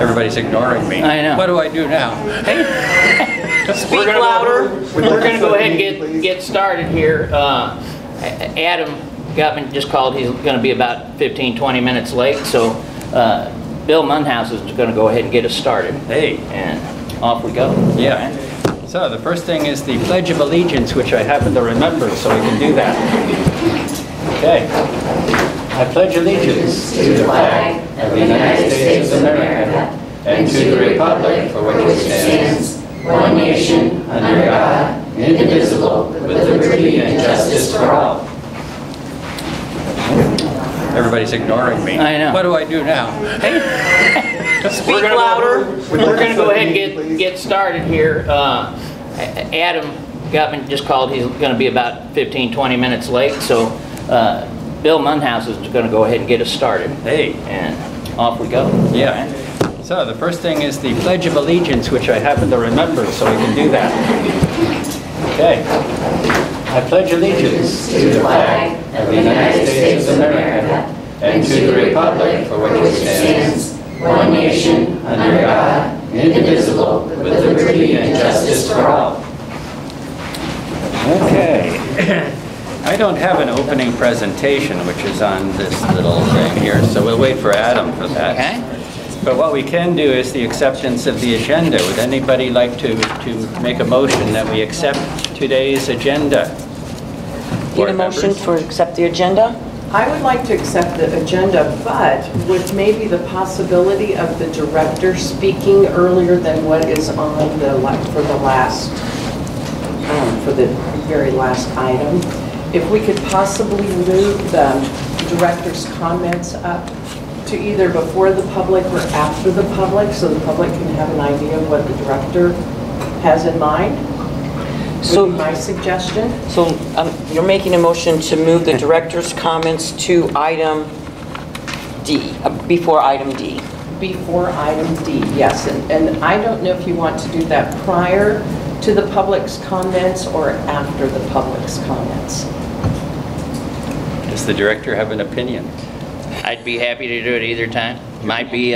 Everybody's ignoring me. I know. What do I do now? Speak louder. We're going to go ahead and get started here. Adam Gutman just called. He's going to be about 15-20 minutes late. So Bill Munhouse is going to go ahead and get us started. Hey. And off we go. Yeah. So the first thing is the Pledge of Allegiance, which I happen to remember, so we can do that. Okay. I pledge allegiance to the flag of the United States of America and to the republic for which it stands, one nation, under God, indivisible, with liberty and justice for all. Everybody's ignoring me. I know. What do I do now? Speak louder. We're going to go ahead and get started here. Adam Gutman just called. He's going to be about 15-20 minutes late. So Bill Munhouse is going to go ahead and get us started. Hey. And off we go. Yeah. So the first thing is the Pledge of Allegiance, which I happen to remember, so we can do that. Okay. I pledge allegiance to the flag of the United States of America and to the republic for which it stands, one nation, under God, indivisible, with liberty and justice for all. Okay. I don't have an opening presentation, which is on this little thing here, so we'll wait for Adam for that. Okay. But what we can do is the acceptance of the agenda. Would anybody like to make a motion that we accept today's agenda? Need a motion for accept the agenda? I would like to accept the agenda, but with maybe the possibility of the director speaking earlier than what is on the very last item. If we could possibly move the director's comments up to either before the public or after the public, so the public can have an idea of what the director has in mind. So my suggestion. So you're making a motion to move the director's comments to item D, before item D. Before item D, yes. And I don't know if you want to do that prior to the public's comments or after the public's comments. Does the director have an opinion? I'd be happy to do it either time. Might be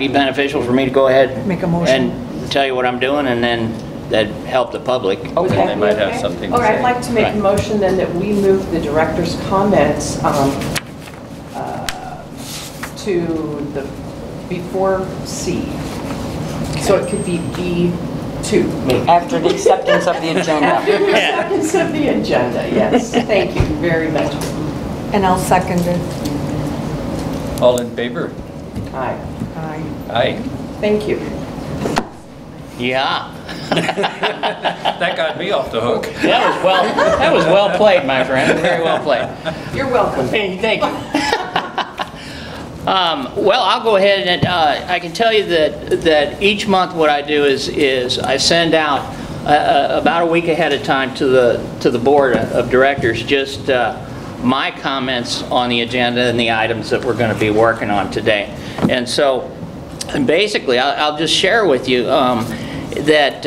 beneficial for me to go ahead Make a motion and tell you what I'm doing, and then that'd help the public. Okay. Then they might have something to All right, say. I'd like to make a motion then that we move the director's comments to the before C. So it could be B2 maybe. After the acceptance of the agenda. After the acceptance of the agenda, yes. Thank you very much. And I'll second it. All in favor? Aye. Aye. Aye. Thank you. Yeah. That got me off the hook. That was well played, my friend. Very well played. You're welcome. Thank you. Well, I'll go ahead and I can tell you that each month what I do is I send out about a week ahead of time to the board of directors just my comments on the agenda and the items that we're going to be working on today. And so basically I'll just share with you that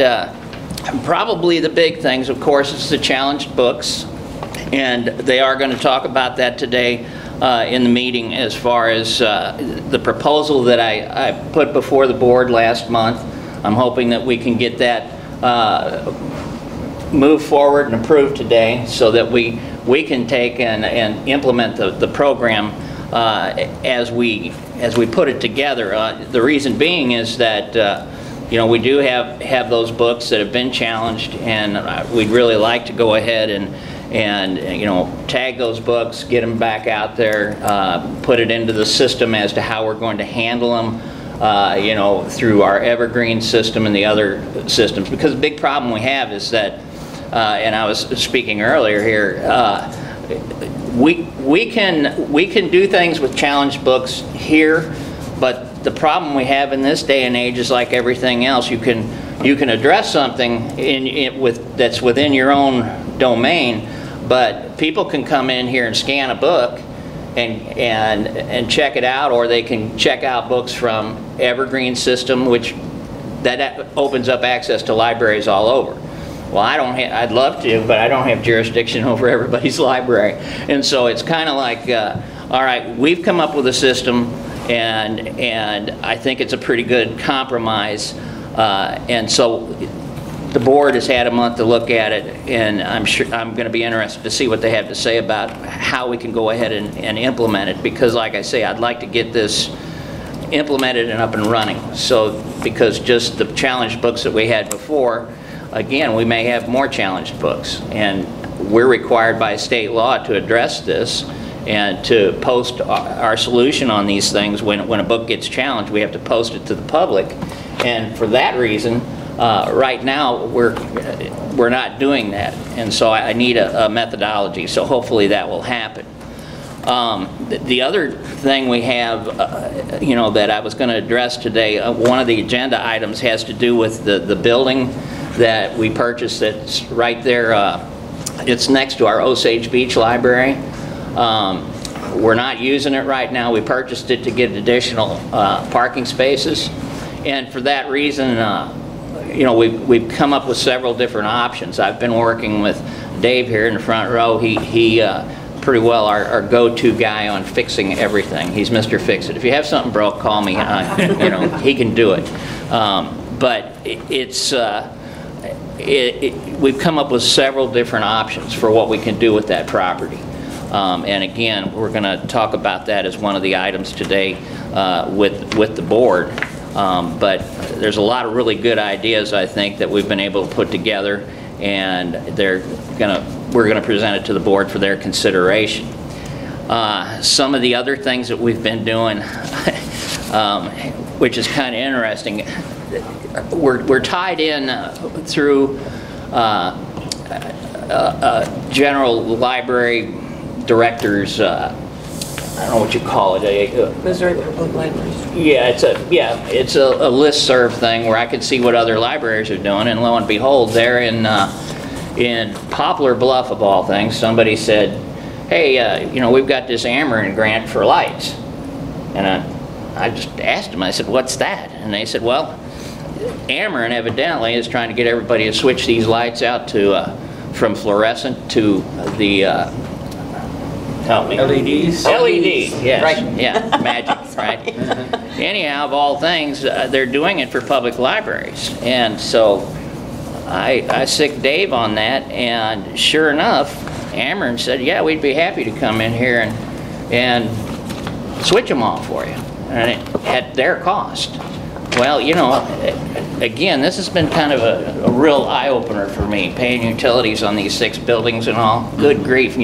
probably the big things, of course, is the challenged books, and they are going to talk about that today in the meeting as far as the proposal that I put before the board last month. I'm hoping that we can get that moved forward and approved today so that we can take and implement the program as we put it together. The reason being is that you know, we do have those books that have been challenged, and we'd really like to go ahead and you know, tag those books, get them back out there, put it into the system as to how we're going to handle them, you know, through our evergreen system and the other systems. Because the big problem we have is that, and I was speaking earlier here, we can do things with challenged books here, but the problem we have in this day and age is like everything else. You can address something that's within your own domain, but people can come in here and scan a book and check it out, or they can check out books from Evergreen system, which that opens up access to libraries all over. Well, I'd love to, but I don't have jurisdiction over everybody's library. And so it's kind of like, all right, we've come up with a system, and I think it's a pretty good compromise. And so the board has had a month to look at it, and I'm sure I'm going to be interested to see what they have to say about how we can go ahead and implement it, because like I say, I'd like to get this implemented and up and running. So because just the challenged books that we had before, again, we may have more challenged books, and we're required by state law to address this and to post our solution on these things. When a book gets challenged, we have to post it to the public, and for that reason, right now we're not doing that, and so I need a methodology. So hopefully that will happen. The other thing we have, that I was going to address today, one of the agenda items has to do with the building that we purchased that's right there. It's next to our Osage Beach Library. We're not using it right now. We purchased it to get additional parking spaces, and for that reason, we've come up with several different options. I've been working with Dave here in the front row. He pretty well our go-to guy on fixing everything. He's Mr. Fix-It. If you have something broke, call me. He can do it. But we've come up with several different options for what we can do with that property. And again, we're going to talk about that as one of the items today with the board. But there's a lot of really good ideas, I think, that we've been able to put together, and we're going to present it to the board for their consideration. Some of the other things that we've been doing, which is kind of interesting, we're tied in through general library directors, I don't know what you call it. Missouri Public Libraries. Yeah, it's a listserv thing where I could see what other libraries are doing, and lo and behold, they're in Poplar Bluff, of all things. Somebody said, "Hey, we've got this Ameren grant for lights," and I just asked them. I said, "What's that?" And they said, "Well, Ameren evidently is trying to get everybody to switch these lights out to from fluorescent to the." Help me. LEDs? LEDs, yes. Right. Yeah, magic, right? Anyhow, of all things, they're doing it for public libraries. And so I sicked Dave on that, and sure enough, Ameren said, yeah, we'd be happy to come in here and switch them all for you, and at their cost. Well, again, this has been kind of a real eye-opener for me, paying utilities on these 6 buildings and all. Good grief,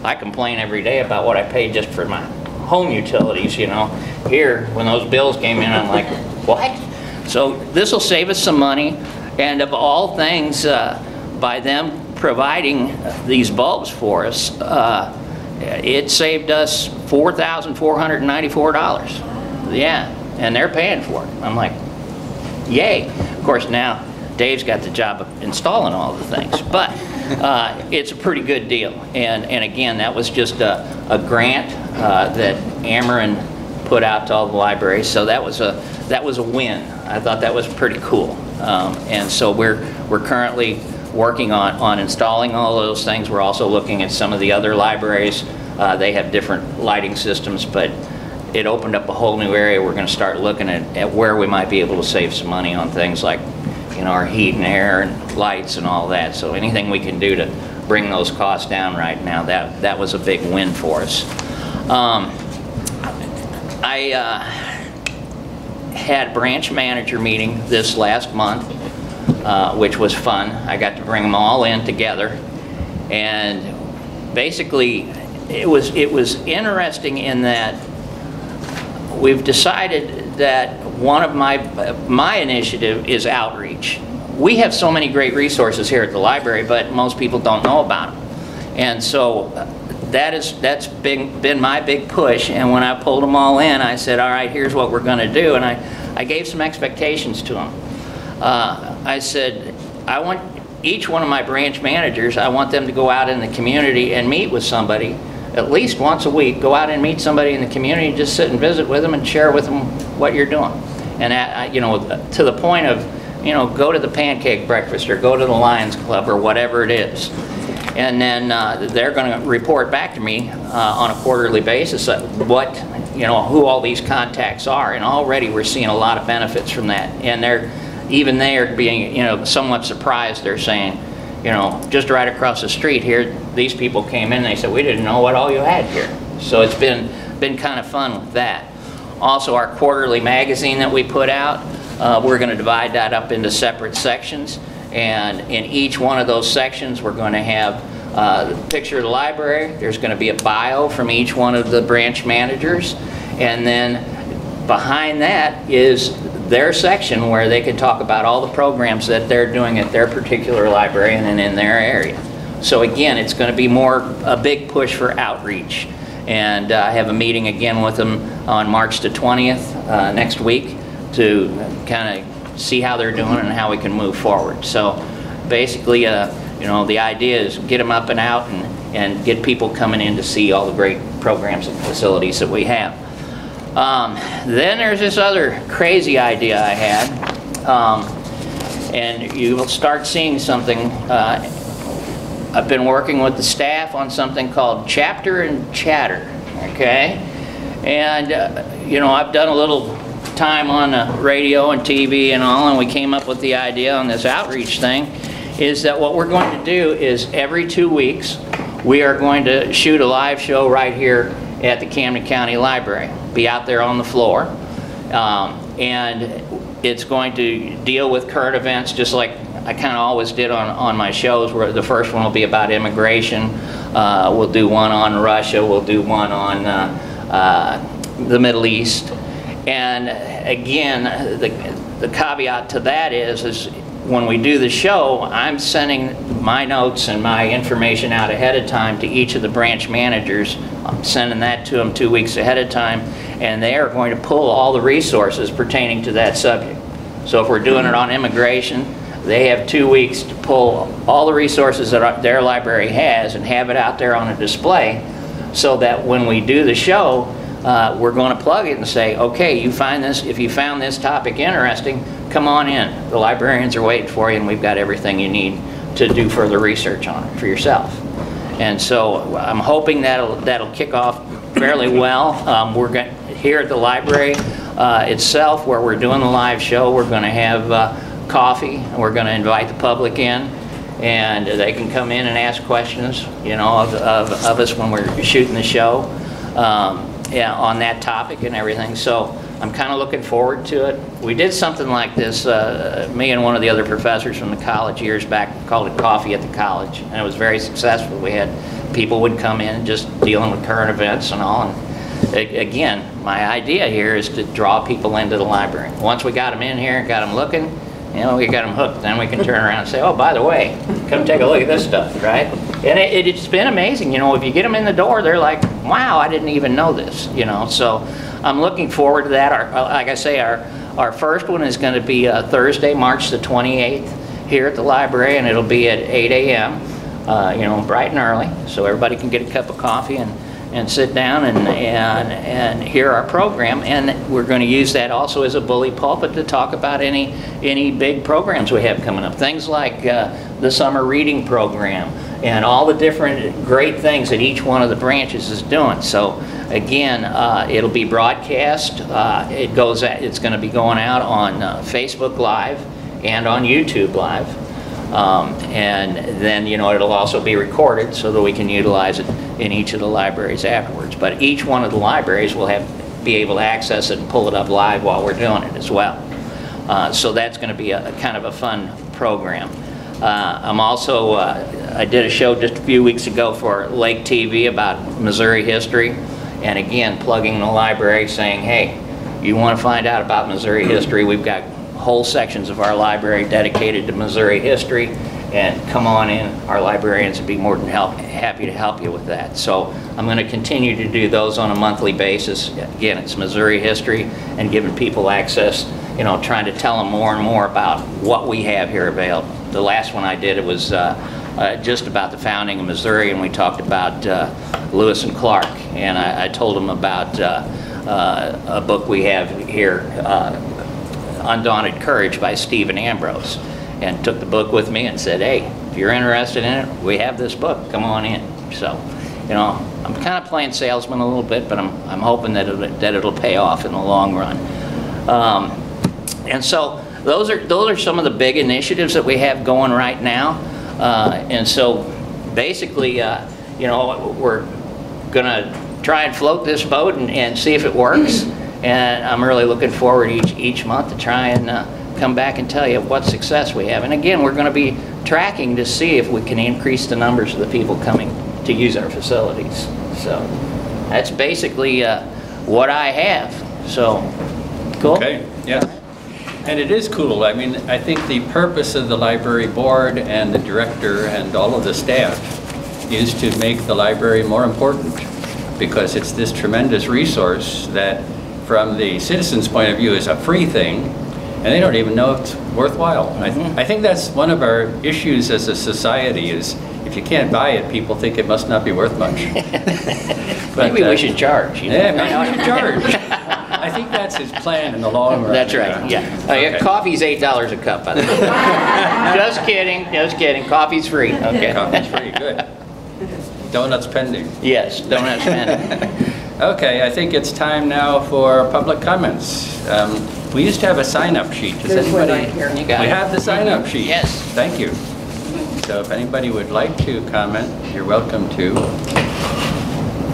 I complain every day about what I pay just for my home utilities, Here, when those bills came in, I'm like, what? So this will save us some money, and of all things, by them providing these bulbs for us, it saved us $4,494. Yeah, and they're paying for it. I'm like, yay. Of course, now Dave's got the job of installing all the things, but it's a pretty good deal. And again, that was just a grant that Ameren put out to all the libraries, so that was a win. I thought that was pretty cool. And so we're currently working on installing all those things. We're also looking at some of the other libraries. They have different lighting systems, but it opened up a whole new area. We're going to start looking at where we might be able to save some money on things like our heat and air and lights and all that. So anything we can do to bring those costs down right now, that was a big win for us. I had a branch manager meeting this last month, which was fun. I got to bring them all in together, and basically it was interesting in that we've decided that one of my initiative is outreach. We have so many great resources here at the library, but most people don't know about them. And so that's been my big push. And when I pulled them all in, I said, all right, here's what we're going to do. And I gave some expectations to them. I said, I want each one of my branch managers, I want them to go out in the community and meet with somebody at least once a week. Go out and meet somebody in the community, just sit and visit with them and share with them what you're doing. And to the point of, go to the pancake breakfast or go to the Lions Club or whatever it is. And then they're going to report back to me on a quarterly basis what who all these contacts are, and already we're seeing a lot of benefits from that. And even they are being, somewhat surprised. They're saying, just right across the street here, these people came in and they said, we didn't know what all you had here. So it's been kind of fun with that. Also, our quarterly magazine that we put out, we're going to divide that up into separate sections. And in each one of those sections, we're going to have the picture of the library. There's going to be a bio from each one of the branch managers. And then behind that is their section where they can talk about all the programs that they're doing at their particular library and in their area. So again, it's going to be a big push for outreach. And I have a meeting again with them on March the 20th next week to kind of see how they're doing and how we can move forward. So basically, the idea is get them up and out and get people coming in to see all the great programs and facilities that we have. Then there's this other crazy idea I had, and you will start seeing something. I've been working with the staff on something called Chapter and Chatter, okay? And, I've done a little time on radio and TV and all, and we came up with the idea on this outreach thing, is that what we're going to do is every 2 weeks, we are going to shoot a live show right here at the Camden County Library, be out there on the floor, and it's going to deal with current events just like I kind of always did on my shows, where the first one will be about immigration, we'll do one on Russia, we'll do one on the Middle East. And again, the caveat to that is when we do the show, I'm sending my notes and my information out ahead of time to each of the branch managers. I'm sending that to them 2 weeks ahead of time, and they are going to pull all the resources pertaining to that subject. So if we're doing it on immigration, they have 2 weeks to pull all the resources that their library has and have it out there on a display, so that when we do the show, we're going to plug it and say, okay, if you found this topic interesting, come on in. The librarians are waiting for you, and we've got everything you need to do further research on it for yourself. And so I'm hoping that'll kick off fairly well. We're here at the library itself, where we're doing the live show, we're going to have coffee, and we're going to invite the public in, and they can come in and ask questions, of us when we're shooting the show, on that topic and everything. So I'm kind of looking forward to it. We did something like this, me and one of the other professors from the college years back, called it Coffee at the College, and it was very successful. We had people would come in just dealing with current events and all. And again, my idea here is to draw people into the library. Once we got them in here, got them looking, we got them hooked. Then we can turn around and say, oh, by the way, come take a look at this stuff, right? And it's been amazing. If you get them in the door, they're like, wow, I didn't even know this, So I'm looking forward to that. Like I say, our first one is going to be Thursday, March the 28th here at the library, and it'll be at 8 a.m., bright and early, so everybody can get a cup of coffee and sit down and hear our program. And we're going to use that also as a bully pulpit to talk about any big programs we have coming up. Things like the summer reading program and all the different great things that each one of the branches is doing. So again, it'll be broadcast. It's going to be going out on Facebook Live and on YouTube Live. And then, it'll also be recorded so that we can utilize it in each of the libraries afterwards. But each one of the libraries will be able to access it and pull it up live while we're doing it as well. So that's going to be a kind of a fun program. I'm also, I did a show just a few weeks ago for Lake TV about Missouri history. And again, plugging the library, saying, hey, you want to find out about Missouri history, we've got whole sections of our library dedicated to Missouri history, and come on in. Our librarians would be more than happy to help you with that. So I'm going to continue to do those on a monthly basis. Again, it's Missouri history and giving people access, trying to tell them more and more about what we have here available. The last one I did, it was just about the founding of Missouri, and we talked about Lewis and Clark, and I told them about a book we have here, Undaunted Courage by Stephen Ambrose, and took the book with me and said, hey, if you're interested in it, we have this book, come on in. So you know, I'm kind of playing salesman a little bit, but I'm hoping that it'll pay off in the long run. And so those are some of the big initiatives that we have going right now. And so basically, you know, we're gonna try and float this boat and see if it works. And I'm really looking forward each month to try and come back and tell you what success we have. And again, we're going to be tracking to see if we can increase the numbers of the people coming to use our facilities. So that's basically what I have. So, cool? Okay, yes. And it is cool. I mean, I think the purpose of the library board and the director and all of the staff is to make the library more important, because it's this tremendous resource that, from the citizens' point of view, is a free thing, and they don't even know it's worthwhile. I think that's one of our issues as a society, is if you can't buy it, people think it must not be worth much. But, maybe we should charge. You know? Yeah, maybe we should charge. I think that's his plan in the long run. That's right, yeah. Okay. Coffee's $8 a cup, by the way. Just kidding, just kidding. Coffee's free, okay. Coffee's free, good. Donuts pending. Yes, donuts pending. Okay, I think it's time now for public comments. We used to have a sign-up sheet. Does There's one anybody? right here. You got We it. have the sign-up sheet. Yes. Thank you. So if anybody would like to comment, you're welcome to.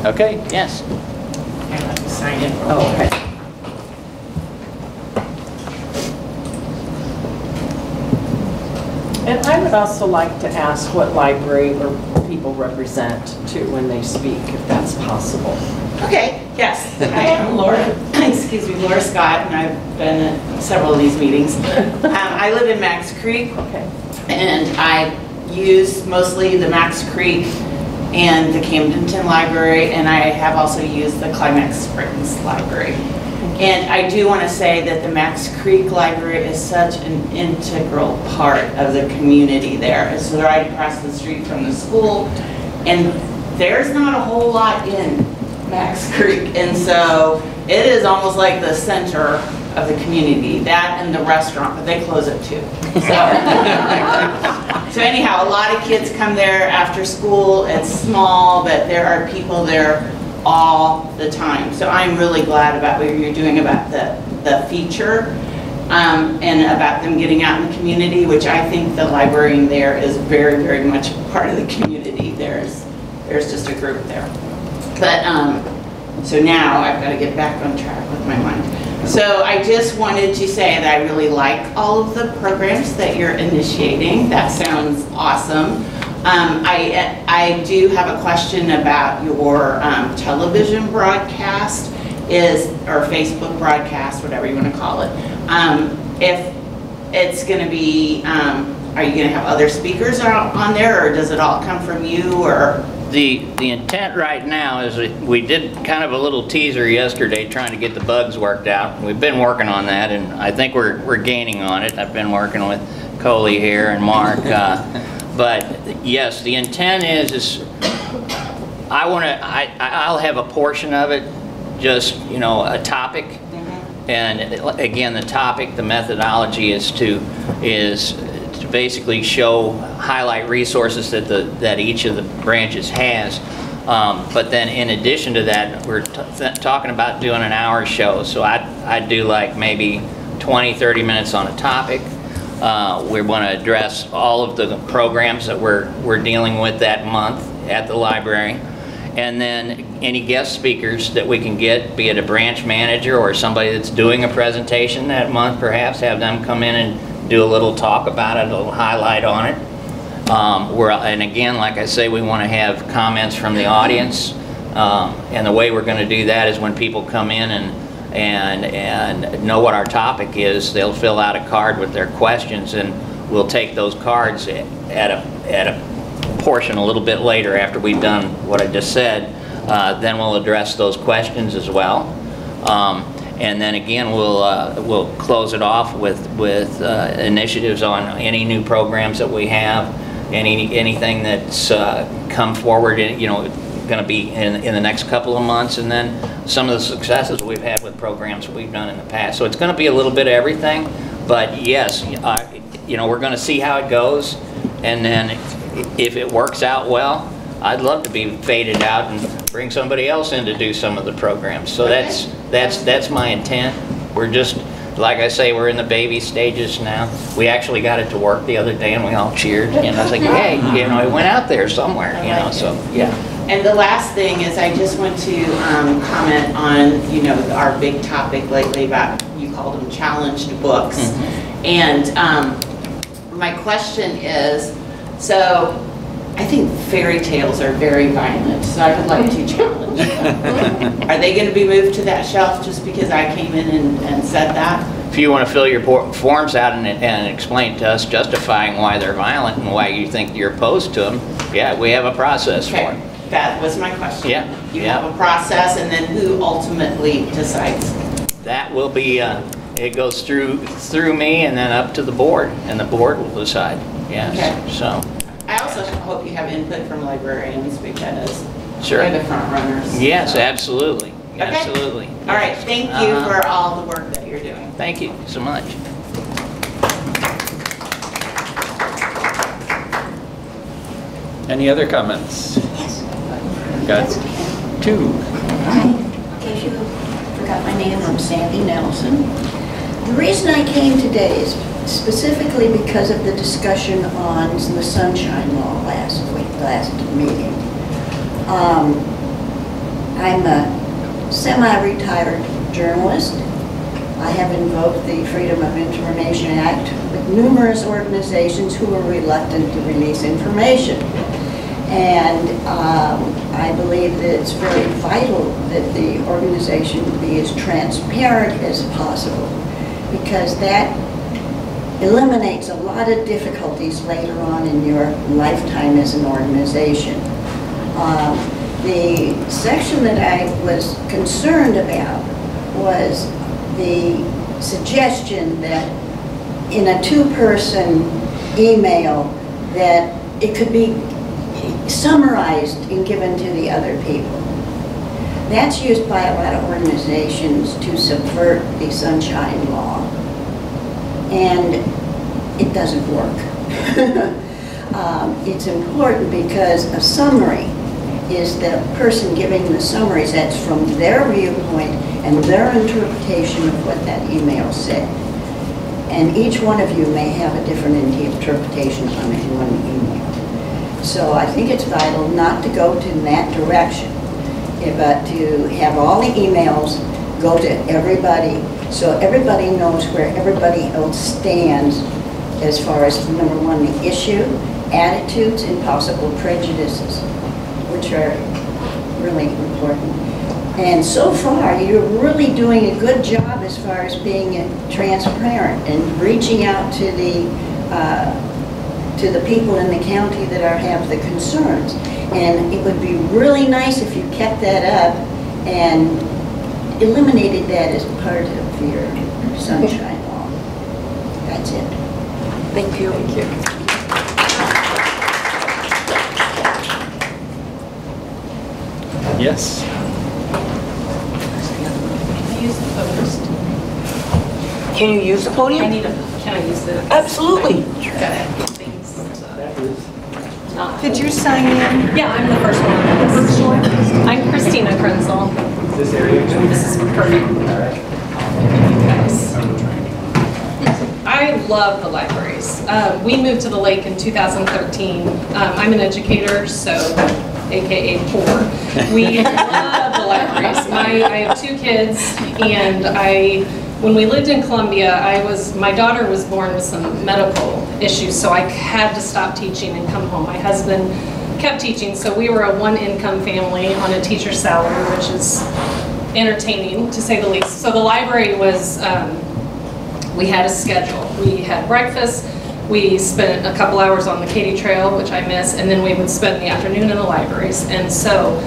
Okay. Yes. I have to sign it. Oh, okay. And I would also like to ask what library or people represent too when they speak, if that's possible. Okay, yes. Hi, I'm Laura, excuse me, Laura Scott, and I've been at several of these meetings. I live in Max Creek, Okay. and I use mostly the Max Creek and the Camdenton Library, and I have also used the Climax Springs Library. And I do want to say that the Max Creek Library is such an integral part of the community there. It's right across the street from the school, and there's not a whole lot in Max Creek, and so it is almost like the center of the community. That and the restaurant, but they close it too. So anyhow, a lot of kids come there after school. It's small, but there are people there all the time. So I'm really glad about what you're doing about the feature and about them getting out in the community, which I think the librarian there is very, very much part of the community. There's just a group there. But so now I've got to get back on track with my mind. So I just wanted to say that I really like all of the programs that you're initiating. That sounds awesome. I do have a question about your television broadcast or Facebook broadcast, whatever you want to call it. If it's going to be, are you going to have other speakers on there, or does it all come from you, or? The intent right now is we did kind of a little teaser yesterday trying to get the bugs worked out. We've been working on that, and I think we're gaining on it. I've been working with Coley here and Mark. But yes, the intent is I'll have a portion of it, just, you know, a topic. And again, the topic, the methodology is to basically highlight resources that each of the branches has. But then in addition to that, we're talking about doing an hour show. So I'd do like maybe 20-30 minutes on a topic. We want to address all of the programs that we're dealing with that month at the library. And then any guest speakers that we can get, be it a branch manager or somebody that's doing a presentation that month, perhaps have them come in and do a little talk about it, a little highlight on it. And again, like I say, we want to have comments from the audience. And the way we're going to do that is when people come in and know what our topic is, they'll fill out a card with their questions, and we'll take those cards at a portion a little bit later after we've done what I just said. Then we'll address those questions as well. And then again, we'll close it off with initiatives on any new programs that we have, anything that's come forward, you know, going to be in the next couple of months, and then some of the successes we've had with programs we've done in the past. So it's going to be a little bit of everything, but yes, you know, we're going to see how it goes, and then if it works out well, I'd love to be faded out and bring somebody else in to do some of the programs. So that's my intent. We're just, like I say, we're in the baby stages now. We actually got it to work the other day and we all cheered. And I was like, hey, you know, I went out there somewhere, you know, so yeah. And the last thing is I just want to comment on, you know, our big topic lately about, you called them challenged books. And my question is, so I think fairy tales are very violent, so I would like to challenge them. Are they going to be moved to that shelf just because I came in and said that? If you want to fill your forms out and explain to us justifying why they're violent and why you think you're opposed to them, yeah, we have a process for it. That was my question. Yeah. You have a process, and then who ultimately decides? That will be, it goes through me and then up to the board, and the board will decide, yes. Okay. So. I also hope you have input from librarians because Sure. they're the front runners. Yes, so. absolutely. Okay. Absolutely. All right, thank you for all the work that you're doing. Thank you so much. Any other comments? Yes. Got two. Hi. In case you forgot my name, I'm Sandy Nelson. The reason I came today is specifically because of the discussion on the Sunshine Law last meeting. I'm a semi-retired journalist. I have invoked the Freedom of Information Act with numerous organizations who are reluctant to release information. And I believe that it's very vital that the organization be as transparent as possible, because that eliminates a lot of difficulties later on in your lifetime as an organization. The section that I was concerned about was the suggestion that in a two-person email that it could be summarized and given to the other people. That's used by a lot of organizations to subvert the Sunshine Law, and it doesn't work. It's important because a summary is the person giving the summaries. That's from their viewpoint and their interpretation of what that email said. And each one of you may have a different interpretation on it in one email. So I think it's vital not to go to that direction, but to have all the emails go to everybody, so everybody knows where everybody else stands as far as, number one, the issue, attitudes, and possible prejudices, which are really important. And so far, you're really doing a good job as far as being transparent and reaching out to the people in the county that have the concerns. And it would be really nice if you kept that up and eliminated that as part of your Sunshine Law. That's it. Thank you. Thank you. Yes. Can you use the podium? Can I use the? Absolutely. Did you sign in? Yeah, I'm the first one. I'm Christina Krenzel. This area? This is perfect. All right. I love the libraries. We moved to the lake in 2013. I'm an educator, so AKA poor. We love the libraries. I have two kids, and when we lived in Columbia, my daughter was born with some medical issues, so I had to stop teaching and come home. My husband kept teaching, so we were a one-income family on a teacher's salary, which is entertaining, to say the least. So the library was, we had a schedule. We had breakfast, we spent a couple hours on the Katy Trail, which I miss, and then we would spend the afternoon in the libraries. And so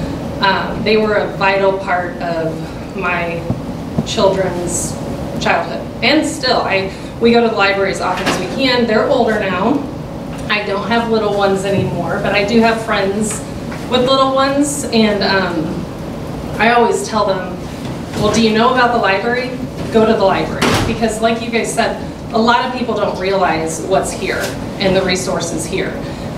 they were a vital part of my children's childhood. And still, we go to the library as often as we can. They're older now. I don't have little ones anymore, but I do have friends with little ones, and I always tell them, well, do you know about the library? Go to the library. Because like you guys said, a lot of people don't realize what's here and the resources here.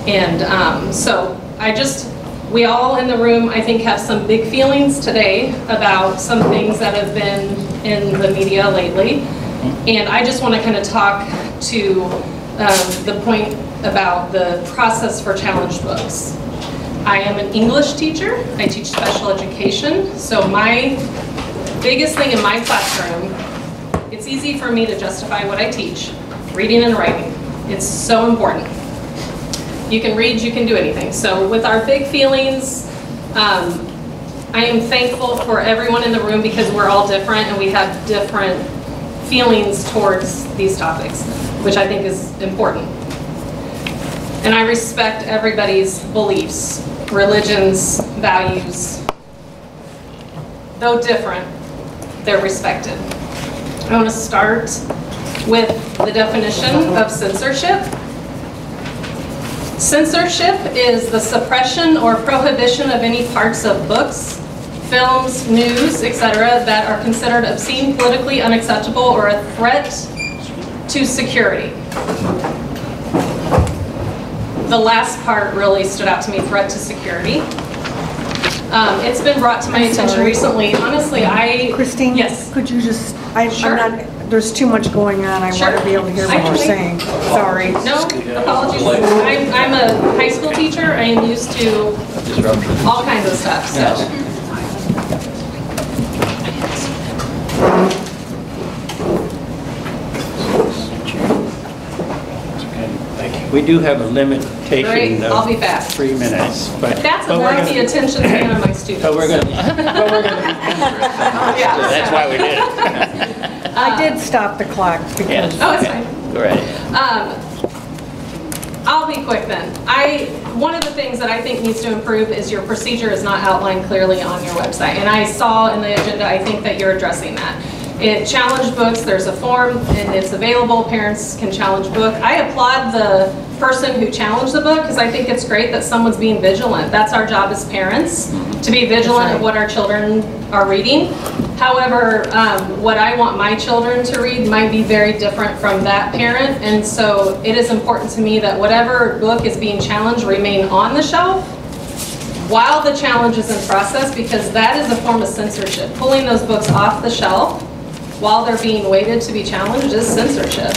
And so I just We all in the room, I think, have some big feelings today about some things that have been in the media lately. And I just want to kind of talk to the point about the process for challenged books. I am an English teacher. I teach special education. So my biggest thing in my classroom, it's easy for me to justify what I teach, reading and writing. It's so important. You can read, you can do anything. So with our big feelings, I am thankful for everyone in the room because we're all different and we have different feelings towards these topics, which I think is important. And I respect everybody's beliefs, religions, values. Though different, they're respected. I want to start with the definition of censorship. Censorship is the suppression or prohibition of any parts of books, films, news, etc. that are considered obscene, politically unacceptable, or a threat to security. The last part really stood out to me, threat to security. It's been brought to my attention recently. Honestly, Christine? Yes. Could you just, Sure. I'm not, there's too much going on. I Sure. want to be able to hear I what can you're wait. saying. Sorry. No, apologies. I'm a high school teacher. I am used to all kinds of stuff, so. We do have a limitation Great, I'll be of fast. 3 minutes, but That's but we're about the gonna- attention span of my students. But we're going to Yeah. That's why we did it. I did stop the clock because Yes. Oh, it's fine. Go right. I'll be quick then. One of the things that I think needs to improve is your procedure is not outlined clearly on your website. And I saw in the agenda, I think that you're addressing that. It challenged books, there's a form and it's available, parents can challenge book. I applaud the person who challenged the book because I think it's great that someone's being vigilant. That's our job as parents, to be vigilant of what our children are reading. However, what I want my children to read might be very different from that parent, and so it is important to me that whatever book is being challenged remain on the shelf while the challenge is in process, because that is a form of censorship. Pulling those books off the shelf while they're being waited to be challenged is censorship.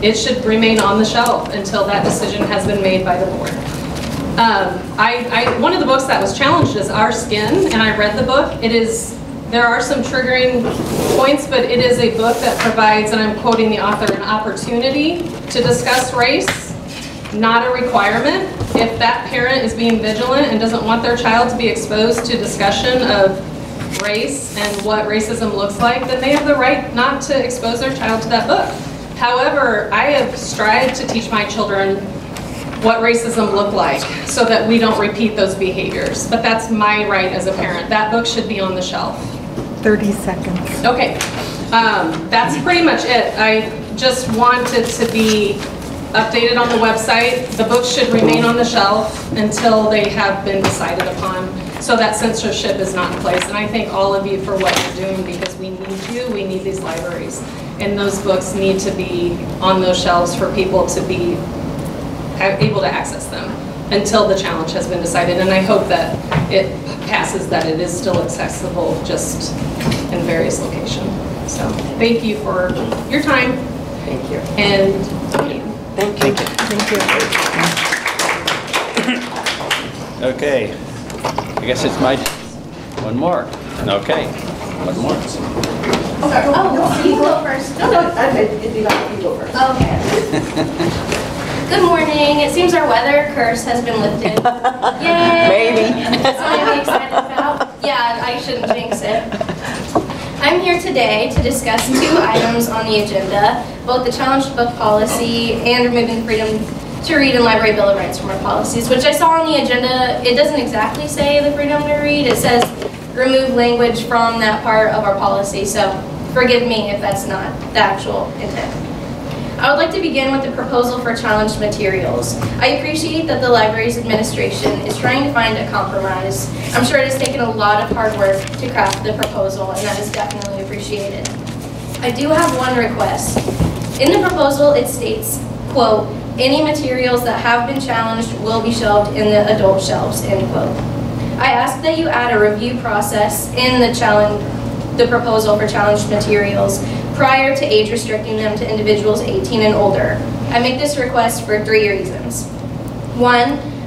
It should remain on the shelf until that decision has been made by the board. One of the books that was challenged is Our Skin, and I read the book. There are some triggering points, but it is a book that provides, and I'm quoting the author, an opportunity to discuss race, not a requirement. If that parent is being vigilant and doesn't want their child to be exposed to discussion of race and what racism looks like, then they have the right not to expose their child to that book. However, I have strived to teach my children what racism looked like so that we don't repeat those behaviors. But that's my right as a parent. That book should be on the shelf. 30 seconds. Okay, that's pretty much it. I just wanted to be updated on the website. The books should remain on the shelf until they have been decided upon, so that censorship is not in place. And I thank all of you for what you're doing, because we need you, we need these libraries. And those books need to be on those shelves for people to be able to access them until the challenge has been decided. And I hope that it passes, that it is still accessible, just in various locations. So thank you for your time. Thank you. And Thank you. Thank you. Okay, I guess it's my, one more. Okay, one more. Oh, you go first. It'd be like you go first. Okay. Good morning. It seems our weather curse has been lifted. Yay! Maybe. That's what I'm excited about. Yeah, I shouldn't jinx it. I'm here today to discuss 2 items on the agenda, both the challenged book policy and removing the freedom to read and library bill of rights from our policies, which I saw on the agenda. It doesn't exactly say the freedom to read. It says remove language from that part of our policy, so forgive me if that's not the actual intent. I would like to begin with the proposal for challenged materials. I appreciate that the library's administration is trying to find a compromise. I'm sure it has taken a lot of hard work to craft the proposal, and that is definitely appreciated. I do have one request. In the proposal, it states, quote, "Any materials that have been challenged will be shelved in the adult shelves," end quote. I ask that you add a review process in the proposal for challenged materials prior to age restricting them to individuals 18 and older. I make this request for 3 reasons. 1,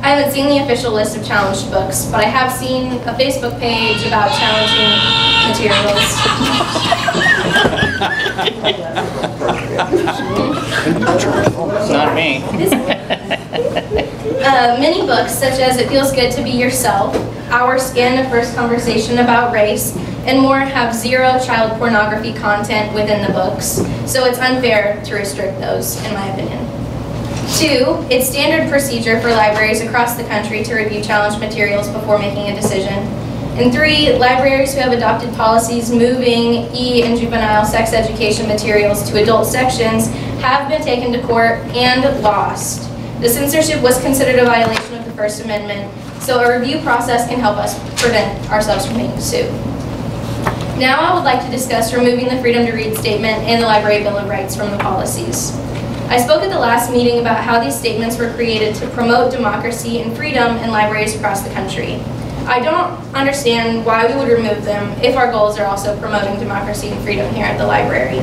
I haven't seen the official list of challenged books, but I have seen a Facebook page about challenging materials. Not me. Many books, such as It Feels Good to Be Yourself, Our Skin, A First Conversation About Race, and more have 0 child pornography content within the books, so it's unfair to restrict those, in my opinion. 2, it's standard procedure for libraries across the country to review challenged materials before making a decision. And 3, libraries who have adopted policies moving and juvenile sex education materials to adult sections have been taken to court and lost. The censorship was considered a violation of the First Amendment, so a review process can help us prevent ourselves from being sued. Now I would like to discuss removing the Freedom to Read statement and the Library Bill of Rights from the policies. I spoke at the last meeting about how these statements were created to promote democracy and freedom in libraries across the country. I don't understand why we would remove them if our goals are also promoting democracy and freedom here at the library.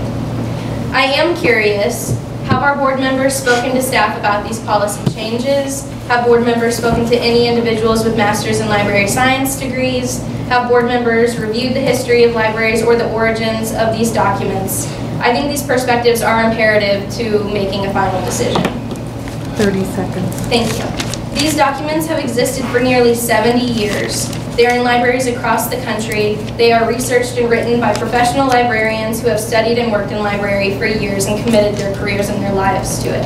I am curious, have our board members spoken to staff about these policy changes? Have board members spoken to any individuals with master's in library science degrees? Have board members reviewed the history of libraries or the origins of these documents? I think these perspectives are imperative to making a final decision. 30 seconds. Thank you. These documents have existed for nearly 70 years. They are in libraries across the country. They are researched and written by professional librarians who have studied and worked in library for years and committed their careers and their lives to it.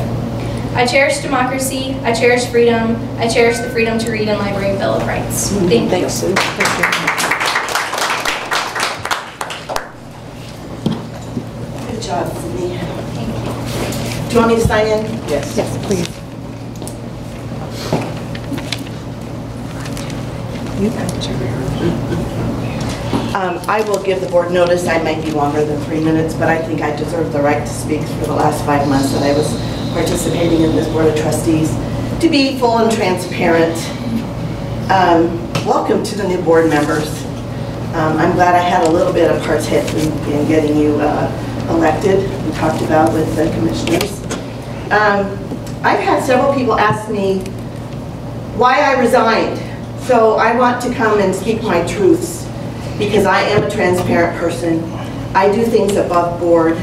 I cherish democracy, I cherish freedom, I cherish the freedom to read in Library Bill of Rights. Thank you. Sue. Good job, Sydney. Do you want me to sign in? Yes. Yes, please. You got I will give the board notice. I might be longer than 3 minutes, but I think I deserve the right to speak for the last 5 months that I was participating in this Board of Trustees. To be full and transparent, welcome to the new board members. I'm glad I had a little bit of part in getting you elected. We talked about with the commissioners. I've had several people ask me why I resigned. So I want to come and speak my truths because I am a transparent person. I do things above board.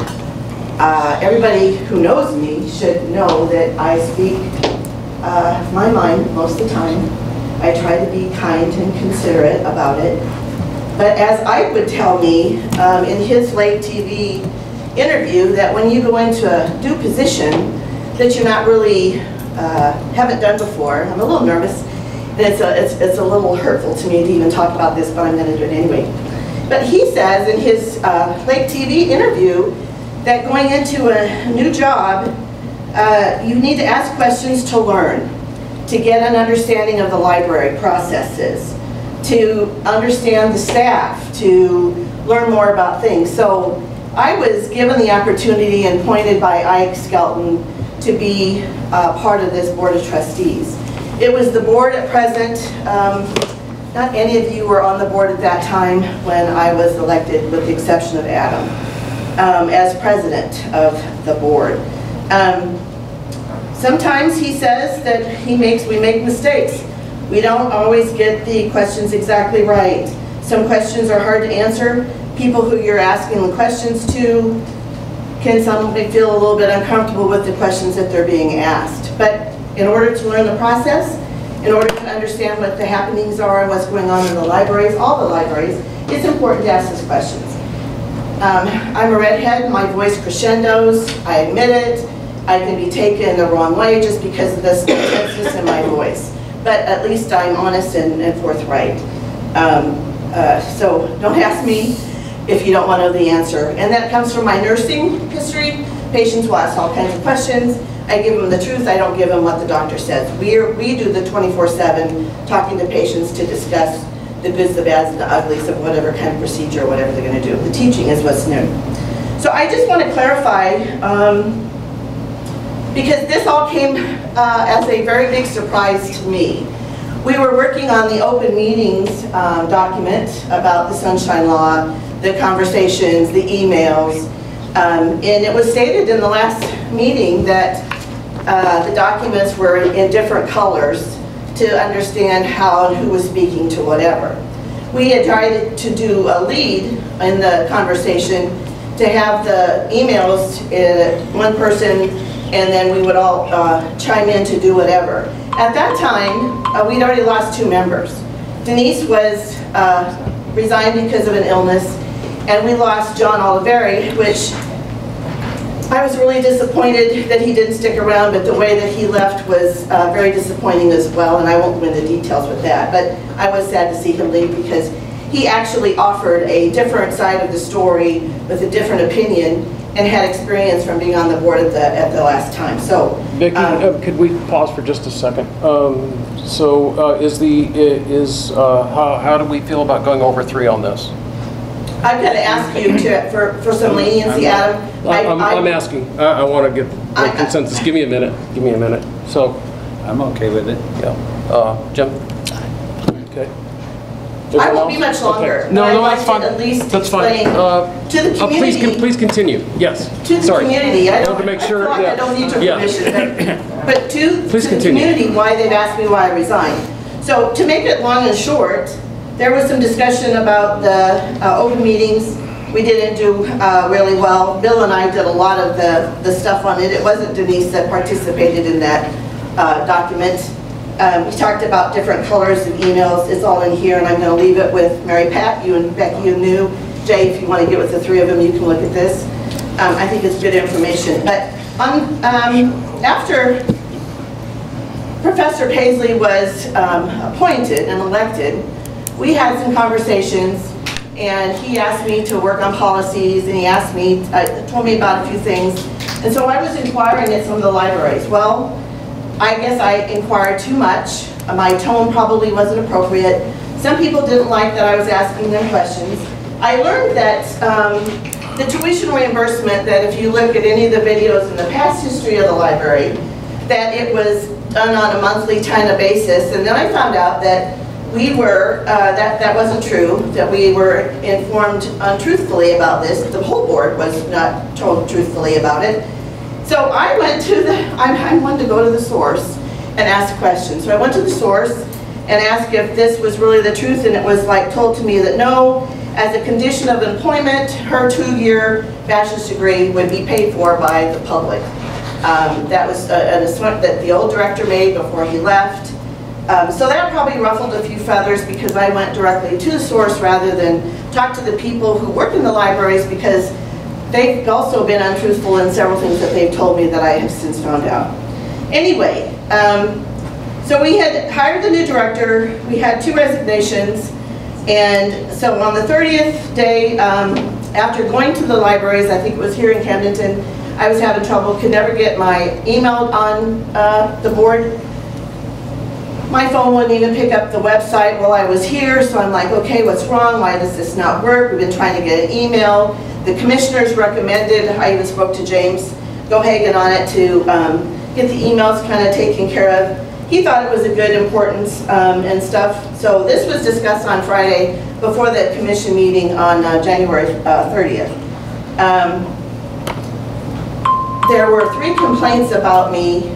Everybody who knows me should know that I speak my mind most of the time. I try to be kind and considerate about it. But as Ike would tell me in his late TV interview, that when you go into a new position that you're not really, haven't done before, I'm a little nervous. It's a little hurtful to me to even talk about this, but I'm going to do it anyway. But he says in his late TV interview that going into a new job, you need to ask questions to learn, to get an understanding of the library processes, to understand the staff, to learn more about things. So I was given the opportunity and appointed by Ike Skelton to be part of this Board of Trustees. It was the board at present, not any of you were on the board at that time when I was elected, with the exception of Adam, as president of the board. Sometimes he says that we make mistakes. We don't always get the questions exactly right. Some questions are hard to answer. People who you're asking the questions to can sometimes feel a little bit uncomfortable with the questions that they're being asked. But in order to learn the process, in order to understand what the happenings are and what's going on in the libraries, all the libraries, it's important to ask these questions. I'm a redhead, my voice crescendos, I admit it. I can be taken the wrong way just because of the tenseness in my voice. But at least I'm honest and forthright. So don't ask me if you don't want to know the answer. And that comes from my nursing history. Patients will ask all kinds of questions. I give them the truth, I don't give them what the doctor says. We do the 24/7 talking to patients to discuss the goods, the bads, and the uglies of whatever kind of procedure or whatever they're going to do. The teaching is what's new. So I just want to clarify, because this all came as a very big surprise to me. We were working on the open meetings document about the Sunshine Law, the conversations, the emails, and it was stated in the last meeting that the documents were in different colors to understand how and who was speaking to whatever. We had tried to do a lead in the conversation to have the emails one person, and then we would all chime in to do whatever. At that time, we'd already lost 2 members. Denise was resigned because of an illness, and we lost John Oliveri, which I was really disappointed that he didn't stick around, but the way that he left was very disappointing as well, and I won't go into details with that, but I was sad to see him leave because he actually offered a different side of the story with a different opinion and had experience from being on the board at the last time. So, Vicki, could we pause for just a second? How do we feel about going over 3 on this? I'm going to ask you for some leniency, Adam. I'm asking. I want to get the consensus. Give me a minute. Give me a minute. So, I'm okay with it. Yeah. Jim? Okay. I won't be much longer. Okay. No, that's fine. At least that's fine. to the community. Please continue. Yes. To the community. I want to make sure. I don't need your permission. But to the community, why they've asked me why I resigned. So to make it long and short, there was some discussion about the open meetings. We didn't do really well. Bill and I did a lot of the stuff on it. It wasn't Denise that participated in that document. We talked about different colors of emails. It's all in here, and I'm going to leave it with Mary Pat, you and Becky and New. Jay, if you want to get with the 3 of them, you can look at this. I think it's good information. But after Professor Paisley was appointed and elected, we had some conversations, and he asked me to work on policies, and he asked me, told me about a few things. And so I was inquiring at some of the libraries. Well, I guess I inquired too much. My tone probably wasn't appropriate. Some people didn't like that I was asking them questions. I learned that the tuition reimbursement, that if you look at any of the videos in the past history of the library, that it was done on a monthly kind of basis. And then I found out that we were, that wasn't true, that we were informed untruthfully about this. The whole board was not told truthfully about it. So I went to I wanted to go to the source and ask questions. So I went to the source and asked if this was really the truth, and it was like told to me that no, as a condition of employment, her 2-year bachelor's degree would be paid for by the public. That was an assumption that the old director made before he left. So that probably ruffled a few feathers because I went directly to the source rather than talk to the people who work in the libraries, because they've also been untruthful in several things that they've told me that I have since found out. Anyway, so we had hired the new director, we had 2 resignations, and so on the 30th day, after going to the libraries, I think it was here in Camdenton, I was having trouble, could never get my email on the board. My phone wouldn't even pick up the website while I was here, so I'm like, okay, what's wrong? Why does this not work? We've been trying to get an email. The commissioners recommended, I even spoke to James Gohagan on it, to get the emails kind of taken care of. He thought it was a good importance and stuff. So this was discussed on Friday before the commission meeting on January 30th. There were 3 complaints about me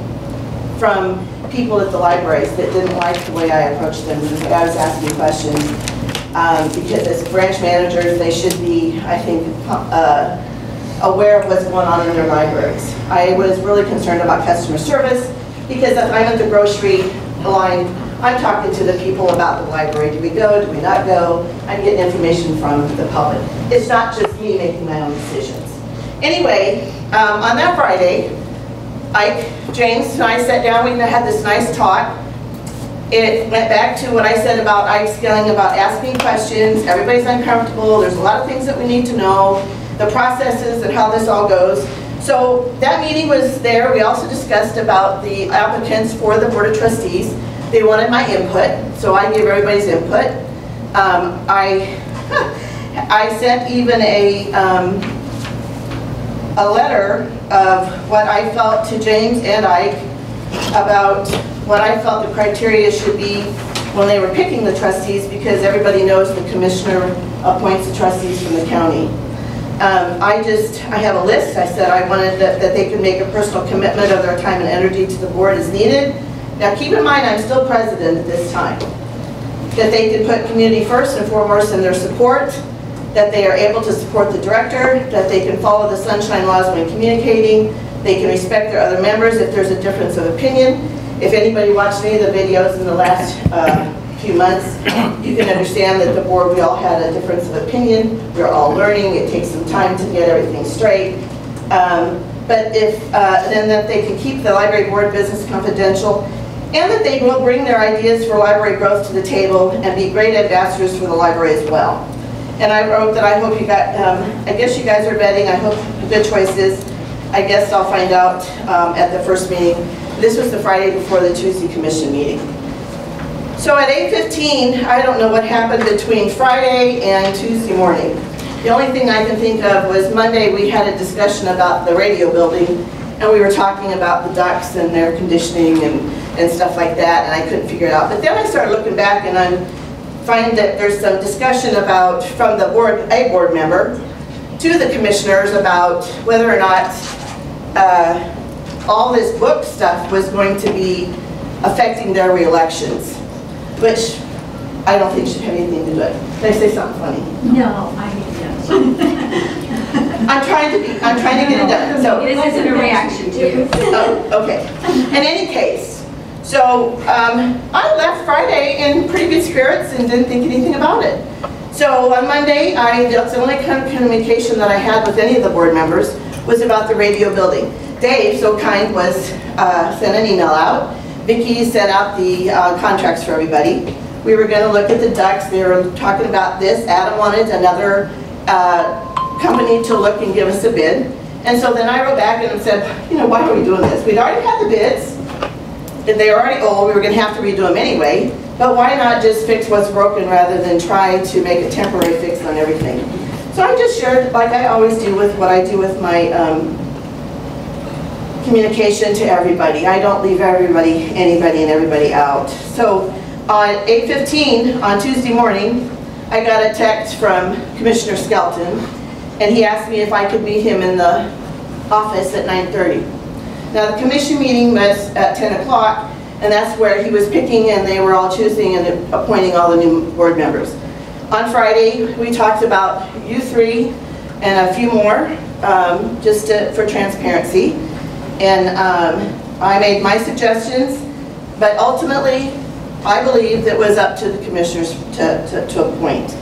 from people at the libraries that didn't like the way I approached them, the way I was asking questions. Because as branch managers, they should be, I think, aware of what's going on in their libraries. I was really concerned about customer service, because if I'm at the grocery line, I'm talking to the people about the library. Do we go? Do we not go? I'm getting information from the public. It's not just me making my own decisions. Anyway, on that Friday, James and I sat down, we had this nice talk. It went back to what I said about scaling, about asking questions. Everybody's uncomfortable. There's a lot of things that we need to know, the processes and how this all goes. So that meeting was there. We also discussed about the applicants for the Board of Trustees. They wanted my input, so I gave everybody's input. I sent even a letter of what I felt to James and Ike about what I felt the criteria should be when they were picking the trustees, because everybody knows the commissioner appoints the trustees from the county. I have a list. I said I wanted that they could make a personal commitment of their time and energy to the board as needed. Now keep in mind, I'm still president at this time. That they can put community first and foremost in their support, that they are able to support the director, that they can follow the sunshine laws when communicating, they can respect their other members if there's a difference of opinion. If anybody watched any of the videos in the last few months, you can understand that the board, we all had a difference of opinion. We're all learning. It takes some time to get everything straight. But then that they can keep the library board business confidential, and that they will bring their ideas for library growth to the table and be great ambassadors for the library as well. And I wrote that I hope you got, I guess you guys are vetting, I hope good choices. I guess I'll find out at the first meeting. This was the Friday before the Tuesday commission meeting. So at 8:15, I don't know what happened between Friday and Tuesday morning. The only thing I can think of was Monday we had a discussion about the radio building, and we were talking about the ducts and their conditioning and stuff like that, and I couldn't figure it out. But then I started looking back, and I find that there's some discussion about, from the board, a board member, to the commissioners about whether or not all this book stuff was going to be affecting their re-elections, which I don't think should have anything to do with it. Did I say something funny? No, I mean, I'm trying to get it done. So this isn't a reaction to you. Oh, okay. In any case, so I left Friday in pretty good spirits and didn't think anything about it. So on Monday, that's the only kind of communication that I had with any of the board members was about the radio building. Dave, so kind, was sent an email out. Vicki sent out the contracts for everybody. We were going to look at the ducts. They were talking about this. Adam wanted another company to look and give us a bid. And so then I wrote back and said, you know, why are we doing this? We'd already had the bids. They were already old. We were going to have to redo them anyway. But why not just fix what's broken rather than try to make a temporary fix on everything? So I just shared, like I always do with what I do with my communication to everybody. I don't leave anybody and everybody out. So on 8:15 on Tuesday morning, I got a text from Commissioner Skelton, and he asked me if I could meet him in the office at 9:30. Now the commission meeting was at 10 o'clock, and that's where he was picking, and they were all choosing and appointing all the new board members. On Friday, we talked about you three and a few more, just for transparency. And I made my suggestions, but ultimately, I believe it was up to the commissioners to appoint.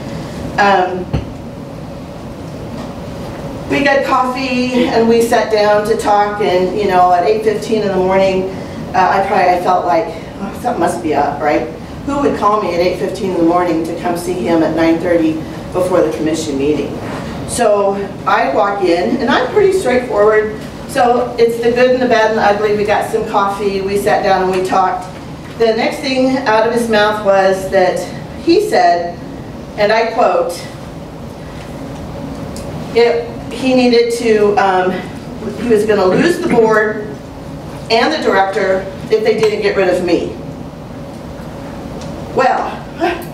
We got coffee and we sat down to talk, and you know, at 8:15 in the morning, I felt like, oh, something must be up, right? Who would call me at 8:15 in the morning to come see him at 9:30 before the commission meeting? So I walk in, and I'm pretty straightforward. So it's the good and the bad and the ugly. We got some coffee, we sat down and we talked. The next thing out of his mouth was that he said, and I quote, he needed to, he was going to lose the board and the director if they didn't get rid of me. Well,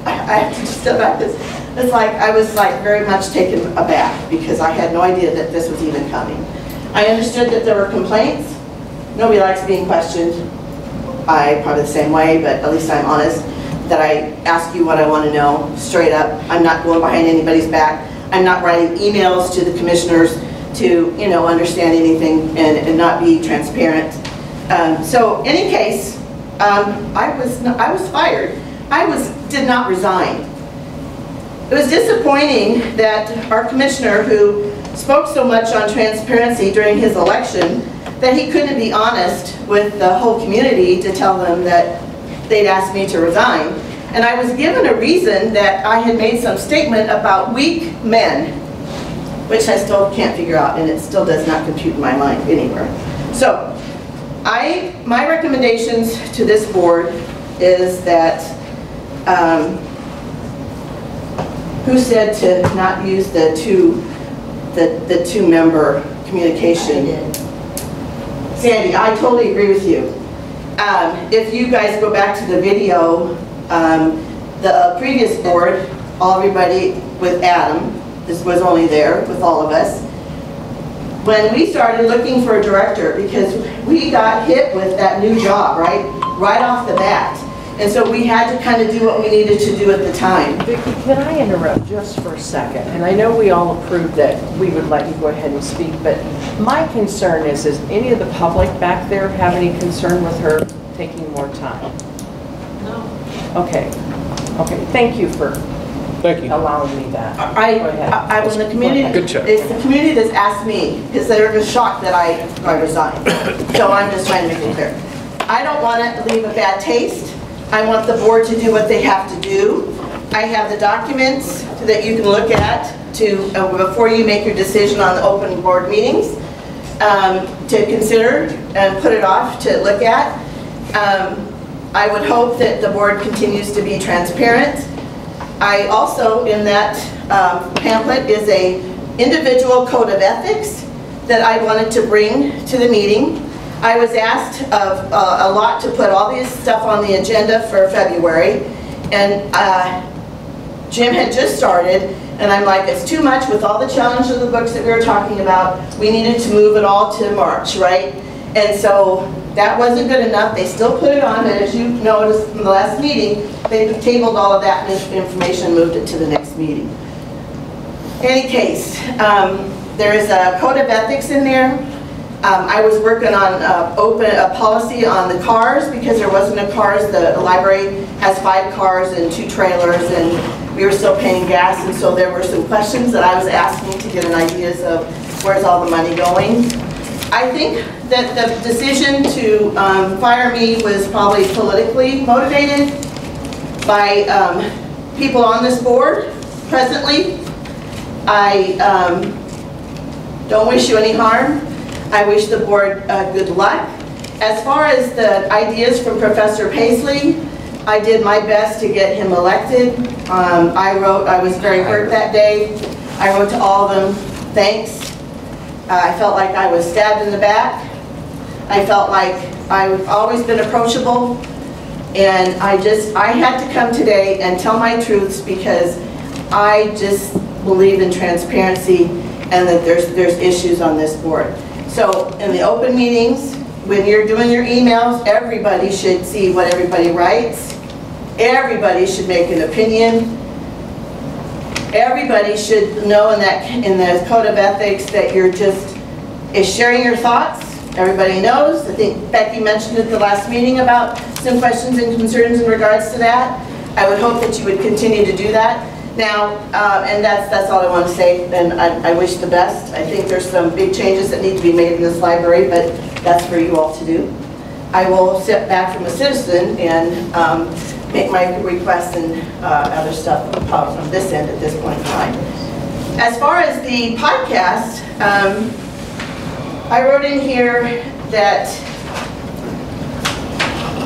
I have to just step back this. It's like, I was like very much taken aback because I had no idea that this was even coming. I understood that there were complaints. Nobody likes being questioned. I probably the same way, but at least I'm honest that I ask you what I want to know straight up. I'm not going behind anybody's back. I'm not writing emails to the commissioners to, you know, understand anything and not be transparent. So, in any case, I was fired. Did not resign. It was disappointing that our commissioner, who spoke so much on transparency during his election, that he couldn't be honest with the whole community to tell them that they'd asked me to resign. And I was given a reason that I had made some statement about weak men, which I still can't figure out, and it still does not compute in my mind anywhere. So, my recommendations to this board is that, who said to not use the two-member communication? I did. Sandy, I totally agree with you. If you guys go back to the video The previous board, everybody with Adam, this was only there with all of us, when we started looking for a director, because we got hit with that new job, right off the bat. And so we had to kind of do what we needed to do at the time. Vicki, can I interrupt just for a second? And I know we all approved that we would let you go ahead and speak, but my concern is any of the public back there have any concern with her taking more time? No. Okay. Okay, thank you for Thank you. allowing me that. I was in the community. Good check. It's the community that's asked me, because they're just shocked that I resigned. So I'm just trying to make it clear. I don't want to leave a bad taste. I want the board to do what they have to do. I have the documents that you can look at before you make your decision on the open board meetings to consider and put it off to look at. I would hope that the board continues to be transparent. I also, in that pamphlet, is a individual code of ethics that I wanted to bring to the meeting. I was asked of a lot to put all this stuff on the agenda for February, and Jim had just started, and I'm like, it's too much with all the challenges of the books that we were talking about. We needed to move it all to March, right? And so that wasn't good enough. They still put it on, and as you noticed from the last meeting, they tabled all of that information and moved it to the next meeting. In any case, there is a code of ethics in there. I was working on a policy on the cars, because there wasn't a cars. The library has 5 cars and 2 trailers, and we were still paying gas, and so there were some questions that I was asking to get an idea of where's all the money going. I think that the decision to fire me was probably politically motivated by people on this board presently. I don't wish you any harm. I wish the board good luck. As far as the ideas from Professor Paisley, I did my best to get him elected. I was very hurt that day. I wrote to all of them, thanks. I felt like I was stabbed in the back. I felt like I've always been approachable. And I had to come today and tell my truths, because I just believe in transparency and that there's issues on this board. So in the open meetings, when you're doing your emails, everybody should see what everybody writes. Everybody should make an opinion. Everybody should know in the code of ethics that you're just sharing your thoughts. Everybody knows. I think Becky mentioned at the last meeting about some questions and concerns in regards to that. I would hope that you would continue to do that. Now, and that's all I want to say, and I wish the best. I think there's some big changes that need to be made in this library, but that's for you all to do. I will sit back from a citizen and make my requests and other stuff from this end at this point in time. As far as the podcast, I wrote in here that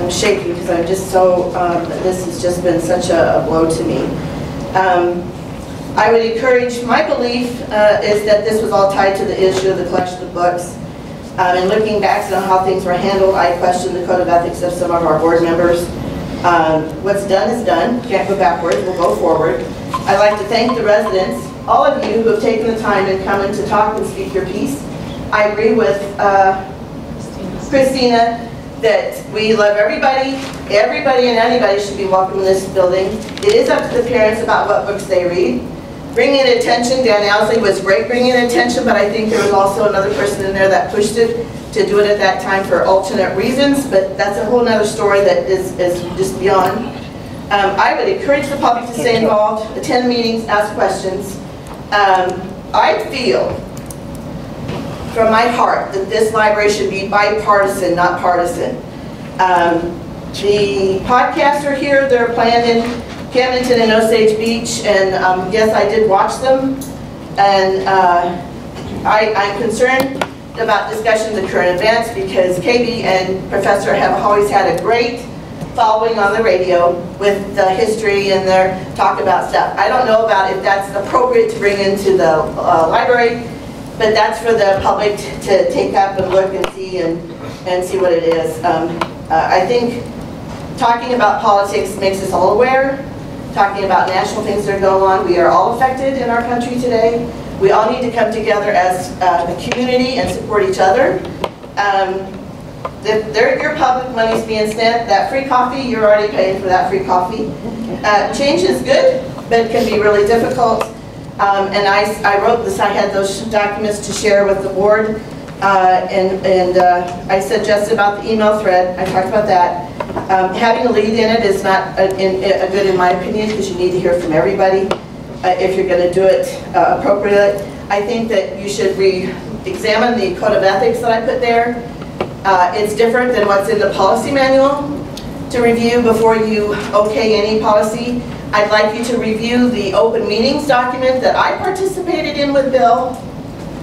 I'm shaking because I'm just so, this has just been such a blow to me. I would encourage, my belief is that this was all tied to the issue of the collection of books. And looking back on how things were handled, I question the code of ethics of some of our board members. What's done is done, can't go backwards, we'll go forward. I'd like to thank the residents, all of you who have taken the time and come in to talk and speak your piece. I agree with Christina that we love everybody. Everybody and anybody should be welcome in this building. It is up to the parents about what books they read. Bringing attention, Dan Owsley was great bringing attention, but I think there was also another person in there that pushed it to do it at that time for alternate reasons, but that's a whole other story that is just beyond. I would encourage the public to stay involved, attend meetings, ask questions. I feel from my heart that this library should be bipartisan, not partisan. The podcasts are here, they're planned in Camdenton and Osage Beach, and yes, I did watch them, and I'm concerned about discussion of the current events because KB and Professor have always had a great following on the radio with the history and their talk about stuff. I don't know about if that's appropriate to bring into the library, but that's for the public to take up and look and see what it is. I think talking about politics makes us all aware. Talking about national things that are going on. We are all affected in our country today. We all need to come together as a community and support each other. Your public money's being spent. That free coffee, you're already paying for that free coffee. Change is good, but it can be really difficult. And I wrote this, I had those documents to share with the board. I suggested about the email thread. I talked about that. Having a lead in it is not a good in my opinion, because you need to hear from everybody if you're going to do it appropriately. I think that you should re-examine the code of ethics that I put there. It's different than what's in the policy manual to review before you okay any policy. I'd like you to review the open meetings document that I participated in with Bill.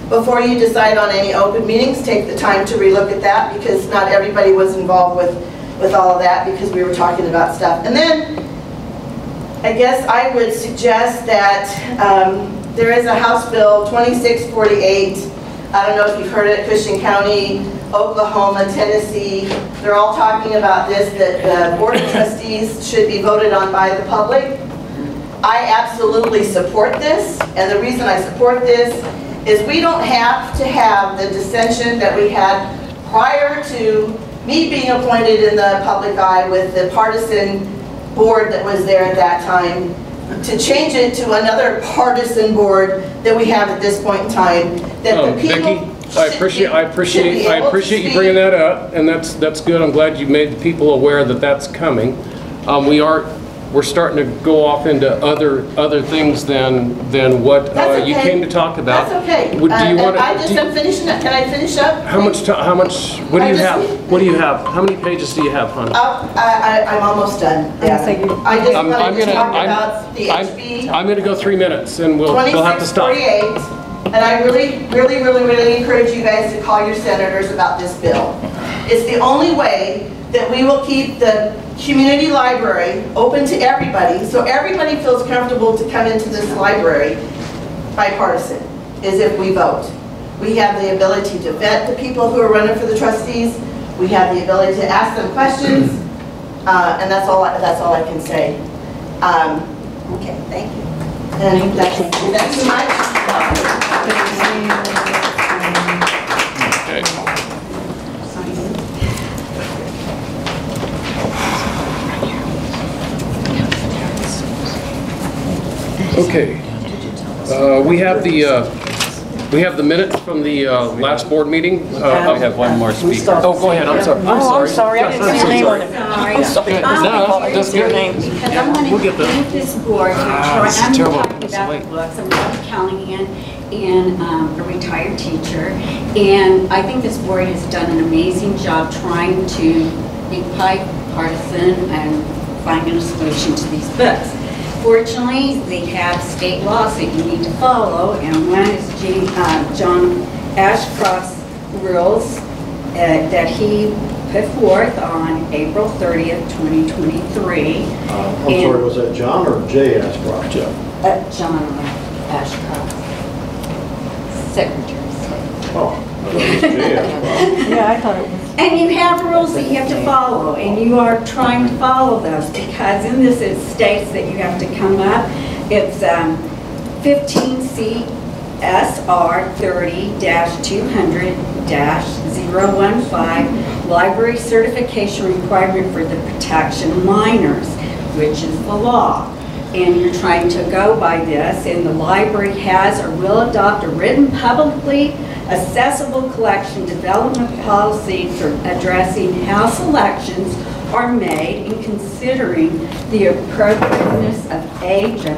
Before you decide on any open meetings, take the time to relook at that, because not everybody was involved with all of that, because we were talking about stuff. And then I guess I would suggest that there is a House Bill 2648. I don't know if you've heard it, Cushing County, Oklahoma, Tennessee. They're all talking about this, that the Board of Trustees should be voted on by the public. I absolutely support this, and the reason I support this is we don't have to have the dissension that we had prior to me being appointed in the public eye with the partisan board that was there at that time, to change it to another partisan board that we have at this point in time. That the people Becky, I appreciate you bringing that up, and that's good. I'm glad you made the people aware that that's coming. We're starting to go off into other things than what okay. you came to talk about. That's okay. Do you want to? I'm finishing up. Can I finish up? How much? What do you have? What do you have? How many pages do you have, honey? I'm almost done. Yeah. I just wanted to talk about the HB. I'm going to go 3 minutes, and we'll have to stop. 2648. And I really encourage you guys to call your senators about this bill. It's the only way that we will keep the community library open to everybody, so everybody feels comfortable to come into this library bipartisan, is if we vote. We have the ability to vet the people who are running for the trustees. We have the ability to ask them questions, and that's all I can say. Okay, thank you. And that's too much. Okay. Okay. We have the minutes from the last board meeting. We have one more speaker. Oh, go ahead. I'm sorry. I'm sorry. I didn't see your name on it. I'm sorry. No, that's good. Because I'm going to We'll get the- thank this board. I'm this is terrible. talking about the books. I'm Dr. Callahan, and a retired teacher. And I think this board has done an amazing job trying to be bipartisan and finding a solution to these books. Fortunately, they have state laws that you need to follow, and one is John Ashcroft's rules that he put forth on April 30th, 2023. I'm sorry, was that John or Jay Ashcroft? John Ashcroft, Secretary of State. Oh, I thought it was Jay Ashcroft. Yeah, I thought it was. And you have rules that you have to follow, and you are trying to follow those, because in this it states that you have to come up. It's 15 CSR 30-200-015, library certification requirement for the protection of minors, which is the law. And you're trying to go by this, and the library has or will adopt a written publicly accessible collection development policy for addressing how selections are made and considering the appropriateness of age of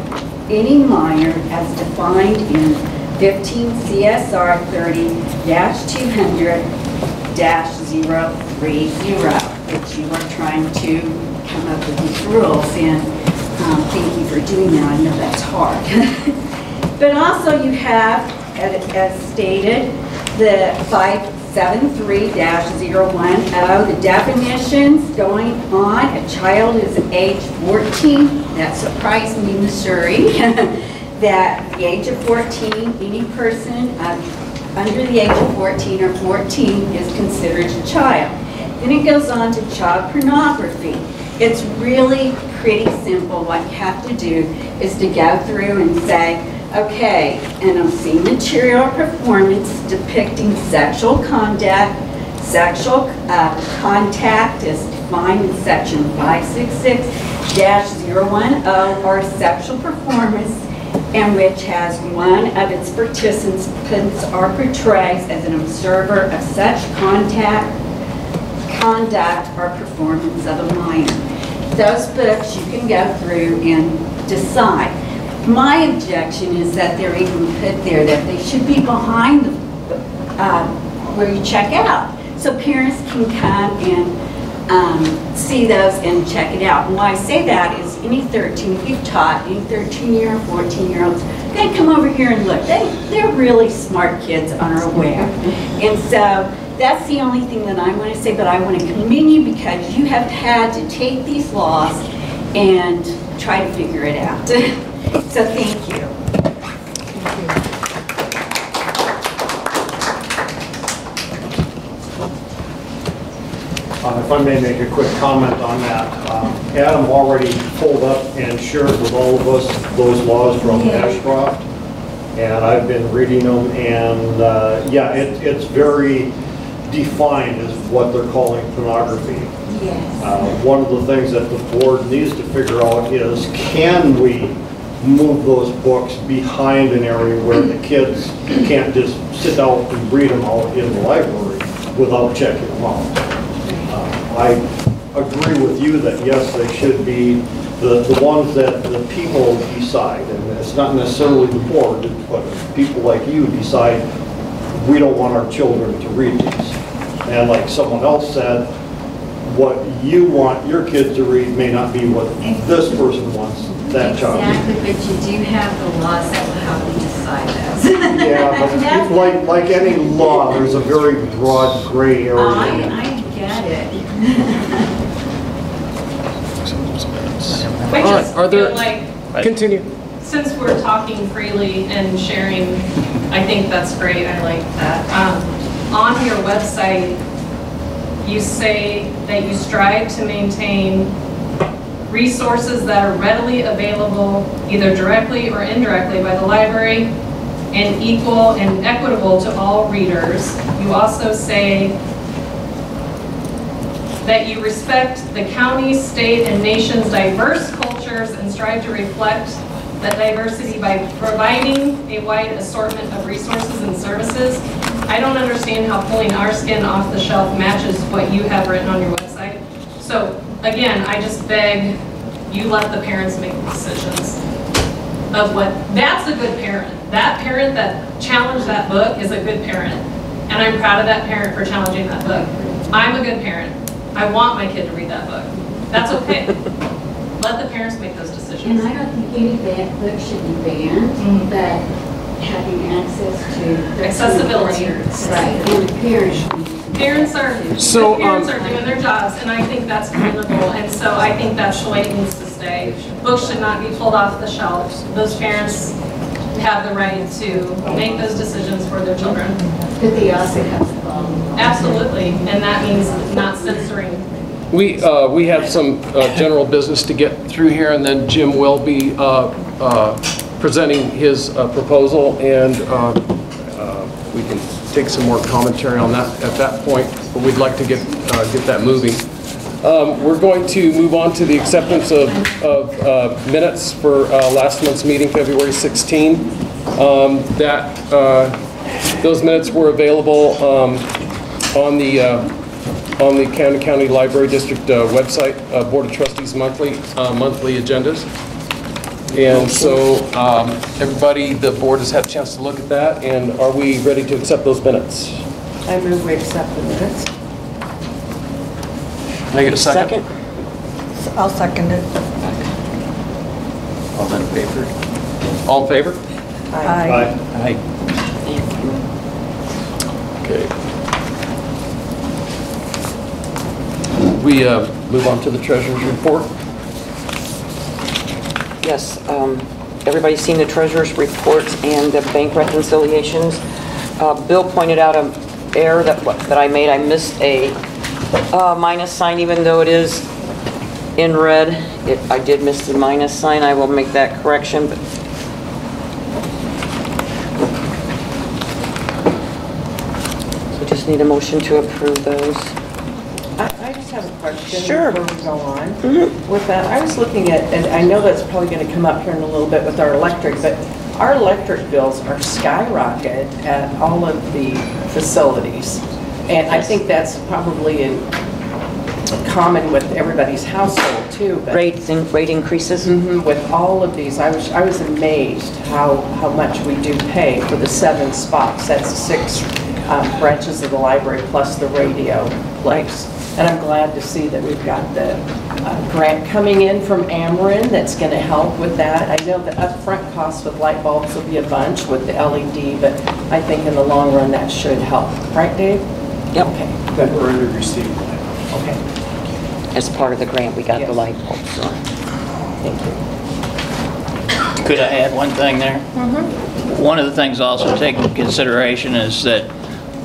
any minor as defined in 15 CSR 30-200-030, which you are trying to come up with these rules. And thank you for doing that. I know that's hard. But also you have, as stated, the 573-010, the definitions going on. A child is age 14. That surprised me, Missouri, that the age of 14, any person under the age of 14 or 14 is considered a child. Then it goes on to child pornography. It's really pretty simple. What you have to do is to go through and say, okay, and I'm seeing material performance depicting sexual conduct. Sexual contact is defined in section 566-010, or sexual performance in which has one of its participants or portrays as an observer of such conduct or performance of a minor. Those books you can go through and decide. My objection is that they're even put there that they should be behind where you check out, so parents can come and see those and check it out. And why I say that is any 13, if you've taught any 13-year or 14-year-olds, they come over here and look. They're really smart kids on our web. And so that's the only thing that I want to say, but I want to commend you because you have had to take these laws and try to figure it out. So thank you. If I may make a quick comment on that, Adam already pulled up and shared with all of us those laws from Ashcroft, and I've been reading them, and yeah, it's very defined as what they're calling pornography. Yes. One of the things that the board needs to figure out is, can we move those books behind an area where the kids can't just sit out and read them out in the library without checking them out? I agree with you that yes, they should be the ones that the people decide, and it's not necessarily the board, but people like you decide we don't want our children to read these. And like someone else said, what you want your kids to read may not be what this person wants that child to read. Exactly, but you do have the laws that will help you decide those. Yeah, but like any law, there's a very broad gray area. I get it. I just Are there- feel like, Continue. since we're talking freely and sharing, I think that's great, I like that. On your website, you say that you strive to maintain resources that are readily available, either directly or indirectly by the library, and equal and equitable to all readers. You also say that you respect the county, state, and nation's diverse cultures and strive to reflect that diversity by providing a wide assortment of resources and services. I don't understand how pulling our skin off the shelf matches what you have written on your website. So again, I just beg you let the parents make the decisions of what, that's a good parent. That parent that challenged that book is a good parent. And I'm proud of that parent for challenging that book. I'm a good parent. I want my kid to read that book. That's okay. Let the parents make those decisions. And I don't think any book should be banned, but having access to accessibility. Right, and Parents are doing their jobs, and I think that's commendable, and so I think that's the way it needs to stay. Books should not be pulled off the shelves. Those parents have the right to make those decisions for their children. But they also have to follow. Absolutely, and that means not censoring. We have some general business to get through here, and then Jim will be presenting his proposal, and we can take some more commentary on that at that point, but we'd like to get that moving. We're going to move on to the acceptance of minutes for last month's meeting, February 16. Those minutes were available on the Camden County Library District website, Board of Trustees monthly agendas. And so everybody, the board has had a chance to look at that, and are we ready to accept those minutes? I move we accept the minutes. Can I get a second? I'll second it. All in favor? All in favor? Aye. Aye. Okay. We move on to the treasurer's report. Yes, everybody's seen the treasurer's reports and the bank reconciliations. Bill pointed out an error that I made. I missed a minus sign, even though it is in red. I did miss the minus sign. I will make that correction. But so just need a motion to approve those. I just have a question Sure. before we go on. With that, I was looking at, and I know that's probably going to come up here in a little bit with our electric, but our electric bills are skyrocketed at all of the facilities. And I think that's probably in common with everybody's household too. But Rate increases? with all of these, I was amazed how much we do pay for the 7 spots. That's 6 branches of the library plus the radio place. And I'm glad to see that we've got the grant coming in from Ameren that's going to help with that. I know the upfront costs with light bulbs will be a bunch with the LED, but I think in the long run that should help. Right, Dave? Yep. Okay, good. We're under received. Okay, As part of the grant, we got the Yes. light bulbs. So. thank you. Could I add one thing there? One of the things also to take into consideration is that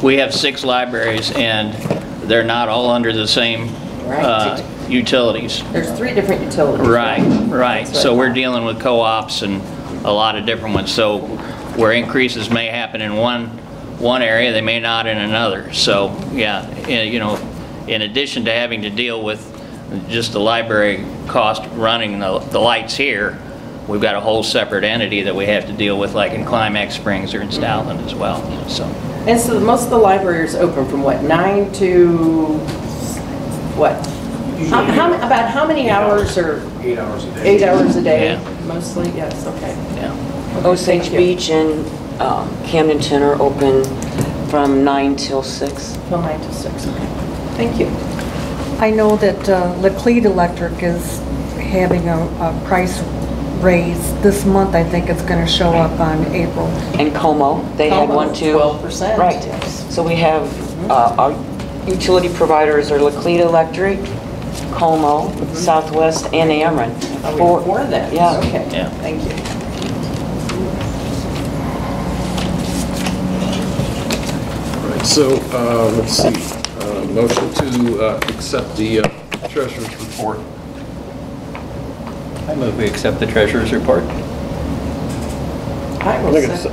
we have 6 libraries and they're not all under the same Right. utilities. There's 3 different utilities. Right, right. That's what So I we're thought. dealing with co-ops and a lot of different ones. So where increases may happen in one area, they may not in another. So yeah, you know, in addition to having to deal with just the library cost running the lights here, we've got a whole separate entity that we have to deal with, like in Climax Springs or in Stoughton as well. So And so most of the libraries open from what, 9 to what? About how many hours or? 8 hours a day. 8 hours a day, Yeah. mostly, yes, okay. yeah. Osage Thank you. Beach and Camdenton are open from 9 till 6. Till 9 to 6, okay. Thank you. I know that Laclede Electric is having a price raise this month. I think it's going to show up on April. And Como, they had one too. 12%. Right. Yes. So we have our utility providers are Laclede Electric, Como, Southwest, and Ameren. Are we for that? Yeah. Okay, Yeah. thank you. Right, so, let's see, motion to accept the treasurer's report. I move we accept the treasurer's report. I will I think it's-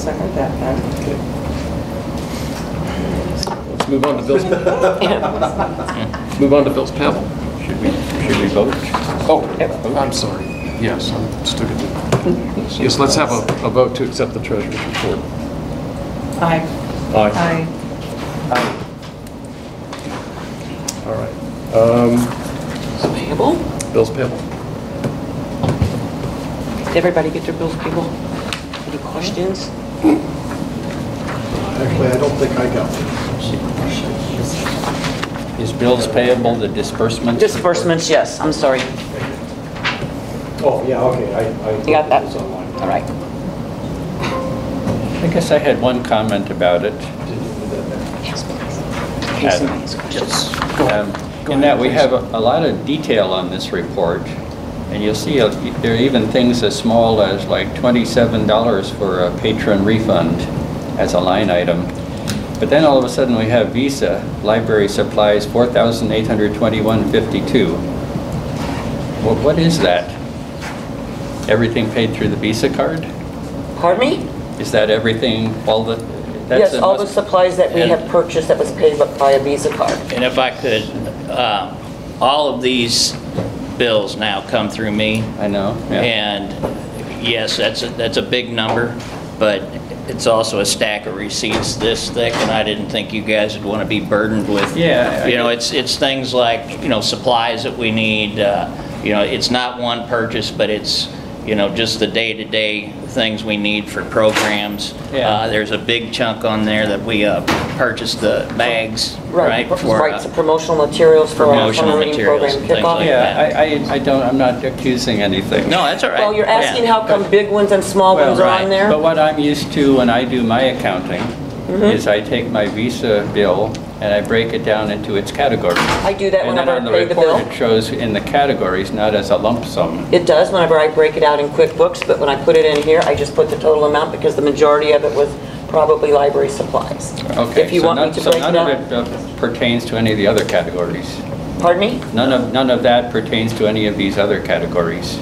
second that then. Let's move on to Bill's, move on to Bill's panel. Should we vote? Oh, I'm sorry. Yes, I'm still good. Yes, let's have a vote to accept the treasurer's report. Aye. Aye. I All right. Payable? Bill's payable. Did everybody get their bills payable? Any questions? Actually, I don't think I got it. Is bills payable the disbursements? Disbursements, yes, I'm sorry. Oh, yeah, okay, I You got that? It's online. All right. I guess I had one comment about it. Yes, please. Yes. In that we have a lot of detail on this report, and you'll see there are even things as small as like $27 for a patron refund as a line item. But then all of a sudden we have Visa, library supplies, $4,821.52. Well, what is that? Everything paid through the Visa card? Pardon me? Is that everything, all the? Yes, all the supplies that we have purchased that was paid by a Visa card. And if I could, all of these bills now come through me. I know, yeah. And yes, that's a big number, but it's also a stack of receipts this thick, and I didn't think you guys would want to be burdened with. Yeah, You know, it's things like, you know, supplies that we need. You know, it's not one purchase, but it's, you know, just the day-to-day things we need for programs. Yeah. There's a big chunk on there that we purchased the bags, right? Right, some promotional materials for our promotional summer reading materials program and things kickoff. like Yeah, I'm not accusing anything. No, that's all right. Well, you're asking Yeah. how come big ones and small Well, ones are right. on there? But what I'm used to when I do my accounting is I take my Visa bill and I break it down into its categories. I do that And then whenever I on the pay the bill. report, it shows in the categories, not as a lump sum. It does whenever I break it out in QuickBooks, but when I put it in here, I just put the total amount because the majority of it was probably library supplies. Okay, If you so want me none to so break none it of out. it pertains to any of the other categories. Pardon me? None of that pertains to any of these other categories.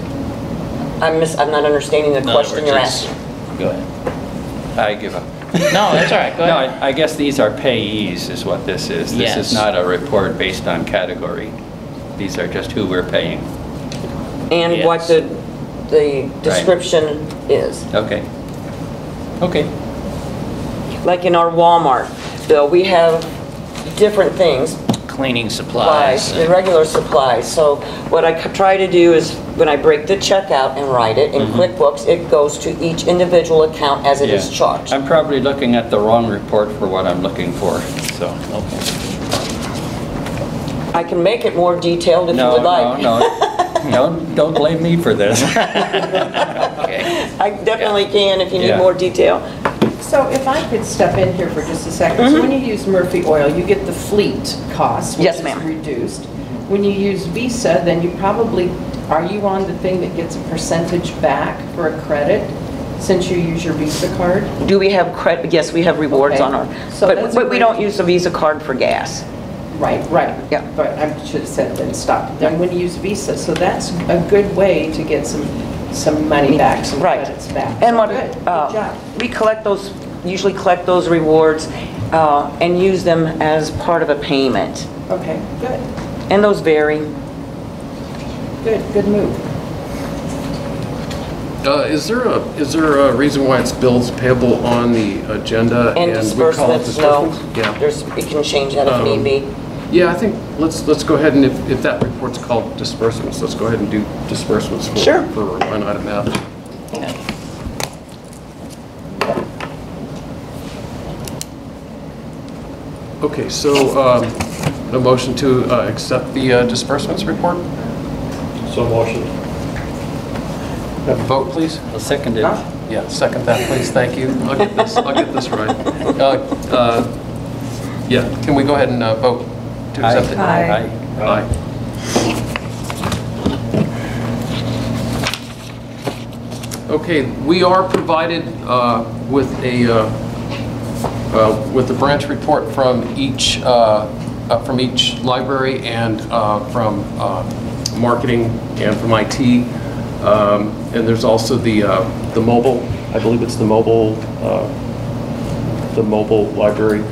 I'm not understanding the question you're asking. Go ahead. I give up. No, that's all right, go No, ahead. I guess these are payees is what this is. This Yes. is not a report based on category. These are just who we're paying. And what Yes. the description is. Okay. Okay. Like in our Walmart bill, we have different things, Cleaning supplies. the regular supplies. So what I try to do is when I break the check out and write it in QuickBooks, it goes to each individual account as it is Yeah. charged. I'm probably looking at the wrong report for what I'm looking for, so. Okay. I can make it more detailed if you would like. No, don't blame me for this. Okay. I definitely can if you need Yeah. more detail. So if I could step in here for just a second. So when you use Murphy Oil, you get the fleet cost, which Yes, is ma'am. reduced. When you use Visa, then you probably, are you on the thing that gets a percentage back for a credit since you use your Visa card? Do we have credit? Yes, we have rewards Okay. on our, So that's but a we great- don't use the Visa card for gas. Right. Yeah. But I should have said then stop. Then when you use Visa, so that's a good way to get some money back, some Right. credits back. And So what, good job. we usually collect those rewards and use them as part of a payment. Okay, good, And those vary. good move. Is there a reason why it's bills payable on the agenda And we call it disbursements, no. disbursements? Yeah. We can change that if need be. Yeah, I think let's go ahead and if that report's called disbursements, let's go ahead and do disbursements Sure. for line item F. Okay. Okay, so a motion to accept the disbursements report. So motion. Have a vote, please. I'll second it. Yeah, second that, please. Thank you. I'll get this right. Yeah, can we go ahead and vote to accept it? Aye. Aye. Okay, we are provided with a branch report from each library and from marketing and from IT. And there's also the mobile, I believe it's the mobile library.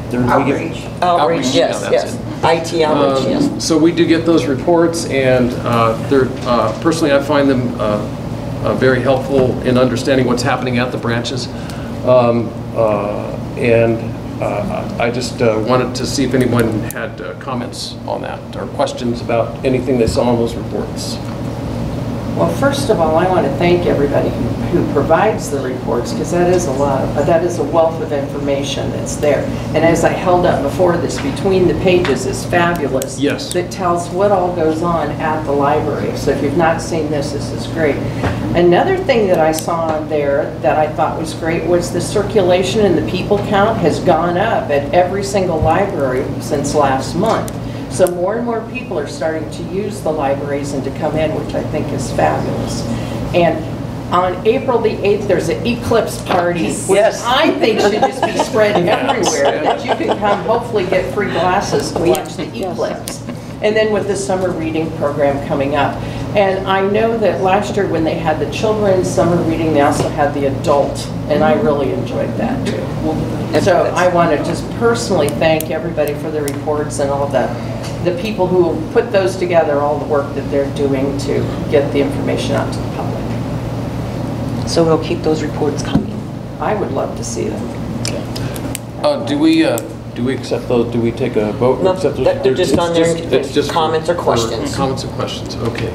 Outreach, yes, yeah, that's yes. it. IT outreach, yes. So we do get those reports, and personally, I find them very helpful in understanding what's happening at the branches. I just wanted to see if anyone had comments on that or questions about anything they saw in those reports. Well, first of all, I want to thank everybody who provides the reports, because that is a wealth of information that's there. And as I held up before, this between the pages is fabulous. Yes. That tells what all goes on at the library. So if you've not seen this is great. Another thing that I saw on there that I thought was great was the circulation and the people count has gone up at every single library since last month. So more and more people are starting to use the libraries and to come in, which I think is fabulous. And on April the 8th, there's an eclipse party, which I think should just be spread everywhere, that you can come hopefully get free glasses to watch the eclipse. And then with the summer reading program coming up. And I know that last year when they had the children's summer reading, they also had the adult, and I really enjoyed that too. So I want to just personally thank everybody for the reports and all the people who put those together, all the work that they're doing to get the information out to the public. So we'll keep those reports coming. I would love to see them. Do we accept those? Do we take a vote? No, or accept those? they're just on there, It's just comments or questions. Comments or questions, okay.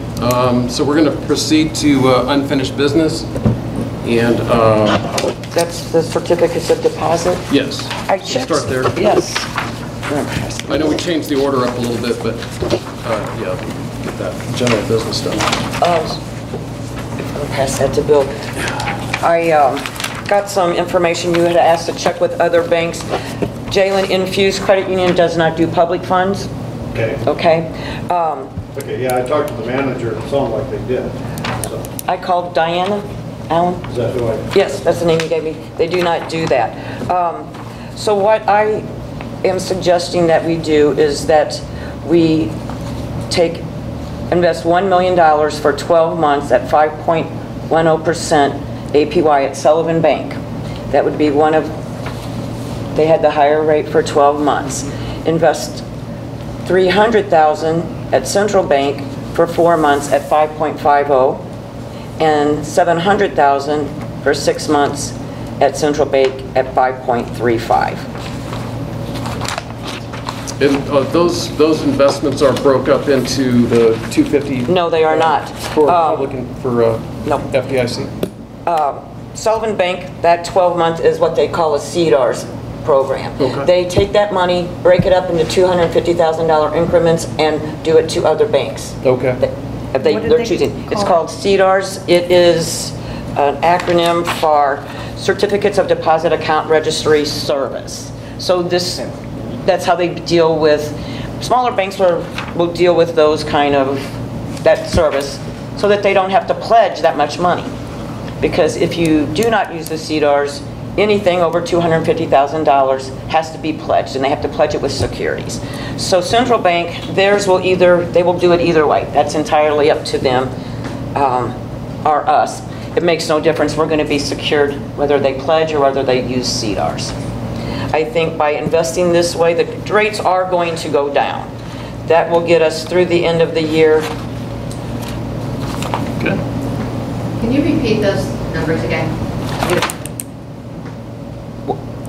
So we're going to proceed to unfinished business. And That's the certificates of deposit? yes, I we'll checked. start there. Yes. I know we changed the order up a little bit, but yeah, get that general business done. I'll pass that to Bill. I got some information you had asked to check with other banks. Jalen Infused Credit Union does not do public funds. Okay. Okay. Okay, yeah, I talked to the manager, it sounded like they did, so, I called Diana Allen. is that who I? Yes, that's the name you gave me. They do not do that. So what I am suggesting that we do is that we invest $1 million for 12 months at 5.10% APY at Sullivan Bank. That would be one of, they had the higher rate for 12 months. Invest $300,000 at Central Bank for 4 months at 5.50, and $700,000 for 6 months at Central Bank at 5.35. And those investments are broke up into the 250? No, they are not. For public and for no. FDIC? Sullivan Bank, that 12-month is what they call a CDARS program. Okay. They take that money, break it up into $250,000 increments, and do it to other banks. Okay. If they're choosing. It's called CDARS. It is an acronym for Certificates of Deposit Account Registry Service. So that's how they deal with, smaller banks will deal with those kind of, that service, so that they don't have to pledge that much money. Because if you do not use the CDARS, anything over $250,000 has to be pledged, and they have to pledge it with securities. So Central Bank, theirs will they will do it either way. That's entirely up to them or us. It makes no difference. We're going to be secured whether they pledge or whether they use CDARS. I think by investing this way, the rates are going to go down. That will get us through the end of the year. Good. Can you repeat those numbers again?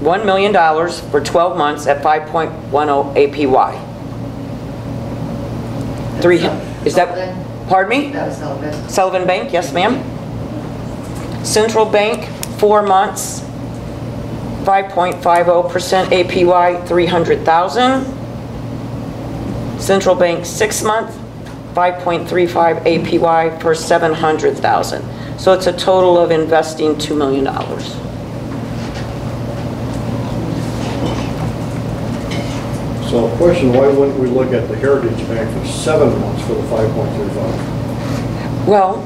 $1 million for 12 months at 5.10 APY. Is that, pardon me? That was Sullivan. Sullivan Bank, yes ma'am. Central Bank, 4 months, 5.50% APY, $300,000. Central Bank, 6 month, 5.35 APY for $700,000. So it's a total of investing $2 million. So question, why wouldn't we look at the Heritage Bank for 7 months for the 5.35? Well,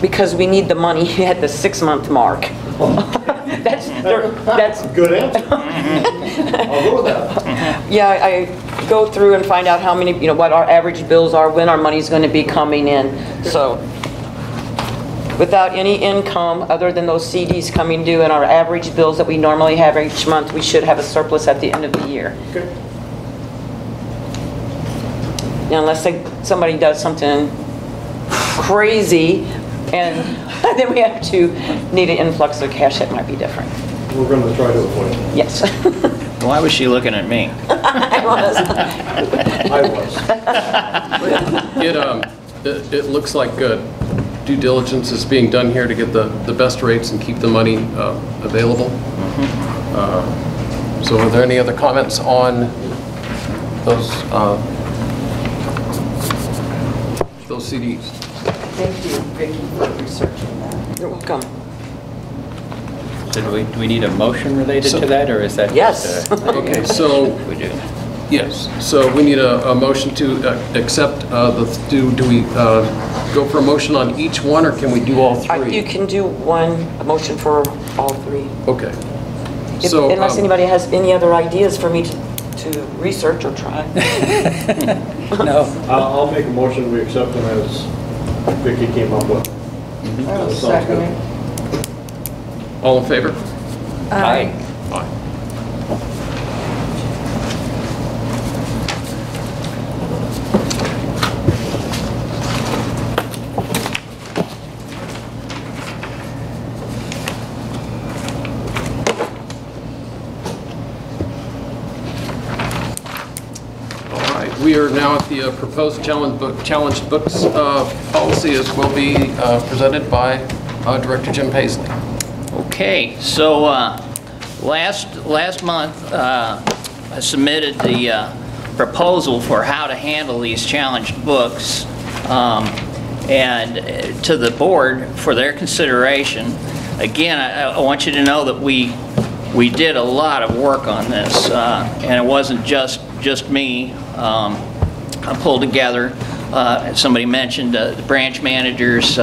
because we need the money at the 6-month mark. That's good answer. I'll go with that. Yeah, I go through and find out how many, what our average bills are, when our money's going to be coming in. So without any income other than those CDs coming due and our average bills that we normally have each month, we should have a surplus at the end of the year. Okay. Now, unless somebody does something crazy and then we have to need an influx of cash, that might be different. We're going to try to avoid it. Yes. Why was she looking at me? I was. It looks like due diligence is being done here to get the best rates and keep the money available. So are there any other comments on those CDs? Thank you, Vicki, for researching that. You're welcome. So do we need a motion related to that, or is that yes. just okay, so we do. Yes, so we need a motion to accept do we go for a motion on each one, or can we do all three? You can do a motion for all three. Okay. So unless anybody has any other ideas for me to research or try. No. I'll make a motion we accept them as Vicki came up with. I'll second it. All in favor? Aye. Aye. We are now at the proposed challenged books policy, as will be presented by Director Jim Paisley. Okay, so last month I submitted the proposal for how to handle these challenged books and to the board for their consideration. Again, I want you to know that we did a lot of work on this, and it wasn't just me. I pulled together, somebody mentioned the branch managers.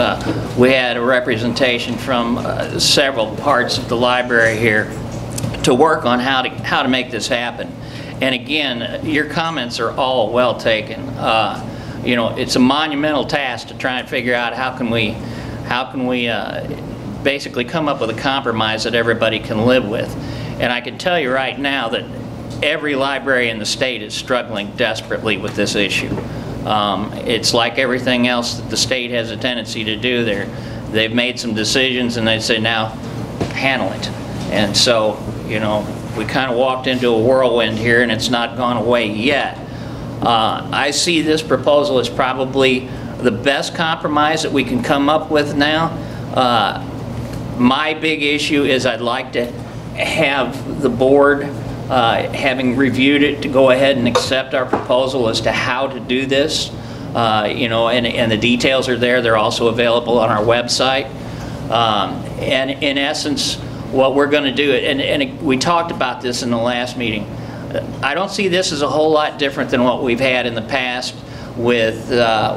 We had a representation from several parts of the library here to work on how to make this happen. And again, your comments are all well taken. you know, it's a monumental task to try and figure out how can we basically come up with a compromise that everybody can live with. And I can tell you right now that every library in the state is struggling desperately with this issue. It's like everything else that the state has a tendency to do there. They've made some decisions and they say, now handle it. And so, you know, we kind of walked into a whirlwind here and it's not gone away yet. I see this proposal as probably the best compromise that we can come up with now. My big issue is I'd like to have the board, having reviewed it, to go ahead and accept our proposal as to how to do this. You know, and the details are there. They're also available on our website. And in essence, what we're going to do, and we talked about this in the last meeting, I don't see this as a whole lot different than what we've had in the past with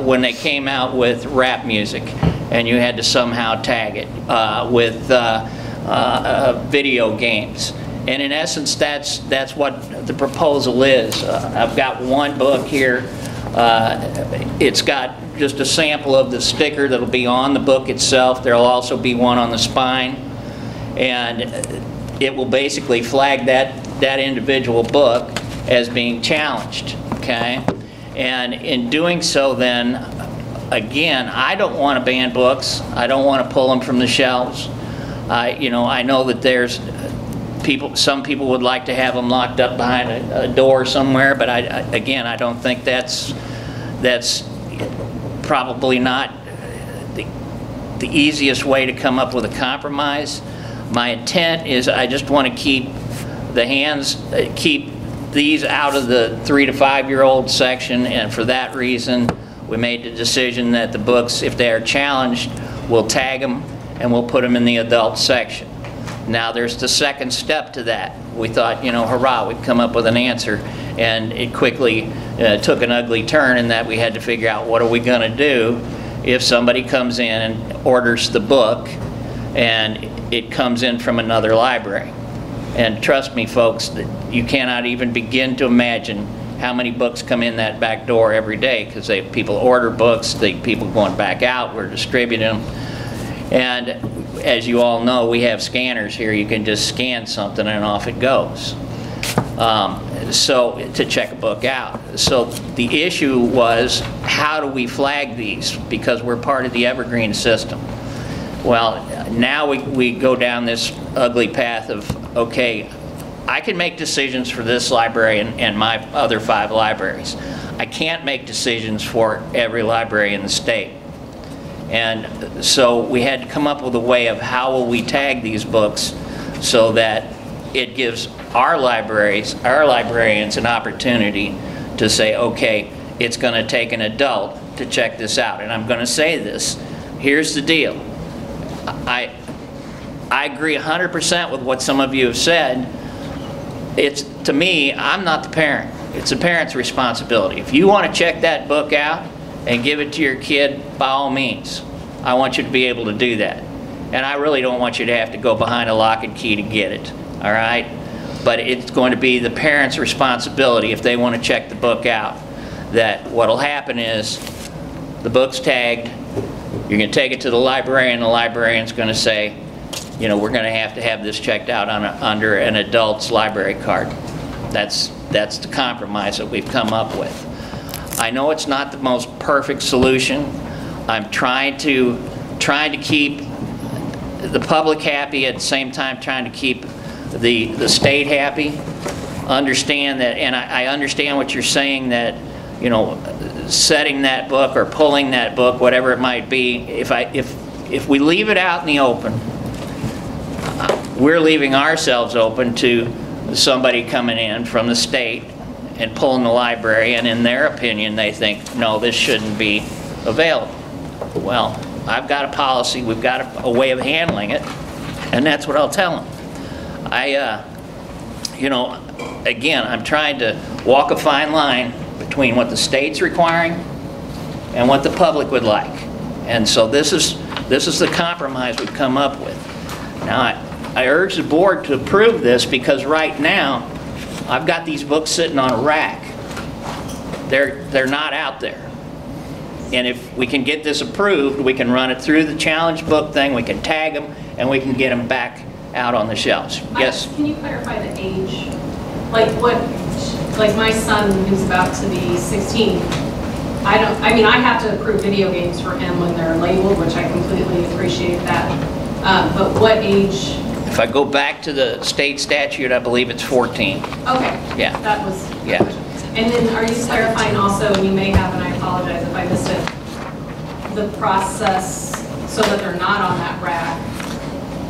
when they came out with rap music and you had to somehow tag it, with video games. And in essence, that's what the proposal is. I've got one book here. It's got just a sample of the sticker that'll be on the book itself. There'll also be one on the spine. And it will basically flag that individual book as being challenged, okay? And in doing so then, again, I don't want to ban books. I don't want to pull them from the shelves. You know, I know that there's some people would like to have them locked up behind a door somewhere, but again, I don't think that's probably not the easiest way to come up with a compromise. My intent is I just want to keep these out of the 3 to 5 year old section, and for that reason we made the decision that the books, if they are challenged, we'll tag them and we'll put them in the adult section. Now there's the second step to that. We thought, you know, hurrah, we'd come up with an answer, and it quickly took an ugly turn in that we had to figure out what are we going to do if somebody comes in and orders the book and it comes in from another library. And trust me, folks, that you cannot even begin to imagine how many books come in that back door every day, because people order books, people going back out, we're distributing them. And as you all know, we have scanners here. You can just scan something and off it goes. So to check a book out. So the issue was, how do we flag these? Because we're part of the evergreen system. Well, now we go down this ugly path of, okay, I can make decisions for this library and my other 5 libraries. I can't make decisions for every library in the state. And so we had to come up with a way of how will we tag these books so that it gives our librarians an opportunity to say, okay, it's going to take an adult to check this out. And I'm going to say this, here's the deal. I agree 100% with what some of you have said. To me, I'm not the parent. It's the parent's responsibility. If you want to check that book out and give it to your kid, by all means, I want you to be able to do that. And I really don't want you to have to go behind a lock and key to get it, all right? But it's going to be the parent's responsibility, if they want to check the book out, that what'll happen is the book's tagged, you're going to take it to the librarian, and the librarian's going to say, you know, we're going to have this checked out under an adult's library card. That's the compromise that we've come up with. I know it's not the most perfect solution. I'm trying to keep the public happy, at the same time trying to keep the state happy. Understand that, and I understand what you're saying, that, you know, setting that book or pulling that book, whatever it might be, if we leave it out in the open, we're leaving ourselves open to somebody coming in from the state and pulling the library, and in their opinion they think, no, this shouldn't be available. Well, I've got a policy, we've got a way of handling it, and that's what I'll tell them. You know, again, I'm trying to walk a fine line between what the state's requiring and what the public would like. And so this is the compromise we've come up with. Now, I urge the board to approve this, because right now I've got these books sitting on a rack. They're not out there. and if we can get this approved, we can run it through the challenge book thing, we can tag them, and we can get them back out on the shelves. Yes? Can you clarify the age? Like my son who's about to be 16, I mean, I have to approve video games for him when they're labeled, which I completely appreciate that. But what age? If I go back to the state statute, I believe it's 14. Okay. Yeah. That was. Yeah. And then are you clarifying also, and you may have, and I apologize if I missed it, the process so that they're not on that rack?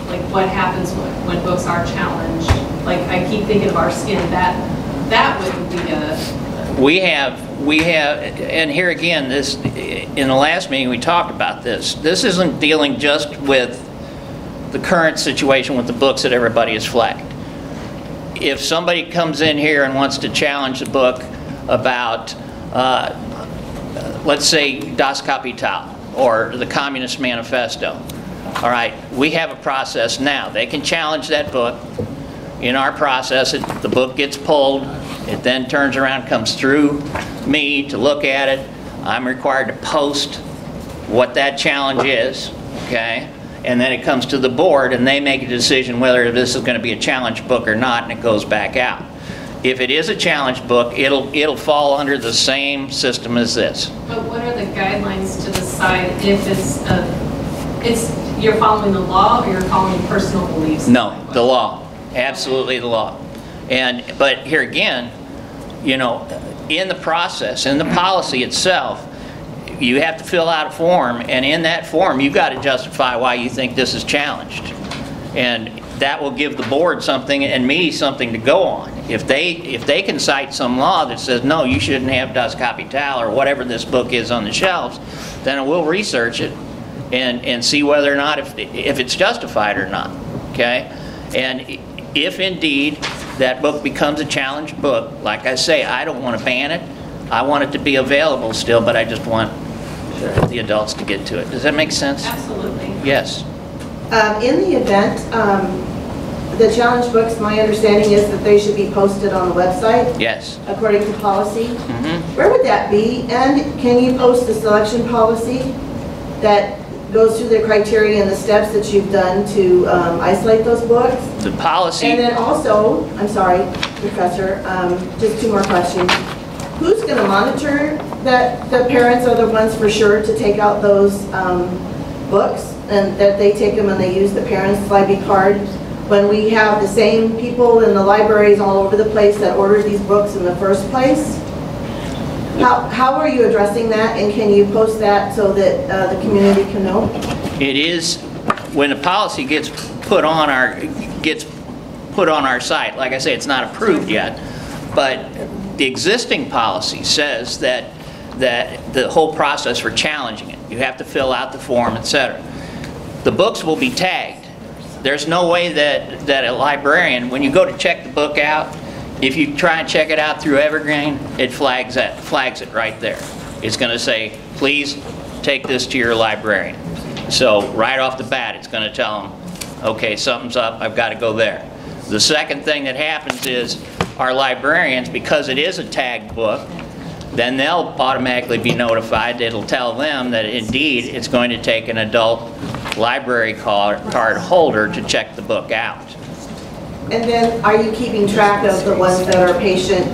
Like what happens when books are challenged? Like I keep thinking of our skin, that would be a... We have, and here again, this, in the last meeting we talked about this. This isn't dealing just with the current situation with the books that everybody has flagged. If somebody comes in here and wants to challenge the book about, let's say, Das Kapital or the Communist Manifesto, all right, we have a process now. They can challenge that book. In our process, the book gets pulled. It then turns around, comes through me to look at it. I'm required to post what that challenge is, okay? And then it comes to the board, and they make a decision whether this is going to be a challenge book or not, and it goes back out. If it is a challenge book, it'll fall under the same system as this. But what are the guidelines to decide if you're following the law or you're following personal beliefs? No, the law. Absolutely the law. But here again, you know, in the process, in the policy itself, you have to fill out a form, and in that form you've got to justify why you think this is challenged. And that will give the board something and me something to go on. If they can cite some law that says, no, you shouldn't have Das Kapital or whatever this book is on the shelves, then we'll research it and see whether or not if it's justified or not, okay? And if indeed that book becomes a challenged book, like I say, I don't want to ban it. I want it to be available still, but I just want the adults to get to it. Does that make sense? Absolutely. Yes. In the event, the challenge books, my understanding is that they should be posted on the website. Yes. According to policy. Mm-hmm. Where would that be? And can you post the selection policy that goes through the criteria and the steps that you've done to isolate those books? The policy. And then also, I'm sorry, Professor, just two more questions. Who's going to monitor that the parents are the ones for sure to take out those books and that they take them and they use the parents' library card when we have the same people in the libraries all over the place that ordered these books in the first place? How are you addressing that, and can you post that so that the community can know? It is, when the policy gets put on our site, like I say, it's not approved yet, but the existing policy says that the whole process for challenging it, you have to fill out the form, etc. The books will be tagged. There's no way that a librarian, when you go to check the book out, if you try and check it out through Evergreen, it flags it right there. It's going to say, please take this to your librarian. So right off the bat, it's going to tell them, okay, something's up, I've got to go there. The second thing that happens is our librarians, because it is a tagged book, then they'll automatically be notified. It'll tell them that indeed it's going to take an adult library card holder to check the book out. And then, are you keeping track of the ones that are patron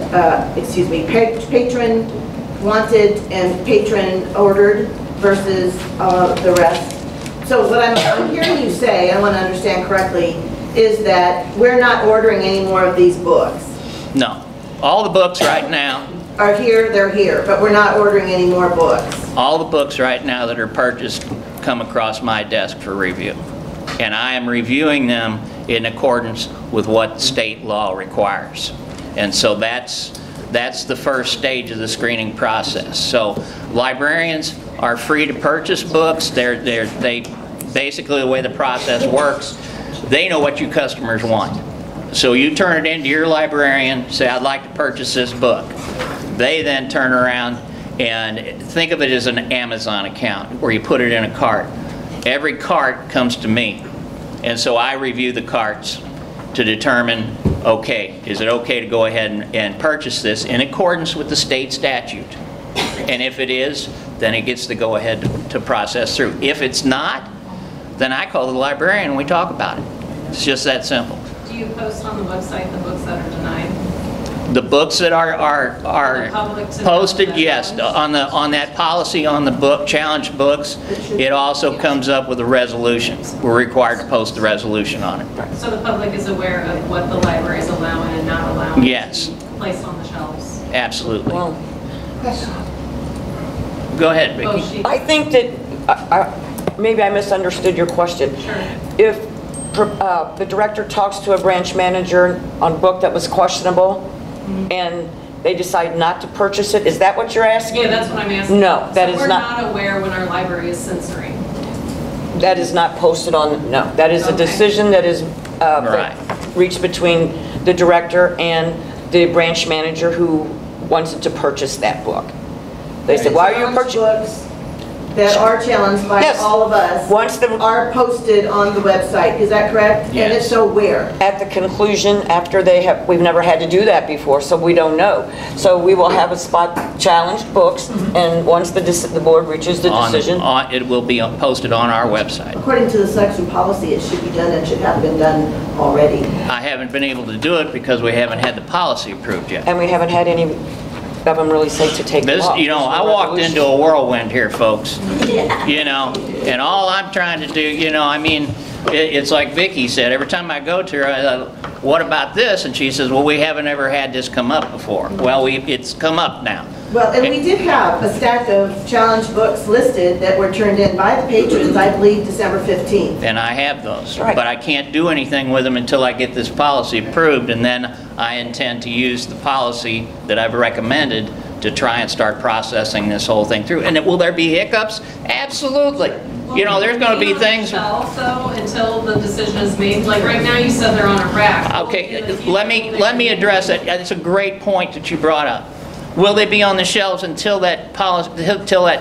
wanted and patron ordered versus the rest? So what I'm hearing you say, I want to understand correctly, is that we're not ordering any more of these books. No. All the books right now are here, they're here, but we're not ordering any more books. All the books right now that are purchased come across my desk for review. And I am reviewing them in accordance with what state law requires. And so that's the first stage of the screening process. So librarians are free to purchase books. They basically, the way the process works, they know what you customers want. So you turn it into your librarian, say, I'd like to purchase this book. They then turn around and think of it as an Amazon account where you put it in a cart. Every cart comes to me. And so I review the carts to determine, okay, is it okay to go ahead and purchase this in accordance with the state statute? And if it is, then it gets to go ahead to process through. If it's not, then I call the librarian and we talk about it. It's just that simple. Do you post on the website the books that are denied? The books that are The public to know posted, that yes, ones? on that policy on the book, challenge books, it also comes up with a resolution. We're required to post the resolution on it. So the public is aware of what the library is allowing and not allowing Yes. to be placed on the shelves? Absolutely. Question. Go ahead, Oh, Vicki. she- I think that, maybe I misunderstood your question. Sure. If the director talks to a branch manager on a book that was questionable, and they decide not to purchase it, is that what you're asking? Yeah, that's what I'm asking. No, that is So not. we're not aware when our library is censoring? That is not posted on, no. That is a Okay. decision that is Right. reached between the director and the branch manager who wants to purchase that book. They said, why are you purchasing? Books that are challenged by Yes. all of us Once the, are posted on the website, is that correct? And if Yes. so, where? at the conclusion, after they have, we've never had to do that before, so we don't know. So we will have a spot challenged books, and once the board reaches the decision. It will be posted on our website. According to the selection policy, it should be done and should have been done already. I haven't been able to do it because we haven't had the policy approved yet. And we haven't had any of them really say to take them This, off. you know, There's I no walked resolution. into a whirlwind here, folks. You know, and all I'm trying to do, you know, I mean, it's like Vicki said, every time I go to her, I thought, what about this? And she says, well, we haven't ever had this come up before. Well, it's come up now. Well, and we did have a stack of challenged books listed that were turned in by the patrons, I believe, December 15th. And I have those, Right. but I can't do anything with them until I get this policy approved, and then I intend to use the policy that I've recommended to try and start processing this whole thing through. And will there be hiccups? Absolutely. You know, there's going to be things. Also, until the decision is made, like right now you said they're on a rack. Okay, let me address it. It's a great point that you brought up. Will they be on the shelves until that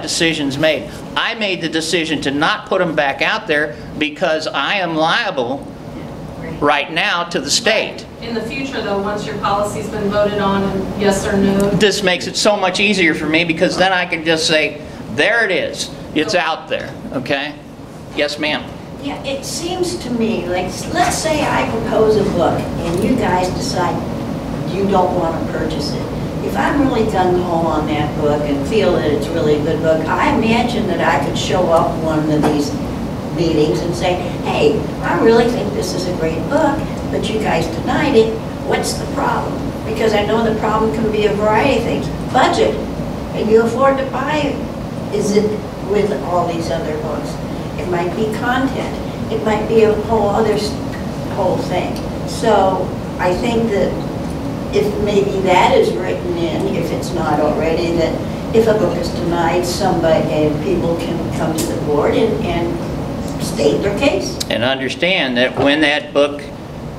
decision's made? I made the decision to not put them back out there because I am liable right now to the state. In the future though, once your policy's been voted on and yes or no, This makes it so much easier for me because then I can just say, there it is. It's out there, okay? Yes, ma'am. Yeah, it seems to me, like, let's say I propose a book and you guys decide you don't want to purchase it. If I'm really gung-ho on that book and feel that it's really a good book, I imagine that I could show up one of these meetings and say, hey, I really think this is a great book, but you guys denied it. What's the problem? Because I know the problem can be a variety of things. Budget. Can you afford to buy it? Is it with all these other books? It might be content. It might be a whole thing. So I think that if maybe that is written in, if it's not already, that if a book is denied, somebody and people can come to the board and state their case. And understand that when that book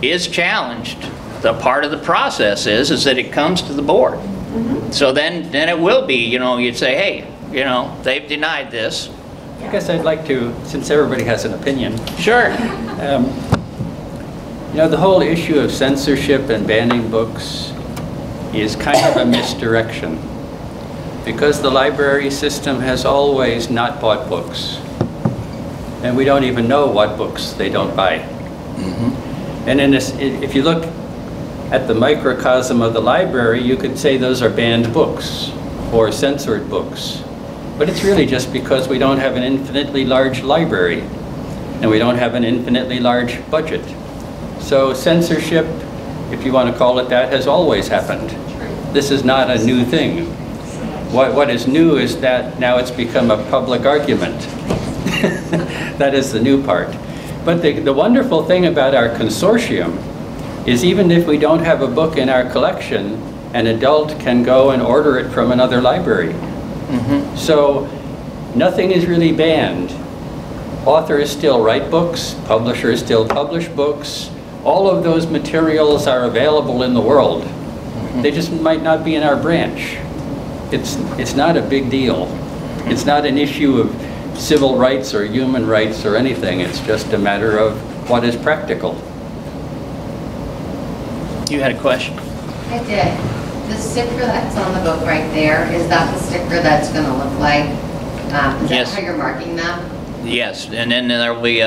is challenged, the part of the process is that it comes to the board. So then it will be, you know, you'd say, hey, you know, they've denied this. I guess I'd like to, since everybody has an opinion. Sure. You know, the whole issue of censorship and banning books is kind of a misdirection because the library system has always not bought books. And we don't even know what books they don't buy. And in this, if you look at the microcosm of the library, you could say those are banned books or censored books. But it's really just because we don't have an infinitely large library and we don't have an infinitely large budget. So censorship, if you want to call it that, has always happened. This is not a new thing. What is new is that now it's become a public argument. That is the new part. But the wonderful thing about our consortium is even if we don't have a book in our collection, an adult can go and order it from another library. So nothing is really banned. Authors still write books, publishers still publish books. All of those materials are available in the world. They just might not be in our branch. It's not a big deal. It's not an issue of civil rights or human rights or anything. It's just a matter of what is practical. You had a question? I did. The sticker that's on the book right there, is that the sticker that's going to look like Is that Yes. how you're marking them? Yes, and then there'll be,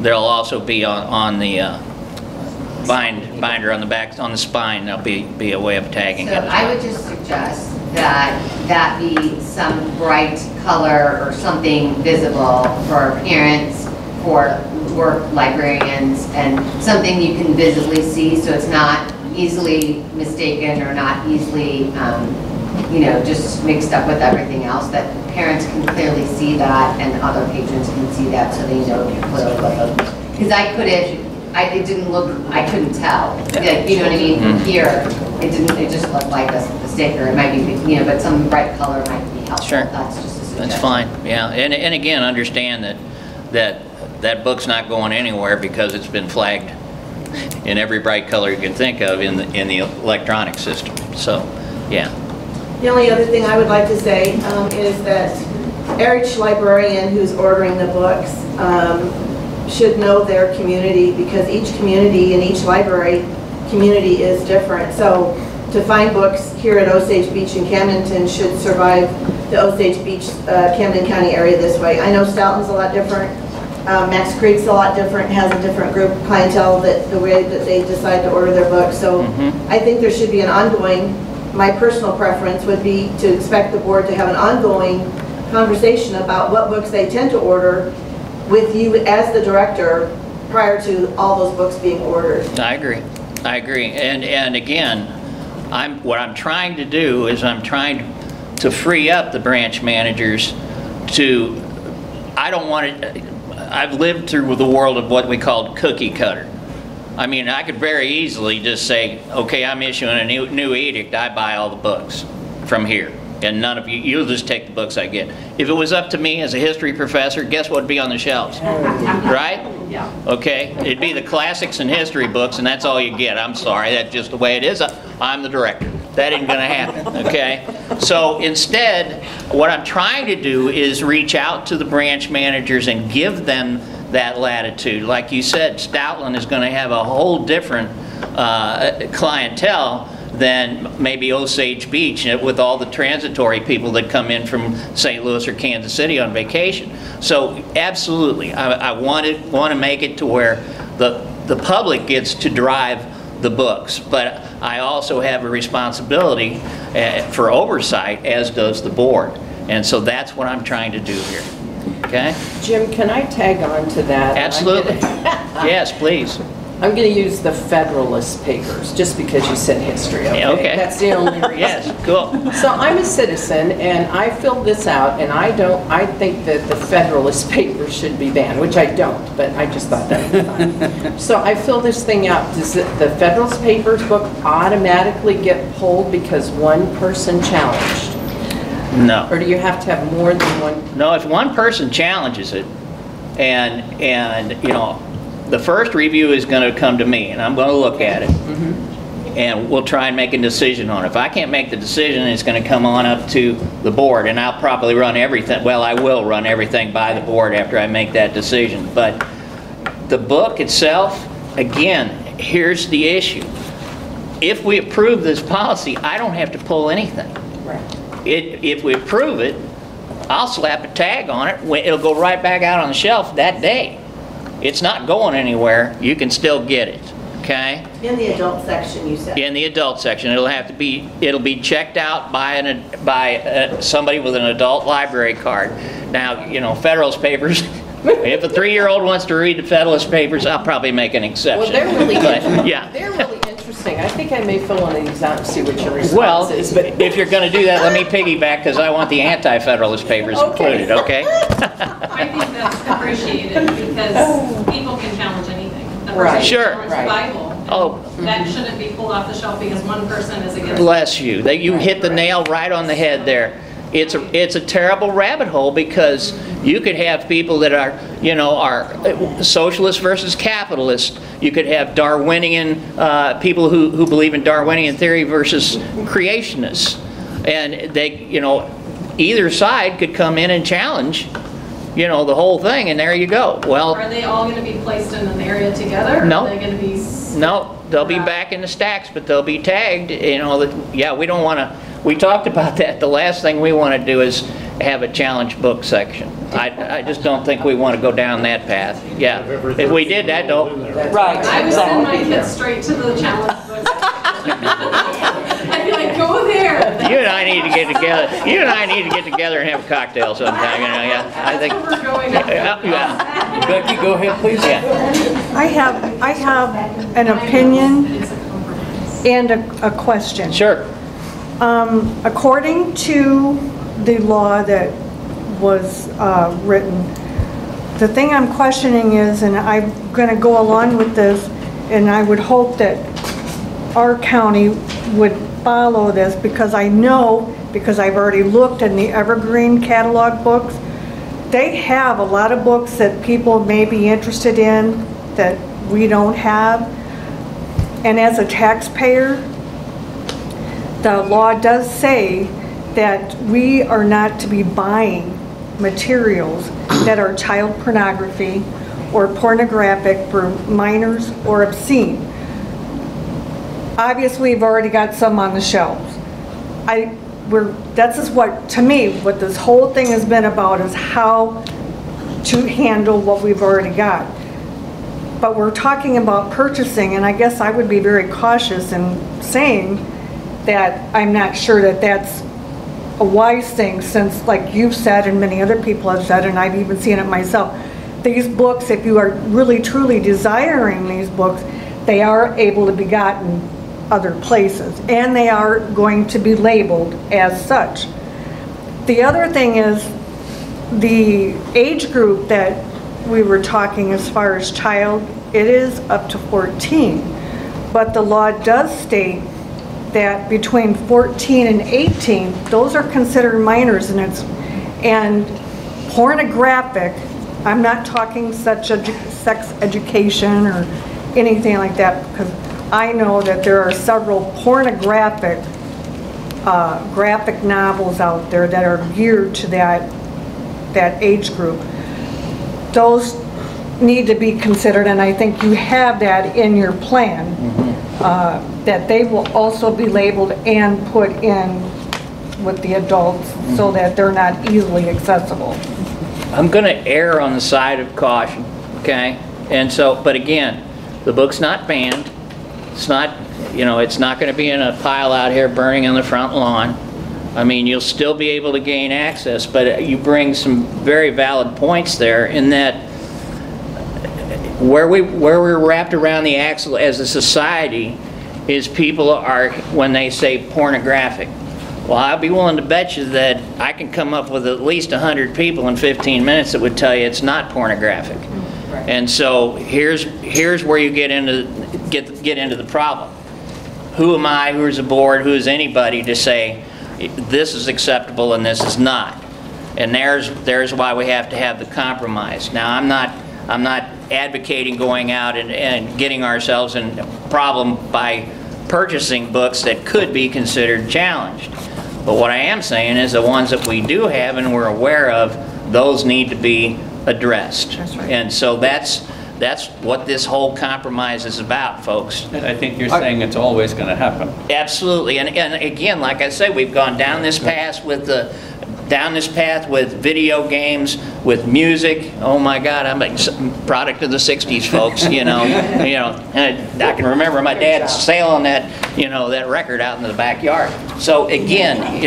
there'll also be on the binder on the back, on the spine, there'll be a way of tagging So it. as I well. would just suggest that that be some bright color or something visible for parents, for work librarians, and something you can visibly see so it's not easily mistaken or not easily, you know, just mixed up with everything else, that parents can clearly see that and other patrons can see that so they know clearly what those, because I couldn't, it didn't look, I couldn't tell. Like, you know what I mean? From here, it didn't, it just looked like a sticker. It might be, you know, but some bright color might be helpful. Sure. That's just a suggestion. That's fine, yeah. And again, understand that book's not going anywhere because it's been flagged in every bright color you can think of in the electronic system. So, yeah. The only other thing I would like to say is that each librarian who's ordering the books should know their community, because each community and each library community is different. So to find books here at Osage Beach and Camdenton should survive the Osage Beach, Camden County area this way. I know Stoughton's a lot different. Max Creek's a lot different, has a different group of clientele, that the way that they decide to order their books. So I think there should be an ongoing, my personal preference would be to expect the board to have an ongoing conversation about what books they tend to order with you as the director prior to all those books being ordered. I agree. I agree. And again, what I'm trying to do is I'm trying to free up the branch managers to, I don't want to, I've lived through the world of what we called cookie cutter. I mean, I could very easily just say, okay, I'm issuing a new edict, I buy all the books from here. And none of you, you'll just take the books I get. If it was up to me as a history professor, guess what would be on the shelves? Right? Yeah. Okay? It'd be the classics and history books, and that's all you get. I'm sorry, that's just the way it is. I'm the director. That ain't gonna happen, okay? So instead, what I'm trying to do is reach out to the branch managers and give them that latitude. Like you said, Stoutland is gonna have a whole different clientele than maybe Osage Beach, with all the transitory people that come in from St. Louis or Kansas City on vacation. So absolutely, I want to make it to where the public gets to drive the books, but I also have a responsibility for oversight, as does the board. And so that's what I'm trying to do here. Okay? Jim, can I tag on to that? Absolutely. Yes, please. I'm going to use the Federalist Papers, just because you said history, okay? Okay. That's the only reason. Yes, cool. So I'm a citizen, and I filled this out, and I think that the Federalist Papers should be banned, which I don't, but I just thought that would be fun. So I filled this thing out. Does the Federalist Papers book automatically get pulled because one person challenged? No. Or do you have to have more than one? No, if one person challenges it, and you know, the first review is going to come to me, and I'm going to look at it, and we'll try and make a decision on it. If I can't make the decision, it's going to come on up to the board, and I'll probably run everything, well, I will run everything by the board after I make that decision. But the book itself, again, here's the issue. If we approve this policy, I don't have to pull anything. Right. If we approve it, I'll slap a tag on it. It'll go right back out on the shelf that day. It's not going anywhere. You can still get it, okay? In the adult section, you said. In the adult section, it'll be checked out by somebody with an adult library card. Now, you know, Federalist Papers. If a 3-year-old wants to read the Federalist Papers, I'll probably make an exception. Well, they're really yeah. They're really interesting. I think I may fill one of these out and see what your response Well, is. But if you're going to do that, let me piggyback, because I want the anti-Federalist Papers included, okay? I think that's appreciated because people can challenge anything. A person Right. can Sure. challenge the Bible. Oh. That shouldn't be pulled off the shelf because one person is against it. Bless you. You hit the nail right on the head there. It's a terrible rabbit hole, because you could have people that are, you know, are socialist versus capitalist. You could have Darwinian people who believe in Darwinian theory versus creationists, and they, you know, either side could come in and challenge, you know, the whole thing, and there you go. Well, Are they all going to be placed in an area together? No. Are they going to be? No, they'll be back in the stacks, but they'll be tagged. You know, yeah, we don't want to. We talked about that. The last thing we want to do is have a challenge book section. I just don't think we want to go down that path. Yeah, if we did that, though. Right. I would send my kids straight to the challenge book. I'd be like, go there. You and I need to get together. You and I need to get together and have a cocktail sometime. You know, yeah. I think. That's where we're going. Yeah. Becky, go ahead, please. Yeah. I have an opinion and a question. Sure. According to the law that was written, the thing I'm questioning is, and I'm going to go along with this, and I would hope that our county would follow this, because I know, because I've already looked in the Evergreen catalog books, they have a lot of books that people may be interested in that we don't have. And as a taxpayer, the law does say that we are not to be buying materials that are child pornography or pornographic for minors or obscene. Obviously, we've already got some on the shelves. That's just what, to me, what this whole thing has been about, is how to handle what we've already got. But we're talking about purchasing, and I guess I would be very cautious in saying that I'm not sure that that's a wise thing, since, like you've said and many other people have said, and I've even seen it myself, these books, if you are really truly desiring these books, they are able to be gotten other places, and they are going to be labeled as such. The other thing is the age group that we were talking as far as child, it is up to 14, but the law does state that between 14 and 18, those are considered minors, and pornographic, I'm not talking sex education or anything like that, because I know that there are several pornographic graphic novels out there that are geared to that age group. Those need to be considered, and I think you have that in your plan, that they will also be labeled and put in with the adults so that they're not easily accessible. I'm going to err on the side of caution, okay? And so, but again, the book's not banned. It's not, you know, it's not going to be in a pile out here burning on the front lawn. I mean, you'll still be able to gain access, but you bring some very valid points there, in that where we're wrapped around the axle as a society is people are, when they say pornographic. Well, I'll be willing to bet you that I can come up with at least 100 people in 15 minutes that would tell you it's not pornographic. Right. And so here's where you get into the problem. Who am I, who's the board, who's anybody to say this is acceptable and this is not? And there's why we have to have the compromise. Now, I'm not advocating going out and getting ourselves in a problem by purchasing books that could be considered challenged. But what I am saying is the ones that we do have and we're aware of, those need to be addressed. That's right. And so that's what this whole compromise is about, folks. And I think you're saying it's always going to happen. Absolutely. And again, like I say, we've gone down this path with video games, with music. Oh my God, I'm a product of the '60s, folks. You know, and I can remember my dad sailing that record out in the backyard. So again,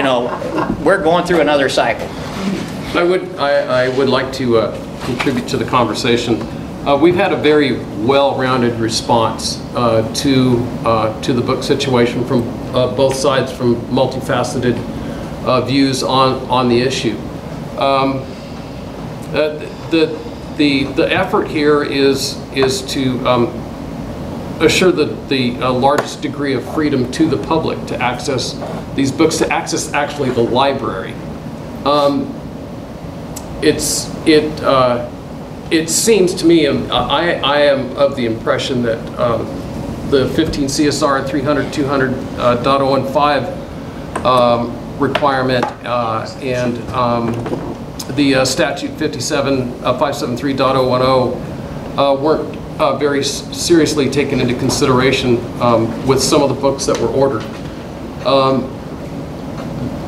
we're going through another cycle. I would like to contribute to the conversation. We've had a very well-rounded response to the book situation from both sides, from multifaceted views on the issue. The effort here is to assure the largest degree of freedom to the public to access these books, to access actually the library. It seems to me, I am of the impression that the 15 CSR and 300-200.015 requirement and the statute 573.010 weren't very seriously taken into consideration with some of the books that were ordered.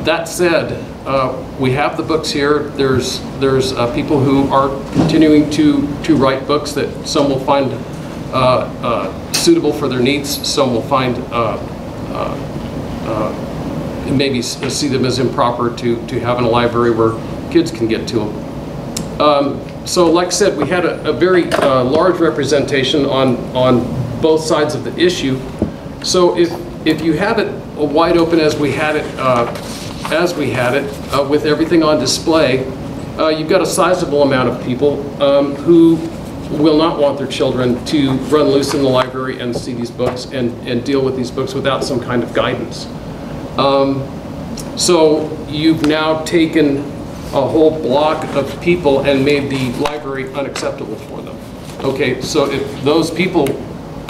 That said, we have the books here. There's people who are continuing to write books that some will find suitable for their needs. Some will find maybe see them as improper to have in a library where kids can get to them. So like I said, we had a very large representation on both sides of the issue. So if you have it wide open as we had it, with everything on display, you've got a sizable amount of people who will not want their children to run loose in the library and see these books and deal with these books without some kind of guidance. So you've now taken a whole block of people and made the library unacceptable for them. Okay, so if those people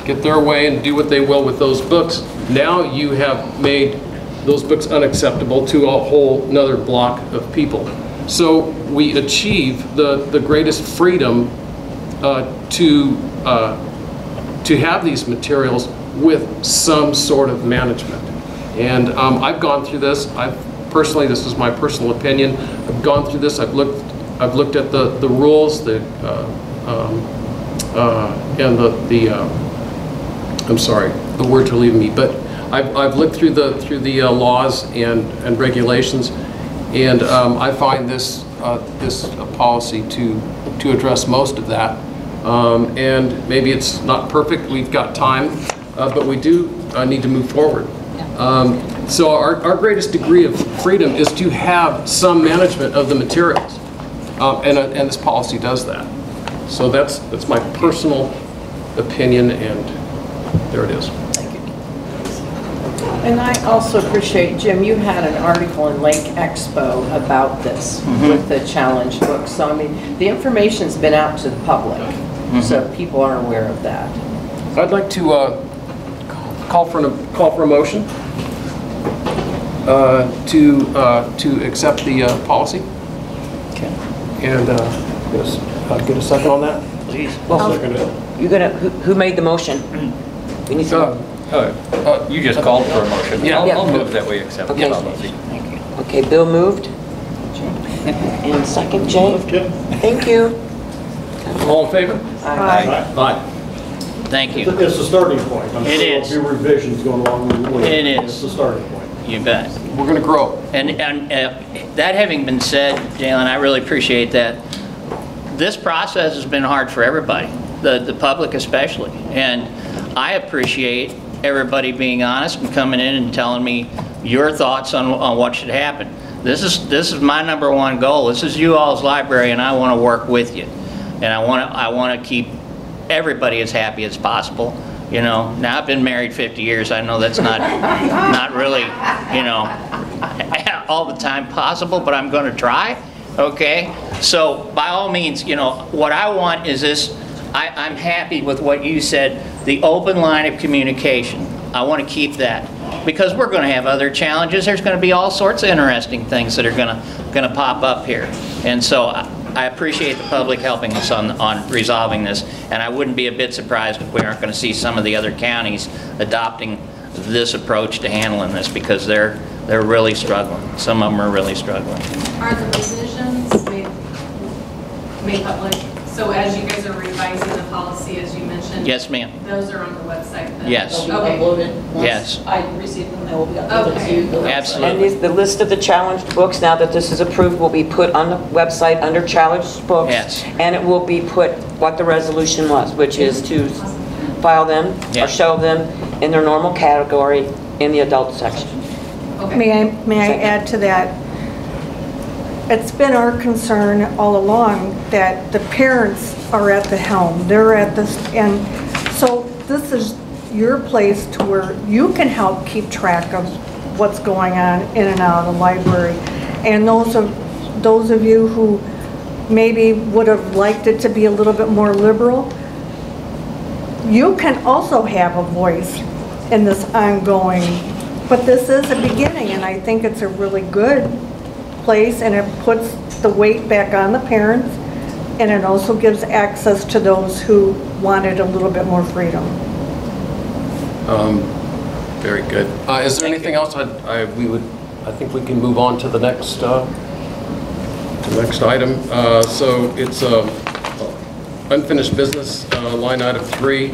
get their way and do what they will with those books, now you have made those books unacceptable to a whole another block of people. So we achieve the greatest freedom to have these materials with some sort of management. And I've gone through this. Personally, this is my personal opinion. I've gone through this. I've looked at the rules, I'm sorry, the words are leaving me, but I've looked through the laws and regulations, and I find this policy to address most of that. And maybe it's not perfect. We've got time, but we do need to move forward. So our greatest degree of freedom is to have some management of the materials, and this policy does that. So that's my personal opinion, and there it is. Thank you. And I also appreciate, Jim, you had an article in Lake Expo about this with the challenge book. So I mean, the information's been out to the public, so people are aware of that. I'd like to call for a motion to accept the policy. Okay. And get a second on that? Please. Well, Second it. who made the motion? We need to. You just called for a motion. Yeah. I'll move that we accept the Okay. policy. Okay, Bill moved. And second, Jay? Thank you. All in favor? Aye. Aye. Thank you. It's a starting point. I'm It sure is. there'll be revisions going along the way. It is. It's a starting point. You bet. We're going to grow. And that having been said, Jalen, I really appreciate that. This process has been hard for everybody, the public especially. And I appreciate everybody being honest and coming in and telling me your thoughts on what should happen. This is my number one goal. This is you all's library, and I want to work with you. And I want to keep everybody as happy as possible. You know, now I've been married 50 years. I know that's not really, you know, all the time possible, but I'm going to try. Okay? So by all means, you know, what I want is this. I'm happy with what you said, the open line of communication. I want to keep that because we're going to have other challenges. There's going to be all sorts of interesting things that are going to pop up here. And so I appreciate the public helping us on resolving this, and I wouldn't be a bit surprised if we aren't going to see some of the other counties adopting this approach to handling this because they're really struggling. Some of them are really struggling. Are the revisions made public? So as you guys are revising the policy, as you mentioned? Yes, ma'am. Those are on the website then? Yes. Okay. Uploaded. Yes. I received them, they will be uploaded Okay. to the website. Absolutely. And the list of the challenged books, now that this is approved, will be put on the website under challenged books. Yes. And it will be put what the resolution was, which is to file them Yeah. or show them in their normal category in the adult section. Okay. May I add to that? It's been our concern all along that the parents are at the helm. They're at this, and so this is your place to where you can help keep track of what's going on in and out of the library. And those of you who maybe would have liked it to be a little bit more liberal, you can also have a voice in this ongoing, but this is a beginning, and I think it's a really good place, and it puts the weight back on the parents, and it also gives access to those who wanted a little bit more freedom. Very good. Is there anything else we would I think we can move on to the next item. So it's unfinished business, line item 3.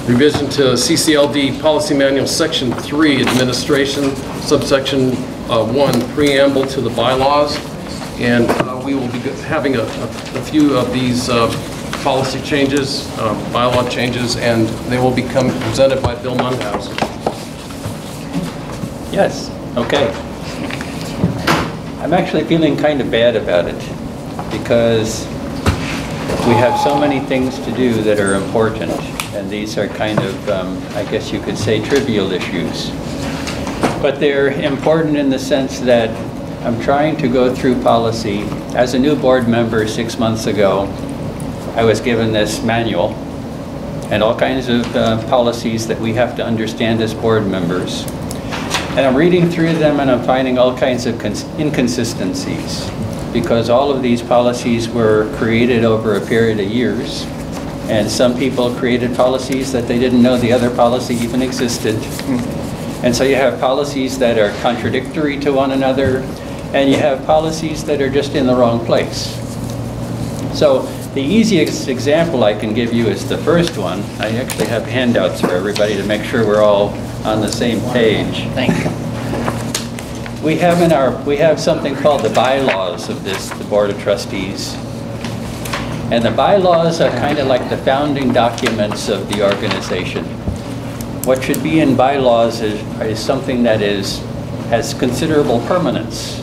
Revision to CCLD Policy Manual Section 3, Administration, subsection 1, Preamble to the bylaws. And we will be having a few of these policy changes, bylaw changes, and they will become presented by Bill Mundhausen. Yes, okay. I'm actually feeling kind of bad about it because we have so many things to do that are important, and these are kind of, I guess you could say, trivial issues. But they're important in the sense that I'm trying to go through policy. As a new board member 6 months ago, I was given this manual and all kinds of policies that we have to understand as board members. And I'm reading through them and I'm finding all kinds of inconsistencies because all of these policies were created over a period of years. And some people created policies that they didn't know the other policy even existed. And so you have policies that are contradictory to one another, and you have policies that are just in the wrong place. So the easiest example I can give you is the first one. I actually have handouts for everybody to make sure we're all on the same page. Thank you. We have something called the bylaws of the Board of Trustees. And the bylaws are kind of like the founding documents of the organization. What should be in bylaws is something that has considerable permanence.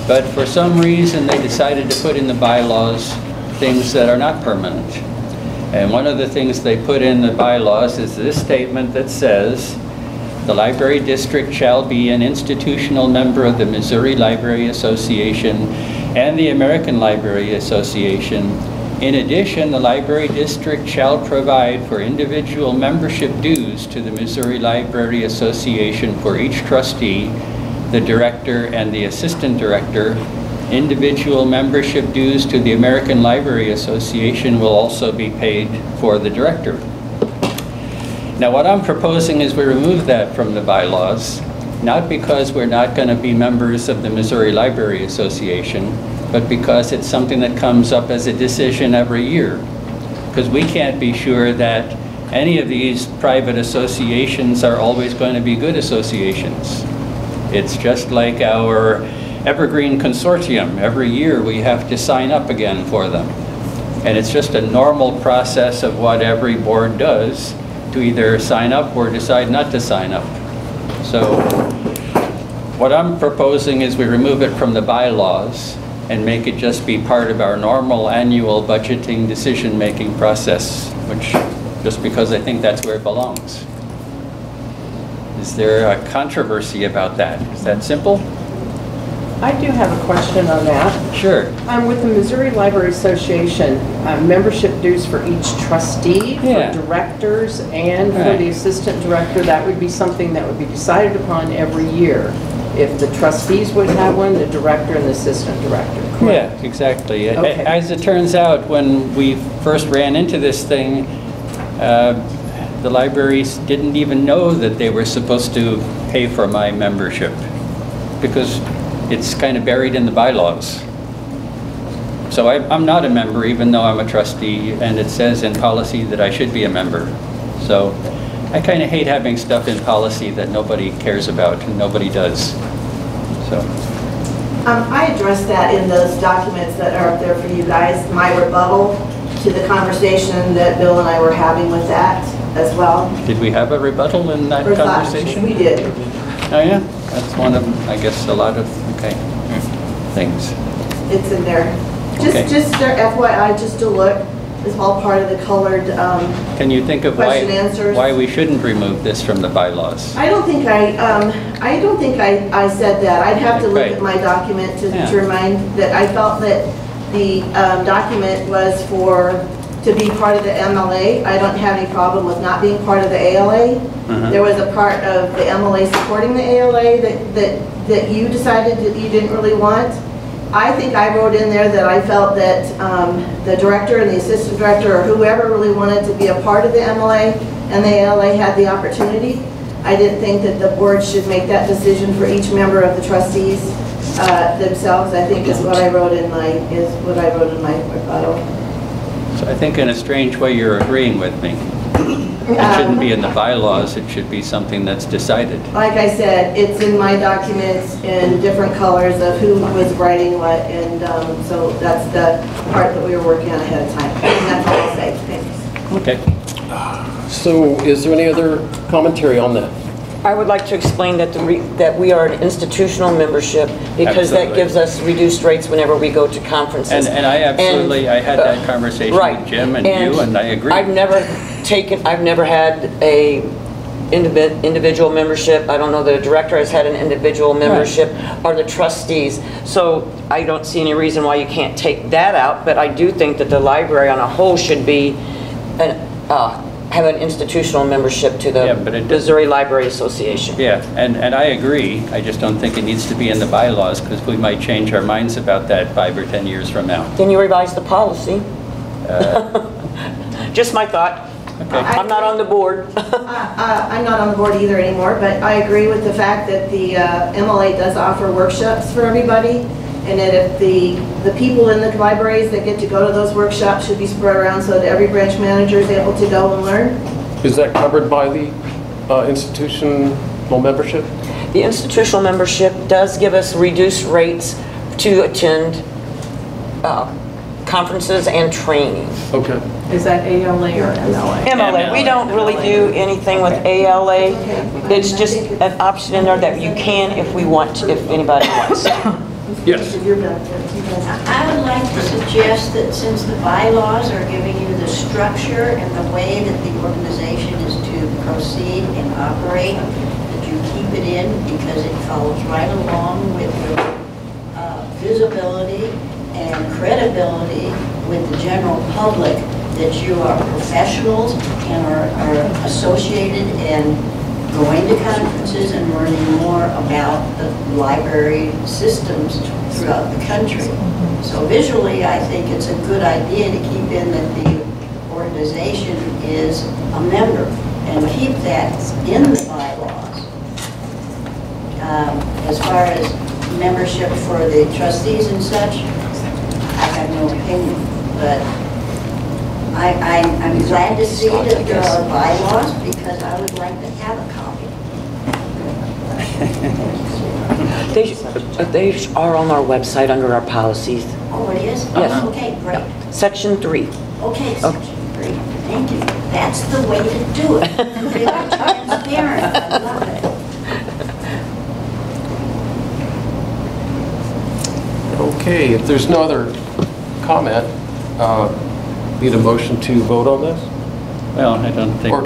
But for some reason, they decided to put in the bylaws things that are not permanent. And one of the things they put in the bylaws is this statement that says, the library district shall be an institutional member of the Missouri Library Association and the American Library Association. In addition, the library district shall provide for individual membership dues to the Missouri Library Association for each trustee, the director, and the assistant director. Individual membership dues to the American Library Association will also be paid for the director. Now, what I'm proposing is we remove that from the bylaws, not because we're not going to be members of the Missouri Library Association, but because it's something that comes up as a decision every year. Because we can't be sure that any of these private associations are always going to be good associations. It's just like our Evergreen Consortium. Every year we have to sign up again for them. And it's just a normal process of what every board does to either sign up or decide not to sign up. So what I'm proposing is we remove it from the bylaws and make it just be part of our normal annual budgeting decision-making process, which, just because I think that's where it belongs. Is there a controversy about that? Is that simple? I do have a question on that. Sure. With the Missouri Library Association, membership dues for each trustee, for directors, and for the assistant director, that would be something that would be decided upon every year. If the trustees would have one, the director and the assistant director, correct? Yeah, exactly. Okay. As it turns out, when we first ran into this thing, the libraries didn't even know that they were supposed to pay for my membership because it's kind of buried in the bylaws. So I'm not a member, even though I'm a trustee, and it says in policy that I should be a member. So I kind of hate having stuff in policy that nobody cares about and nobody does. So. I addressed that in those documents that are up there for you guys, my rebuttal to the conversation that Bill and I were having with that as well. Did we have a rebuttal in that conversation? We did. Oh yeah? That's one of, I guess, a lot of, things. It's in there. Just FYI, just to look, it's all part of the colored Can you think of why we shouldn't remove this from the bylaws? I don't think I said that. I'd have to look at my document to determine that. I felt that the document was to be part of the MLA. I don't have any problem with not being part of the ALA. There was a part of the MLA supporting the ALA that you decided that you didn't really want. I think I wrote in there that I felt that the director and the assistant director or whoever really wanted to be a part of the MLA and the ALA had the opportunity. I didn't think that the board should make that decision for each member of the trustees themselves. I think is what I wrote in my rebuttal. So I think in a strange way you're agreeing with me. It shouldn't be in the bylaws, it should be something that's decided. Like I said, it's in my documents in different colors of who was writing what, and so that's the part that we were working on ahead of time. And that's all I'll say. Thanks. Okay. So is there any other commentary on that? I would like to explain that that we are an institutional membership because Absolutely. that gives us reduced rates whenever we go to conferences. And I absolutely, I had that conversation with Jim and you, and I agree. I've never had a individual membership. I don't know that a director has had an individual membership or the trustees. So I don't see any reason why you can't take that out, but I do think that the library on a whole should be have an institutional membership to the Missouri Library Association. Yeah, and I agree. I just don't think it needs to be in the bylaws because we might change our minds about that 5 or 10 years from now. Then you revise the policy. Just my thought. Okay. I'm not on the board. I'm not on the board either anymore, but I agree with the fact that the MLA does offer workshops for everybody, and that if the people in the libraries that get to go to those workshops should be spread around so that every branch manager is able to go and learn. Is that covered by the institutional membership? The institutional membership does give us reduced rates to attend conferences and training. Okay. Is that ALA or MLA? MLA. We don't really do anything with ALA. It's just an option in there that you can if we want to, if anybody wants to. Yes. I would like to suggest that since the bylaws are giving you the structure and the way that the organization is to proceed and operate, that you keep it in because it follows right along with your visibility and credibility with the general public, that you are professionals and are associated and going to conferences and learning more about the library systems throughout the country. So visually, I think it's a good idea to keep in that the organization is a member and keep that in the bylaws. As far as membership for the trustees and such, I have no opinion, but I'm glad to see that there are bylaws because I would like to have a copy. They are on our website under our policies. Oh, it is? Yes. Okay, great. Section 3. Okay, Section 3. Thank you. That's the way to do it. Very transparent. I love it. Okay, if there's no other comment, need a motion to vote on this? Well, I don't think. Or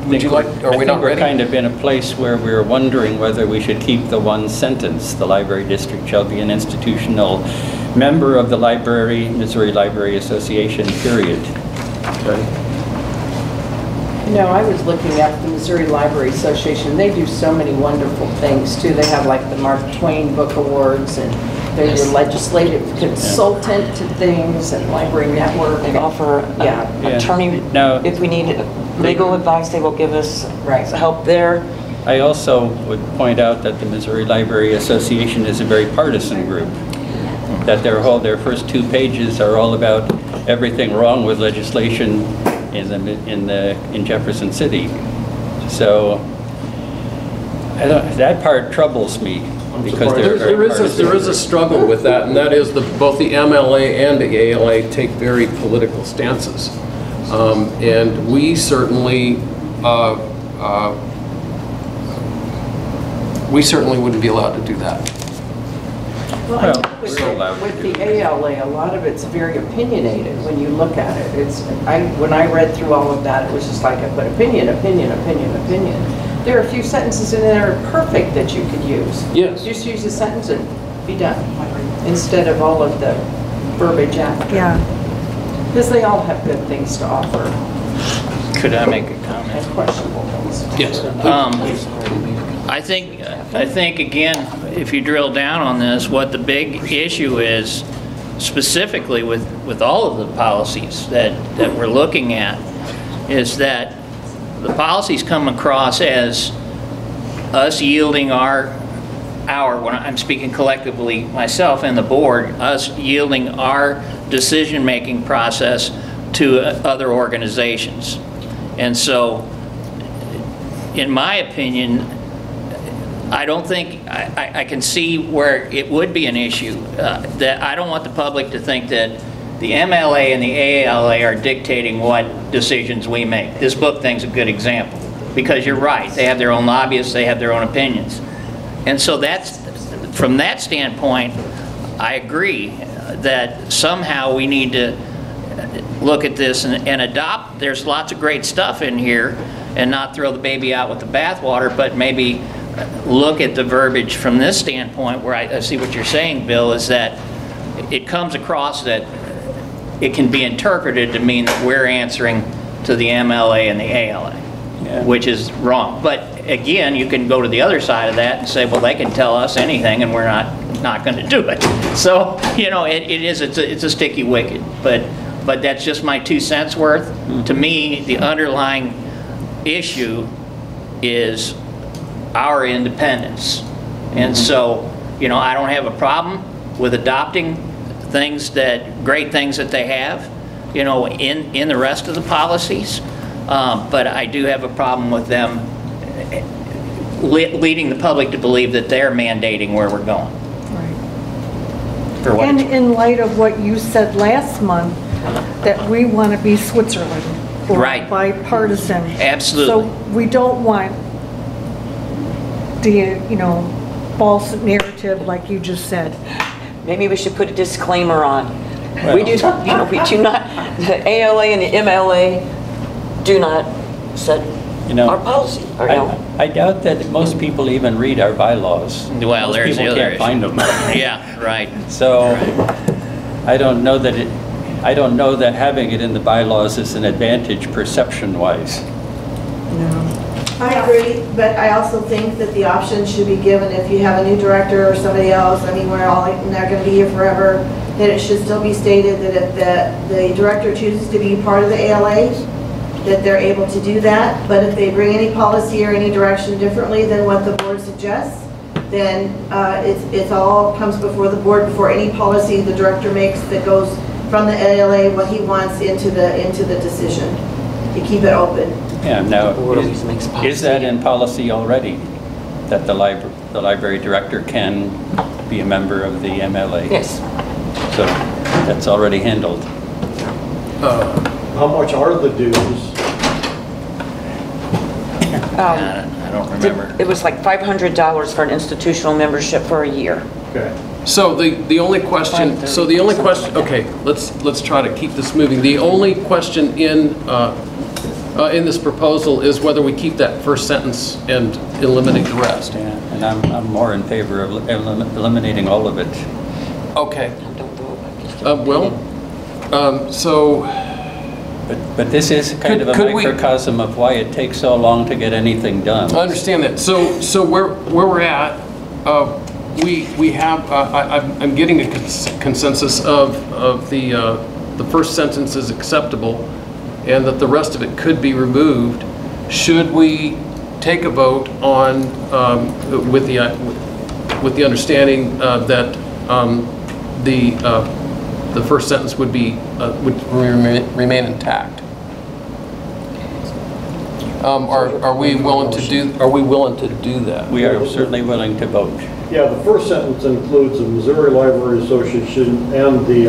would you like, are we not we're ready? kind of in a place where we're wondering whether we should keep the one sentence, the library district shall be an institutional member of the library, Missouri Library Association, period. Okay. You know, I was looking at the Missouri Library Association. They do so many wonderful things, too. They have like the Mark Twain Book Awards, and they're your legislative consultant to things, and library network. They offer attorney, if we need legal advice, they will give us help there. I also would point out that the Missouri Library Association is a very partisan group. That their first 2 pages are all about everything wrong with legislation in Jefferson City. So that part troubles me because there is a struggle with that, and that is both the MLA and the ALA take very political stances, and we certainly wouldn't be allowed to do that. Well, with the ALA, a lot of it's very opinionated when you look at it. When I read through all of that, it was just like I put opinion, opinion, opinion, opinion. There are a few sentences in there that are perfect that you could use. Yes. Just use a sentence and be done, instead of all of the verbiage after. Yeah. Because they all have good things to offer. Could I make a comment? And questionable things. Yes. I think again, if you drill down on this, what the big issue is, specifically with all of the policies that we're looking at, is that the policies come across as us yielding when I'm speaking collectively, myself and the board, us yielding our decision-making process to other organizations. And so, in my opinion, I don't think, I can see where it would be an issue. That I don't want the public to think that the MLA and the ALA are dictating what decisions we make. This book thing's a good example, because you're right, they have their own lobbyists, they have their own opinions. And so from that standpoint, I agree that somehow we need to look at this and adopt. There's lots of great stuff in here, and not throw the baby out with the bathwater, but maybe look at the verbiage from this standpoint, where I see what you're saying, Bill, is that it comes across that it can be interpreted to mean that we're answering to the MLA and the ALA, which is wrong. But again, you can go to the other side of that and say, well, they can tell us anything and we're not going to do it. So, you know, it's a sticky wicket. But that's just my 2 cents worth. To me, the underlying issue is our independence. And so, you know, I don't have a problem with adopting great things that they have, you know, in the rest of the policies. But I do have a problem with them leading the public to believe that they're mandating where we're going. Right. And in light of what you said last month, that we want to be Switzerland, or right, bipartisan. Absolutely. So we don't want the, you know, false narrative like you just said. Maybe we should put a disclaimer on. Well, we do not, the ALA and the MLA do not set our policy. I doubt that most people even read our bylaws. Well, most there's people the other can't find them. Yeah, right. So I don't know that having it in the bylaws is an advantage perception-wise. No. I agree, but I also think that the option should be given if you have a new director or somebody else. I mean, we're all not going to be here forever. That it should still be stated that if the director chooses to be part of the ALA, that they're able to do that. But if they bring any policy or any direction differently than what the board suggests, then it all comes before the board before any policy the director makes that goes from the ALA what he wants into the decision. To keep it open. Yeah. Now, is that in policy already, that the library director can be a member of the MLA? Yes. So that's already handled. How much are the dues? I don't remember. It was like $500 for an institutional membership for a year. Okay. So the only question, okay, let's try to keep this moving. The only question in this proposal is whether we keep that first sentence and eliminate the rest. Yeah, and I'm more in favor of eliminating all of it. Okay. But this is kind of a microcosm of why it takes so long to get anything done. I understand that. So where we're at, we have, I'm getting a consensus of the first sentence is acceptable and that the rest of it could be removed. Should we take a vote on, with the understanding that the first sentence would remain intact? Are we willing to do that? We are certainly willing to vote. Yeah, the first sentence includes the Missouri Library Association and the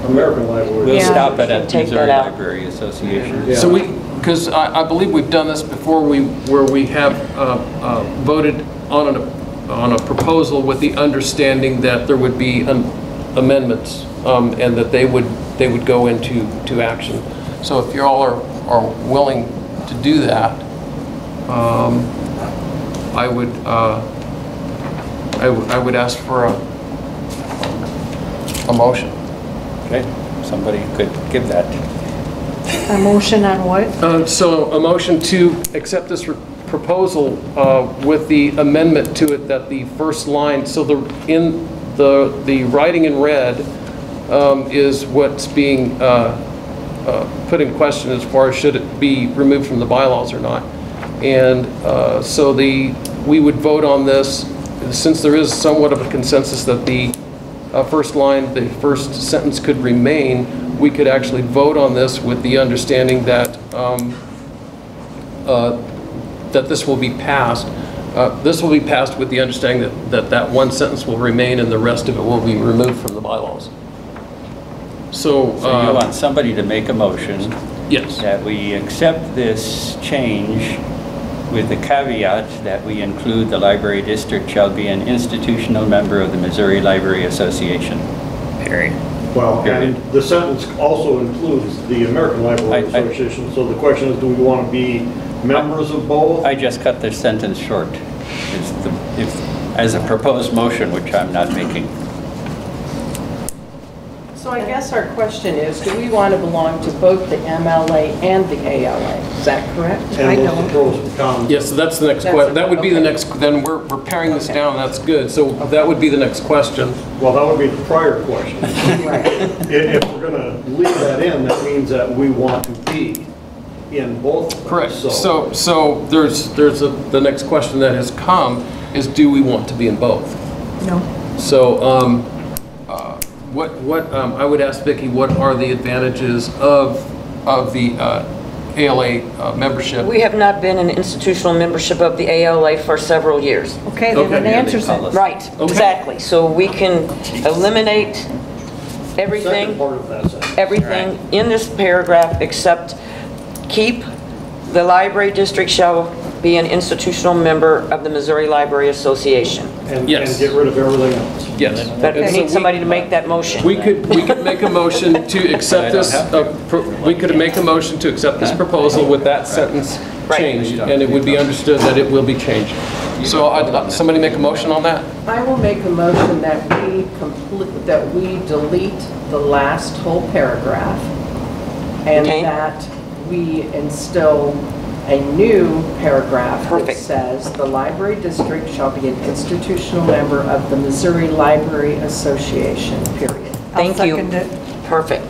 American Library. We'll stop it at Missouri Library Association. Yeah. So because I believe we've done this before, where we have voted on a proposal with the understanding that there would be amendments and that they would go into action. So if you all are willing to do that, I would ask for a motion. Okay, somebody could give that. A motion on what? So a motion to accept this proposal with the amendment to it that the first line, so in the writing in red is what's being put in question as far as should it be removed from the bylaws or not. And so we would vote on this, since there is somewhat of a consensus that the first line, the first sentence could remain, we could actually vote on this with the understanding that that this will be passed. This will be passed with the understanding that one sentence will remain and the rest of it will be removed from the bylaws. So you want somebody to make a motion? Yes. That we accept this change with the caveat that we include the library district shall be an institutional member of the Missouri Library Association. Period. Well, Period. and the sentence also includes the American Library Association, so the question is, do we want to be members of both? I just cut this sentence short. As a proposed motion, which I'm not making. So I guess our question is, do we want to belong to both the MLA and the ALA? Is that correct? And those are pros and cons. Yes, so that's the next question. That would be the next, then we're paring this down, that's good. So that would be the next question. Well, that would be the prior question. If we're going to leave that in, that means that we want to be in both of them. Correct. So there's the next question that has come is, do we want to be in both? No. So I would ask Vicki, what are the advantages of the ALA membership? We have not been an institutional membership of the ALA for several years. Okay, then it answers it. Right, exactly. So we can eliminate everything, Second part of that sentence. everything in this paragraph except keep the library district shall be an institutional member of the Missouri Library Association. And get rid of everything else. Yes. But we need somebody to make that motion. We could make a motion to accept this. We could make a motion to accept this proposal with that sentence changed, and it would be understood that it will be changed. So somebody make a motion on that? I will make a motion that we delete the last whole paragraph and that we instill a new paragraph that says the library district shall be an institutional member of the Missouri Library Association, period. Thank you. I'll second it. Perfect.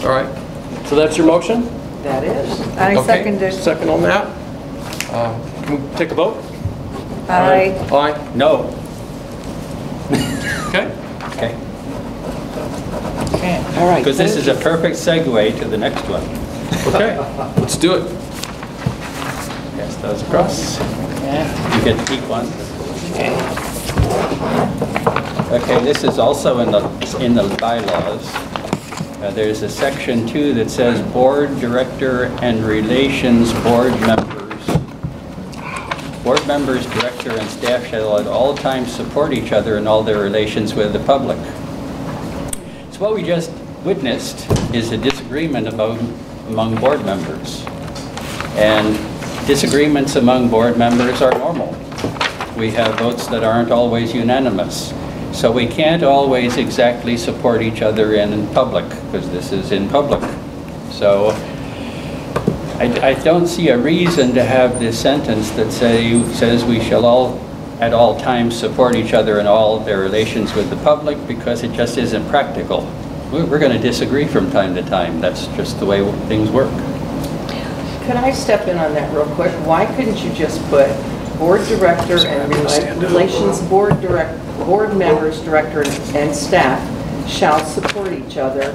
All right. So that's your motion? That is. I second it. Second on that. Can we take a vote? Aye. Aye. No. Okay. Okay. All right. Because this is a perfect segue to the next one. Okay. Let's do it. Pass those across. You get to keep one. Okay, this is also in the bylaws. There's a section 2 that says board director and relations board members. Board members, director, and staff shall at all times support each other in all their relations with the public. So what we just witnessed is a disagreement among board members. And disagreements among board members are normal. We have votes that aren't always unanimous. So we can't always exactly support each other in public, because this is in public. So I don't see a reason to have this sentence that says we shall all at all times support each other in all their relations with the public, because it just isn't practical. We're going to disagree from time to time. That's just the way things work. Could I step in on that real quick? Why couldn't you just put board director and relations board members, director, and staff shall support each other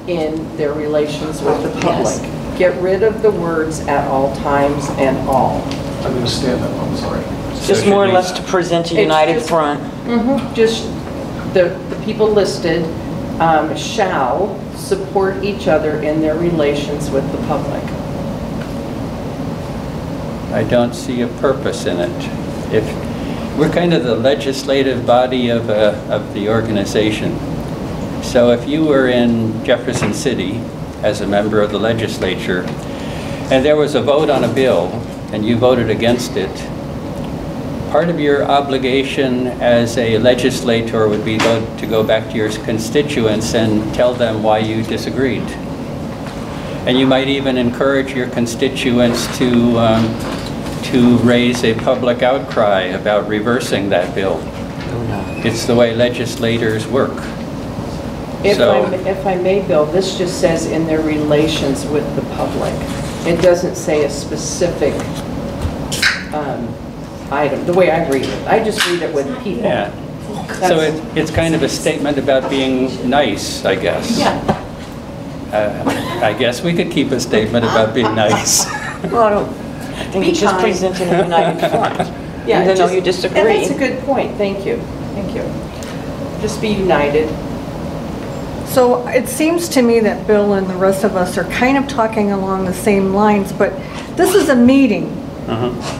in their relations with the public? Get rid of the words at all times and all. I'm going to stand up, I'm sorry. Just more or less to present a united front. Just the people listed shall support each other in their relations with the public. I don't see a purpose in it. If we're kind of the legislative body of the organization. So if you were in Jefferson City as a member of the legislature, and there was a vote on a bill, and you voted against it, part of your obligation as a legislator would be to go back to your constituents and tell them why you disagreed. And you might even encourage your constituents to raise a public outcry about reversing that bill. It's the way legislators work. If I may, Bill, this just says in their relations with the public. It doesn't say a specific item, the way I read it. I just read it with people. Yeah. So it's kind of a statement about being nice, I guess. Yeah. I guess we could keep a statement about being nice. Well, I think you just presented a united front, Yeah, even though just- you disagree. And that's a good point, thank you, thank you. Just be united. So it seems to me that Bill and the rest of us are kind of talking along the same lines, but this is a meeting.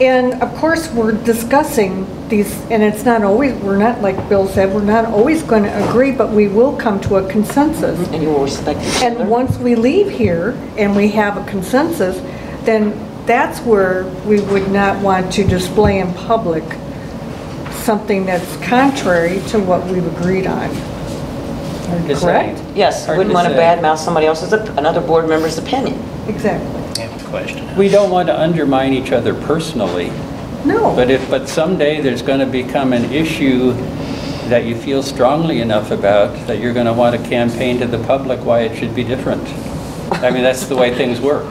And of course, we're discussing these, and it's not always, we're not, like Bill said, we're not always going to agree, but we will come to a consensus. And you will respect each other. And once we leave here and we have a consensus, then that's where we would not want to display in public something that's contrary to what we've agreed on. Hard to say. Correct? Yes, Hard wouldn't to want to say. badmouth somebody else's, another board member's opinion. Exactly. I have a question. We don't want to undermine each other personally, No. but someday there's going to become an issue that you feel strongly enough about that you're going to want to campaign to the public why it should be different. I mean, that's the way things work.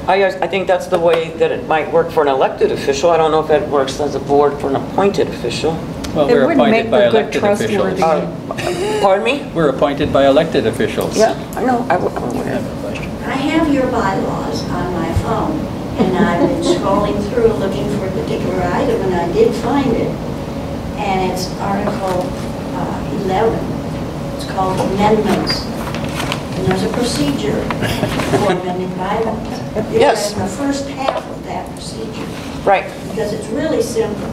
I think that's the way that it might work for an elected official. I don't know if it works as a board for an appointed official. Well, It we're wouldn't make appointed by the good elected officials. trustworthy. Pardon me? We're appointed by elected officials. Yeah, I know. I have a question. I have your bylaws on my phone, and I've been scrolling through looking for a particular item, and I did find it. And it's Article 11. It's called amendments. And there's a procedure for amending bylaws. Yes. You're in the first half of that procedure. Right. Because it's really simple.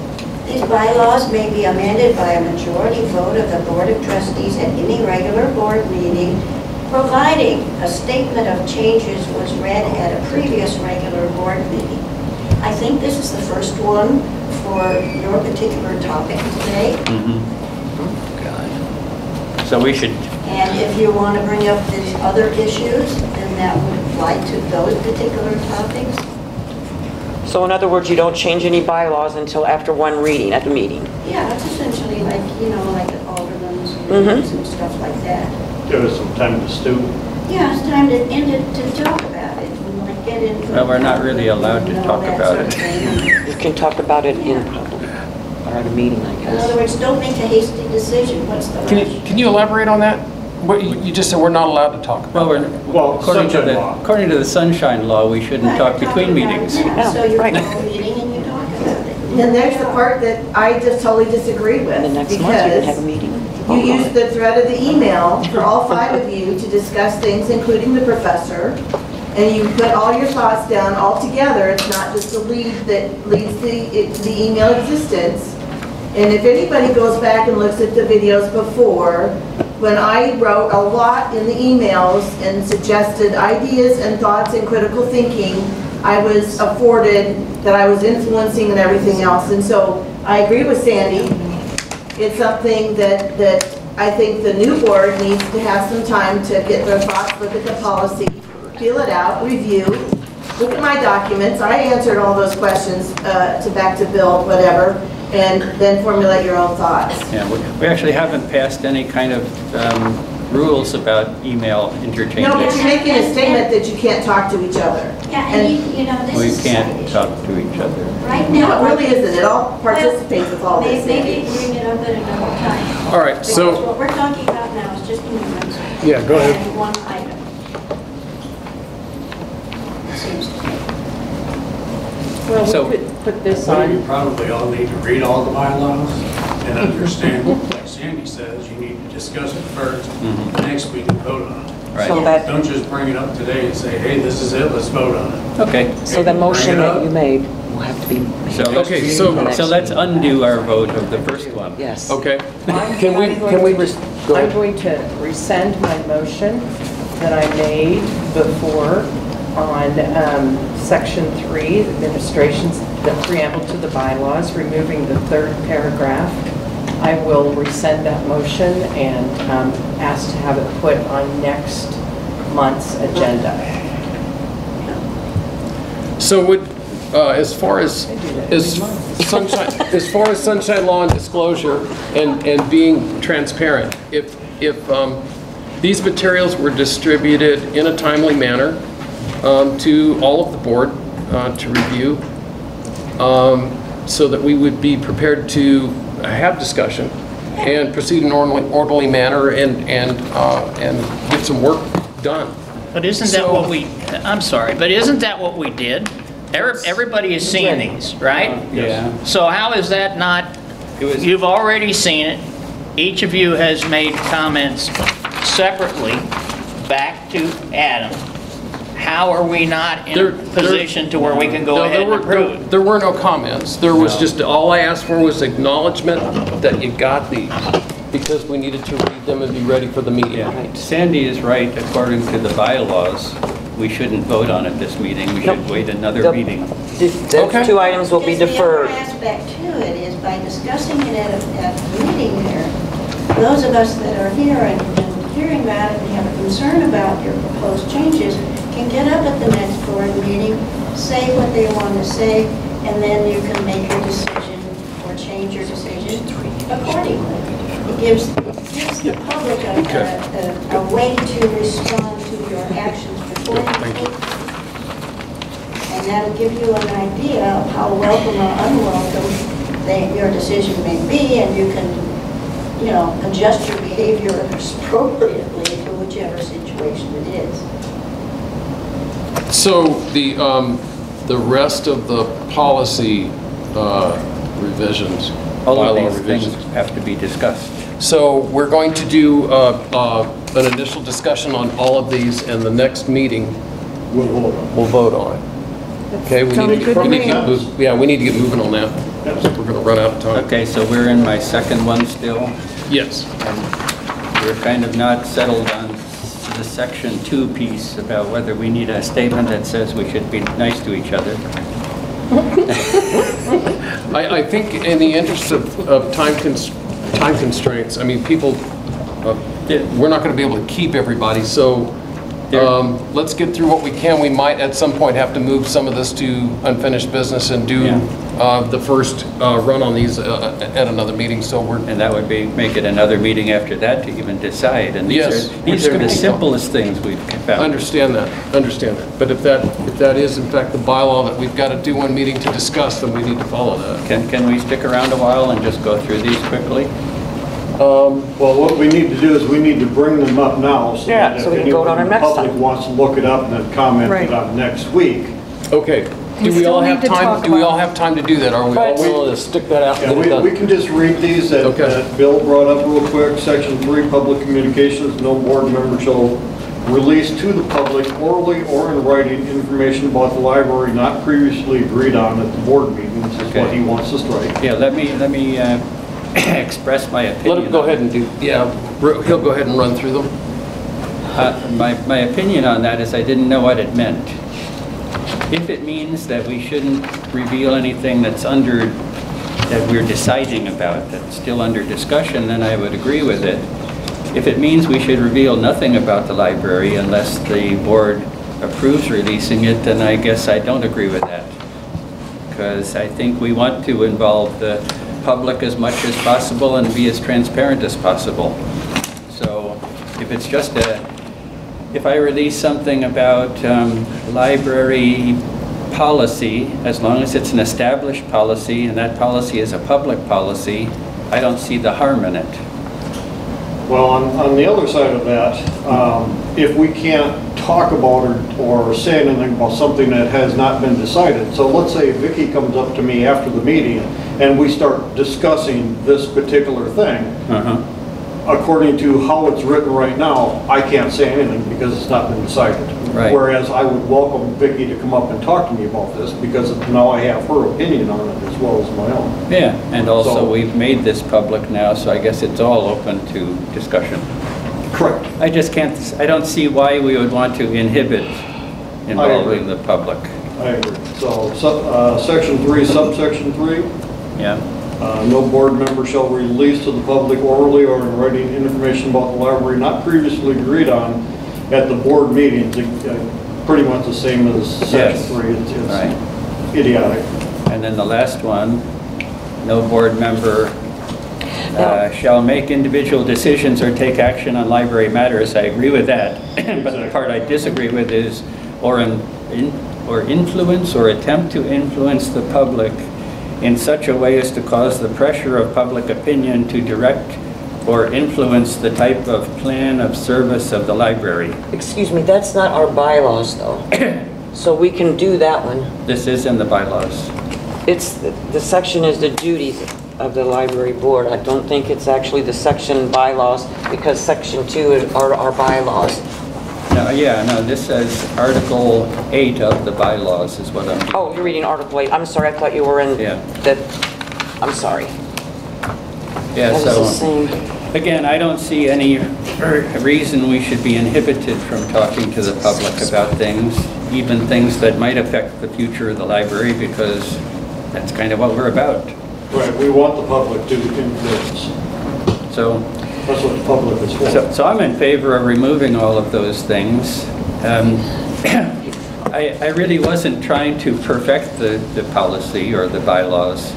These bylaws may be amended by a majority vote of the Board of Trustees at any regular board meeting, providing a statement of changes was read at a previous regular board meeting. I think this is the first one for your particular topic today. So we should, And if you want to bring up these other issues, then that would apply to those particular topics. So in other words, you don't change any bylaws until after one reading at the meeting. Yeah, that's essentially like, like the aldermans and stuff like that. Give us some time to stew. Yeah, it's time to end it, to talk about it, and like get into. well, we're not really allowed to talk about it. You can talk about it in public or at a meeting, I In guess. other words, don't make a hasty decision, what's the rush? Can you elaborate on that? What, you just said we're not allowed to talk about it. Well, sunshine law. according to the sunshine law, we shouldn't Right, talk you're between talking about it meetings. now, So you're right. in a meeting and you talk about it. And there's the part that I just totally disagree with. And the next month, you can have a meeting. You used the thread of the email for all 5 of you to discuss things, including the professor, and you put all your thoughts down all together. It's not just the lead that leads the email existence. And if anybody goes back and looks at the videos before, when I wrote a lot in the emails and suggested ideas and thoughts and critical thinking, I was afforded that I was influencing and everything else. And so I agree with Sandy. It's something that I think the new board needs to have some time to get their thoughts, look at the policy, feel it out, review, look at my documents. I answered all those questions back to Bill, whatever, and then formulate your own thoughts. Yeah, we actually haven't passed any kind of rules about email interchanges. No, but you're making a statement that you can't talk to each other. Yeah, and this We is a side can't issue. talk to each other. Right No, now. it really isn't. It all participates with all this. Maybe bring it up at another time. All right, so- Because what we're talking about now is just amendments. Yeah, go ahead. And one item. Seems to me. Well, So- we could put this So you on, probably all need to read all the bylaws and understand, like Sandy says, you need to discuss it first. Next we can vote on it. Right. So that, Don't just bring it up today and say, hey, this is it, let's vote on it. Okay. so the motion that you made will have to be. So Okay, so- so let's undo our vote of the first one. Yes. Okay. I'm Can we just, go I'm ahead. going to rescind my motion that I made before on section 3, administrations, the preamble to the bylaws, removing the 3rd paragraph. I will rescind that motion and ask to have it put on next month's agenda. So would, as far as sunshine law and disclosure and being transparent, if these materials were distributed in a timely manner to all of the board to review, so that we would be prepared to have discussion and proceed in an orderly manner and get some work done. But isn't that what we, I'm sorry, but isn't that what we did? Everybody has seen these, right? Yeah. So how is that not, you've already seen it, each of you has made comments separately back to Adam. How are we not in a position to where we can go ahead and approve it? There were no comments. There was just, all I asked for was acknowledgement that you got these, because we needed to read them and be ready for the meeting. Yeah. Sandy is right, according to the bylaws, we shouldn't vote on it this meeting, we should wait another meeting. Those two items will be deferred. The other aspect to it is by discussing it at the meeting here, those of us that are here and hearing that and have a concern about your proposed changes can get up at the next board meeting, say what they want to say, and then you can make your decision or change your decision accordingly. It gives the public a way to respond to your actions before you take them. And that'll give you an idea of how welcome or unwelcome your decision may be, and you can, adjust your behavior appropriately to whichever situation it is. So the rest of the policy revisions, All of bylaw these revisions, things have to be discussed. So we're going to do an initial discussion on all of these, and the next meeting we'll vote on it. Okay, we need to get moving on that. We're going to run out of time. Okay, so we're in my second one still. Yes. And we're kind of not settled on the section 2 piece about whether we need a statement that says we should be nice to each other. I think in the interest of time constraints, I mean, people, we're not going to be able to keep everybody, so let's get through what we can. We might at some point have to move some of this to unfinished business and do the first run on these at another meeting. So and that would make it another meeting after that to even decide. And these are the simplest things we've found. Understand that. But if that is in fact the bylaw that we've got to do one meeting to discuss, then we need to follow that. Can we stick around a while and just go through these quickly? Well, what we need to do is we need to bring them up now, so that so we if can vote on anyone them in the next public time. wants to look it up and then comment Right. it on next week. Okay. Do we all have time? Do we all have time to do that? Are we all willing to stick that out? Yeah, we can just read these that Bill brought up real quick. Section 3, public communications. No board member shall release to the public orally or in writing information about the library not previously agreed on at the board meetings. Is what he wants to strike. Yeah, let me express my opinion. Let him go ahead and do. Yeah, he'll go ahead and run through them. My opinion on that is I didn't know what it meant. If it means that we shouldn't reveal anything that we're deciding about, that's still under discussion, then I would agree with it. If it means we should reveal nothing about the library unless the board approves releasing it, then I guess I don't agree with that. Because I think we want to involve the public as much as possible and be as transparent as possible. So if it's just if I release something about library policy, as long as it's an established policy and that policy is a public policy, I don't see the harm in it. Well, on the other side of that, if we can't talk about or say anything about something that has not been decided, so let's say Vicki comes up to me after the meeting and we start discussing this particular thing, according to how it's written right now, I can't say anything because it's not been decided. Right. Whereas I would welcome Vicki to come up and talk to me about this because now I have her opinion on it as well as my own. Yeah, and also we've made this public now, so I guess it's all open to discussion. Correct. I don't see why we would want to inhibit involving the public. I agree. So, section 3, subsection 3. Yeah. No board member shall release to the public orally or in writing information about the library not previously agreed on at the board meetings. Pretty much the same as section 3. It's idiotic. And then the last one, no board member shall make individual decisions or take action on library matters. I agree with that. But the part I disagree with is or influence or attempt to influence the public in such a way as to cause the pressure of public opinion to direct or influence the type of plan of service of the library. Excuse me, that's not our bylaws, though. So we can do that one. This is in the bylaws. It's, the section is the duties of the library board. I don't think it's actually the section bylaws, because section 2 are our bylaws. No, yeah, no, this says Article 8 of the bylaws is what I'm doing. Oh, you're reading Article 8. I'm sorry, I thought you were in that. I'm sorry. Yeah, That was so, the same. again, I don't see any reason we should be inhibited from talking to the public about things, even things that might affect the future of the library, because that's kind of what we're about. Right, we want the public to influence. So that's what the public is for. So I'm in favor of removing all of those things. I really wasn't trying to perfect the policy or the bylaws.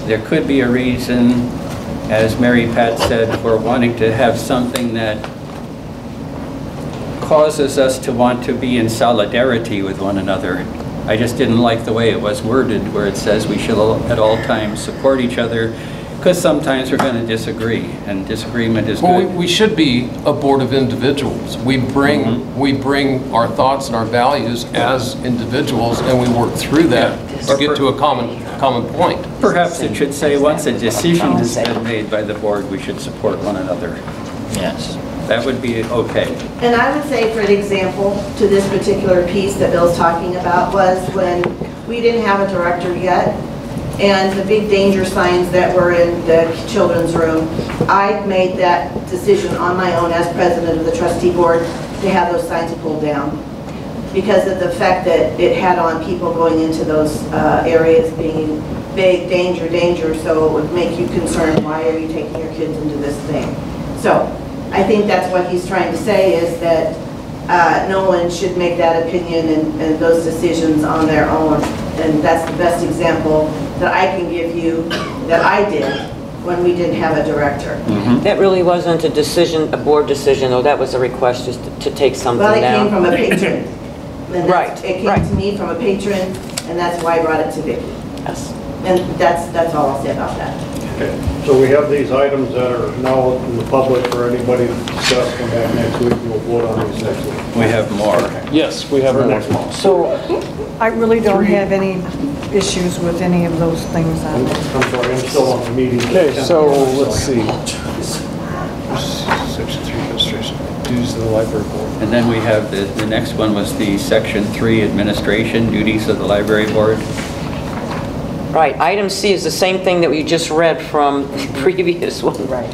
There could be a reason, as Mary Pat said, for wanting to have something that causes us to want to be in solidarity with one another. I just didn't like the way it was worded, where it says we should at all times support each other, because sometimes we're going to disagree, and disagreement is Well, good. we should be a board of individuals. We bring our thoughts and our values as individuals, and we work through that to get to a common point. Perhaps it should say once a decision has been made by the board, we should support one another. Yes. That would be okay. And I would say, for an example, to this particular piece that Bill's talking about, was when we didn't have a director yet, and the big danger signs that were in the children's room, I made that decision on my own as president of the trustee board to have those signs pulled down, because of the fact that it had on people going into those areas being big, danger, danger, so it would make you concerned, why are you taking your kids into this thing? So I think that's what he's trying to say, is that no one should make that opinion and those decisions on their own. And that's the best example that I can give you that I did when we didn't have a director. That really wasn't a decision, a board decision, though. That was a request just to take something down. Well, it came from a patron. And Right. It came to me from a patron, and that's why I brought it to Vicki. Yes. And that's all I'll say about that. Okay, so we have these items that are now in the public for anybody to discuss. Come back next week, we'll vote on these next week. We have more. Yes, we have Next more. month. So I really don't have any issues with any of those things on there. I'm sorry, I'm still on the meeting. Okay, so let's see. Section 3 administration, duties of the library board. And then we have the next one was the Section 3 administration, duties of the library board. Right. Item C is the same thing that we just read from the previous one. Right.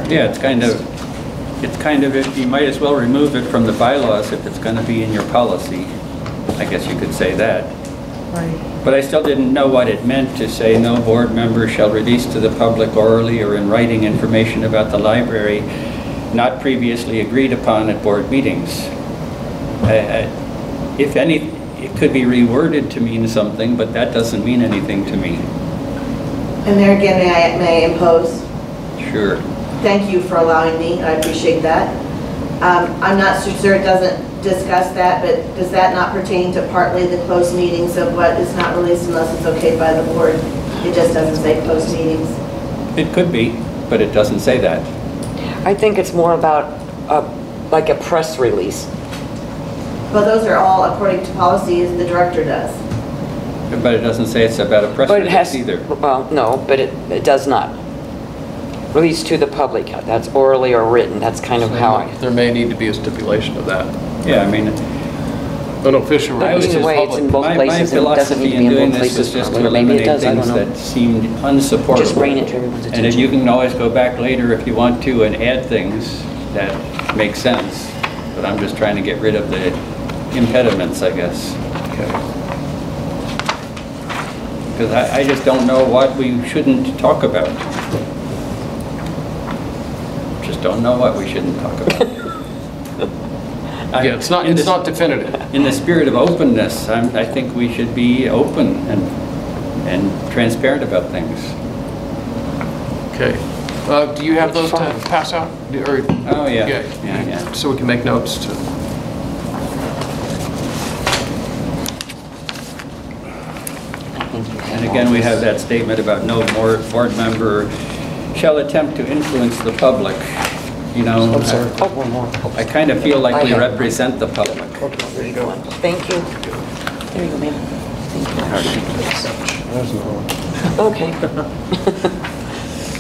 Yeah, it's kind of, you might as well remove it from the bylaws if it's going to be in your policy. I guess you could say that. Right. But I still didn't know what it meant to say no board member shall release to the public orally or in writing information about the library not previously agreed upon at board meetings. If any, it could be reworded to mean something, but that doesn't mean anything to me. And there again, may I impose? Sure. Thank you for allowing me, I appreciate that. I'm not so sure it doesn't discuss that, but does that not pertain to partly the closed meetings of what is not released unless it's okay by the board? It just doesn't say closed meetings. It could be, but it doesn't say that. I think it's more about like a press release. Well, those are all according to policy, as the director does. But it doesn't say it's about a press But it release has, either. well, no, but it does not. Release to the public, that's orally or written, that's kind of how I... There may need to be a stipulation of that. Yeah, I mean... An official But release. either way, it's in both places, and it doesn't need to be in both places. Just to Maybe it eliminate does, I things don't know. that seemed unsupportable. Just bring it to everyone's And if you can always go back later if you want to and add things that make sense. But I'm just trying to get rid of the impediments, I guess. Okay. Because I just don't know what we shouldn't talk about. Just don't know what we shouldn't talk about. Yeah, it's not definitive. In the spirit of openness, I think we should be open and transparent about things. Okay. Do you have those to pass out? Or, oh, yeah. Yeah. So we can make notes to... again, we have that statement about no board member shall attempt to influence the public. You know, I'm sorry. One more. I kind of feel like we represent the public. There you go. Thank you. There you go, ma'am. Thank you. Okay.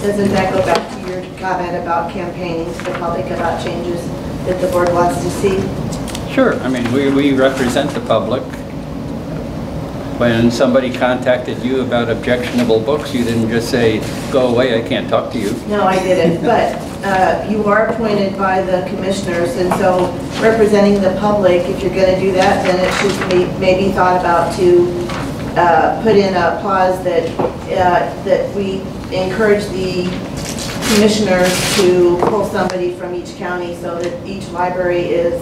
Doesn't that go back to your comment about campaigning to the public about changes that the board wants to see? Sure. I mean, we represent the public. When somebody contacted you about objectionable books, you didn't just say, go away, I can't talk to you. No, I didn't, but you are appointed by the commissioners, and so representing the public, if you're going to do that, then it should be maybe thought about to put in a clause that we encourage the commissioners to pull somebody from each county so that each library is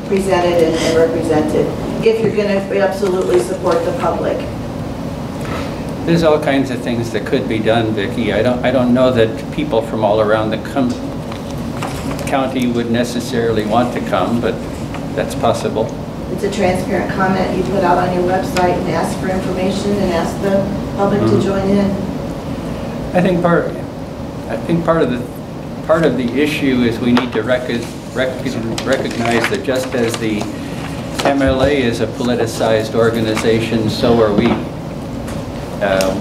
presented and represented, if you're going to absolutely support the public. There's all kinds of things that could be done, Vicki. I don't know that people from all around the county would necessarily want to come, but that's possible. It's a transparent comment you put out on your website and ask for information and ask the public to join in. I think part of the issue is we need to recognize that just as the MLA is a politicized organization, so are we.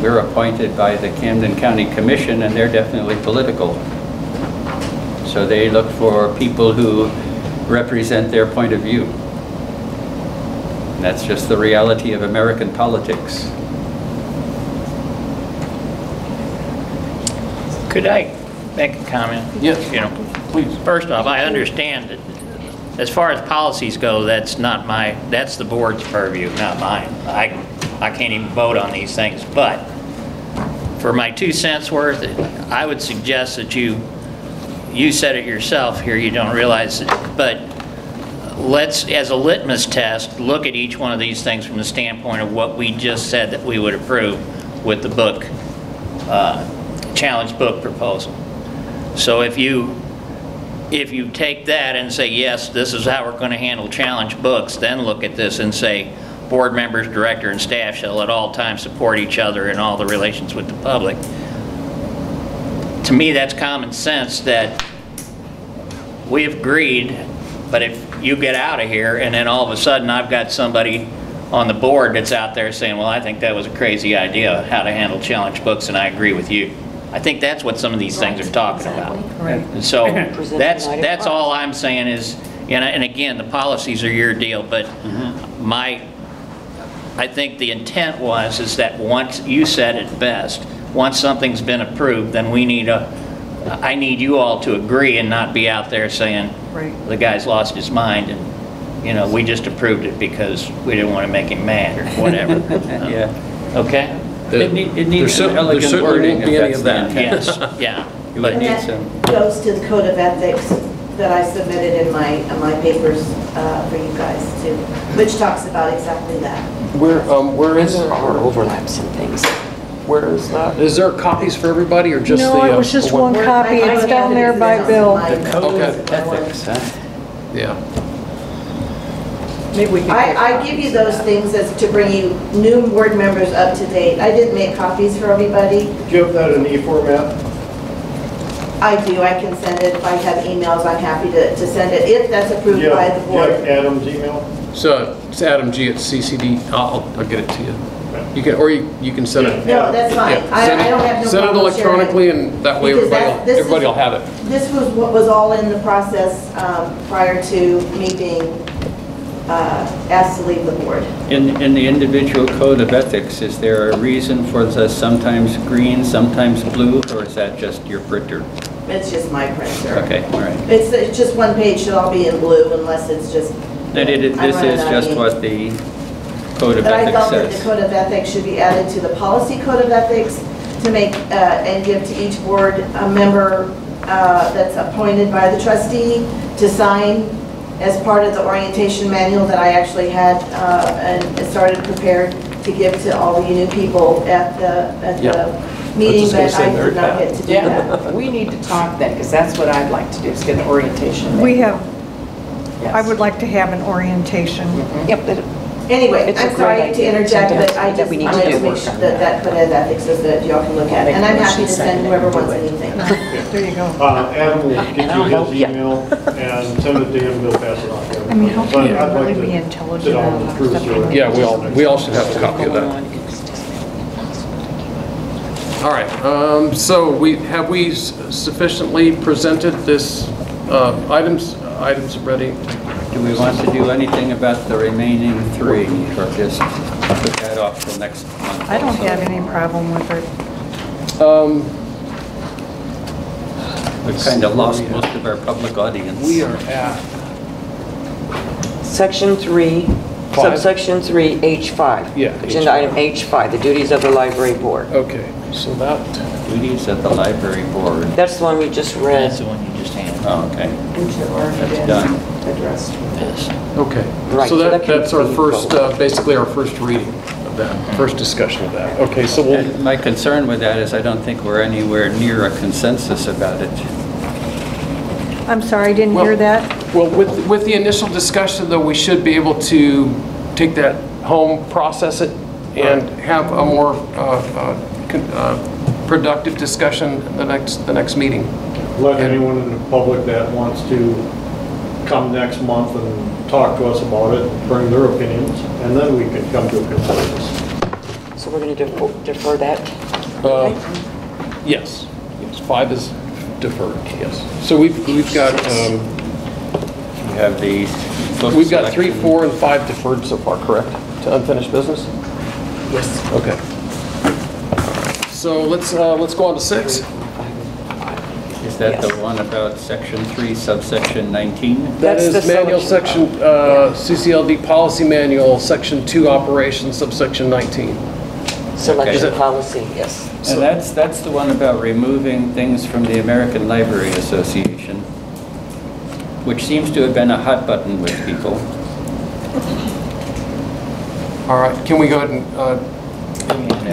We're appointed by the Camden County Commission, and they're definitely political. So they look for people who represent their point of view. And that's just the reality of American politics. Could I make a comment? Yes. You know, please. First off, I understand that as far as policies go, that's the board's purview, not mine. I can't even vote on these things, but for my 2 cents worth, I would suggest that you said it yourself here, you don't realize it, but let's, as a litmus test, look at each one of these things from the standpoint of what we just said that we would approve with the book, challenge book proposal. So if you take that and say, yes, this is how we're going to handle challenge books, then look at this and say, board members, director, and staff shall at all times support each other in all the relations with the public. To me, that's common sense that we have agreed, but if you get out of here and then all of a sudden I've got somebody on the board that's out there saying, well, I think that was a crazy idea, how to handle challenge books, and I agree with you. I think that's what some of these things are talking about. And so that's all I'm saying is, and again, the policies are your deal, but I think the intent is that once, you said it best, once something's been approved, then I need you all to agree and not be out there saying, the guy's lost his mind and, we just approved it because we didn't want to make him mad or whatever. Yeah. Okay? It needs some elegant wording if that's the intent. Yes, yeah. But that goes to the code of ethics that I submitted in my papers for you guys too, which talks about exactly that. Where is There are overlaps and things. Where is that? Is there copies for everybody or just the? No, it was just one copy. It's down there by Bill. The code of ethics, huh? Yeah. Maybe we can. I give you those things as to bring you new board members up to date. I didn't make copies for everybody. Do you have that in e-format? I do, I can send it. If I have emails, I'm happy to send it, if that's approved by the board. You have Adam's email? So it's Adam G at CCD. I'll get it to you. You can, or you can send it. No, that's fine. I don't have no send it problem electronically, and that way Because everybody will have it. This was what was all in the process prior to me being asked to leave the board. In the individual code of ethics, is there a reason for the sometimes green, sometimes blue, or is that just your printer? It's just my printer. Okay, all right. It's just one page should all be in blue unless it's just. This is just what the code of But I ethics felt that the says. code of ethics should be added to the policy code of ethics to make, and give to each board a member that's appointed by the trustee to sign as part of the orientation manual that I actually had and started prepared to give to all the new people at the meeting, but I did not get to do that. We need to talk then, because that's what I'd like to do, is get an orientation. We have, I would like to have an orientation. Yep, Anyway, It's a I'm sorry great to interject, idea. but I That just we need to wanted to do. make sure that put as ethics so that y'all can look at it. And I'm happy to send whoever wants anything. There you go. Adam will get you his email and send it to him, he'll pass it on to everybody. I mean, how can you I'd like really to be sit intelligent down with about Bruce stuff? or- Yeah, we all should have a copy of that. All right, so have we sufficiently presented this, items ready? Do we want to do anything about the remaining 3, or just put that off till next month? I don't have any problem with it. We've kind of lost most of our public audience. We are at Section 3, subsection 3, H5. Yeah, Agenda H5. item H5, the duties of the library board. Okay, so that, Duties of the library board. That's the one we just read. That's the one you just handed. Oh, okay. Which have already That's been done. addressed. Yes. okay. Right, So so that can that's our be first, voted. basically our first reading of that, first discussion of that. Okay, so we'll, And my concern with that is I don't think we're anywhere near a consensus about it. I'm sorry, I didn't hear that. well, with the initial discussion though, we should be able to take that home, process it, and have a more productive discussion the next meeting. Let anyone in the public that wants to come next month and talk to us about it, bring their opinions, and then we can come to a consensus. So we're going to defer that? Yes, 5 is deferred, yes. So we've got, We have the book we've got 3, selection. 4, and 5 deferred so far, correct? To unfinished business? Yes. Okay. So let's go on to 6. Is that the Yes. one about section 3, subsection 19? That That's is the manual selection. section, CCLD policy manual, section 2 operations, subsection 19. Selection Okay. policy, yes. And that's the one about removing things from the American Library Association, which seems to have been a hot button with people. All right, can we go ahead and,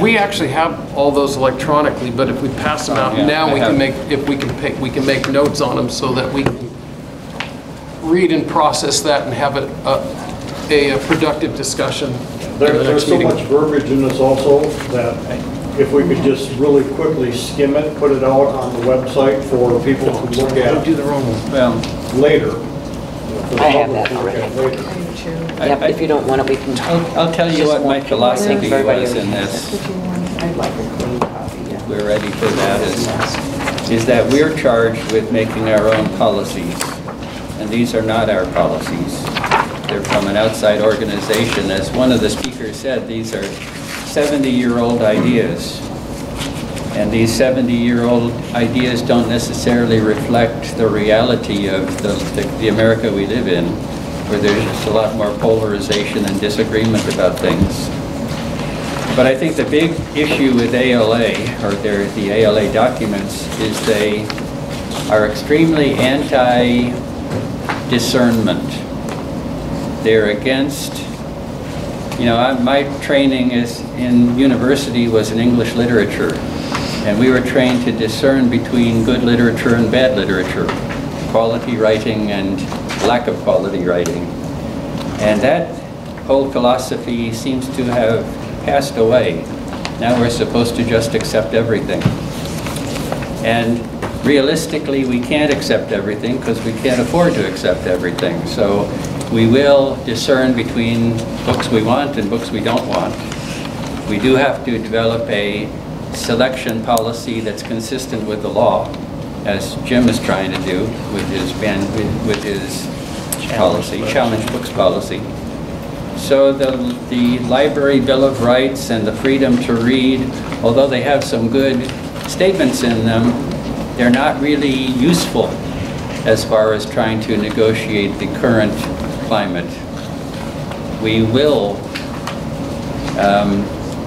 we actually have all those electronically, but if we pass them out Yeah, now, I we have. can make notes on them so that we can read and process that and have a productive discussion in the There's next so meeting. much verbiage in this also that if we could just really quickly skim it, put it out on the website for people to look Don't do at the wrong one. Well, later. I have that already. Yep, if you don't want it, we can. I'll tell you what my Thank philosophy you, everybody. was in this. I'd like a clean copy, yeah. We're ready for that, is that we're charged with making our own policies. And these are not our policies. They're from an outside organization. As one of the speakers said, these are 70-year-old ideas. And these 70-year-old ideas don't necessarily reflect the reality of the America we live in, where there's just a lot more polarization and disagreement about things. But I think the big issue with ALA, or the ALA documents, is they are extremely anti-discernment. They're against, my training in university was in English literature, and we were trained to discern between good literature and bad literature, quality writing and lack of quality writing. And that whole philosophy seems to have passed away. Now we're supposed to just accept everything. And realistically, we can't accept everything because we can't afford to accept everything. So we will discern between books we want and books we don't want. We do have to develop a selection policy that's consistent with the law, as Jim is trying to do with his policy, challenge books policy. So the Library Bill of Rights and the freedom to read, although they have some good statements in them, they're not really useful as far as trying to negotiate the current climate. We will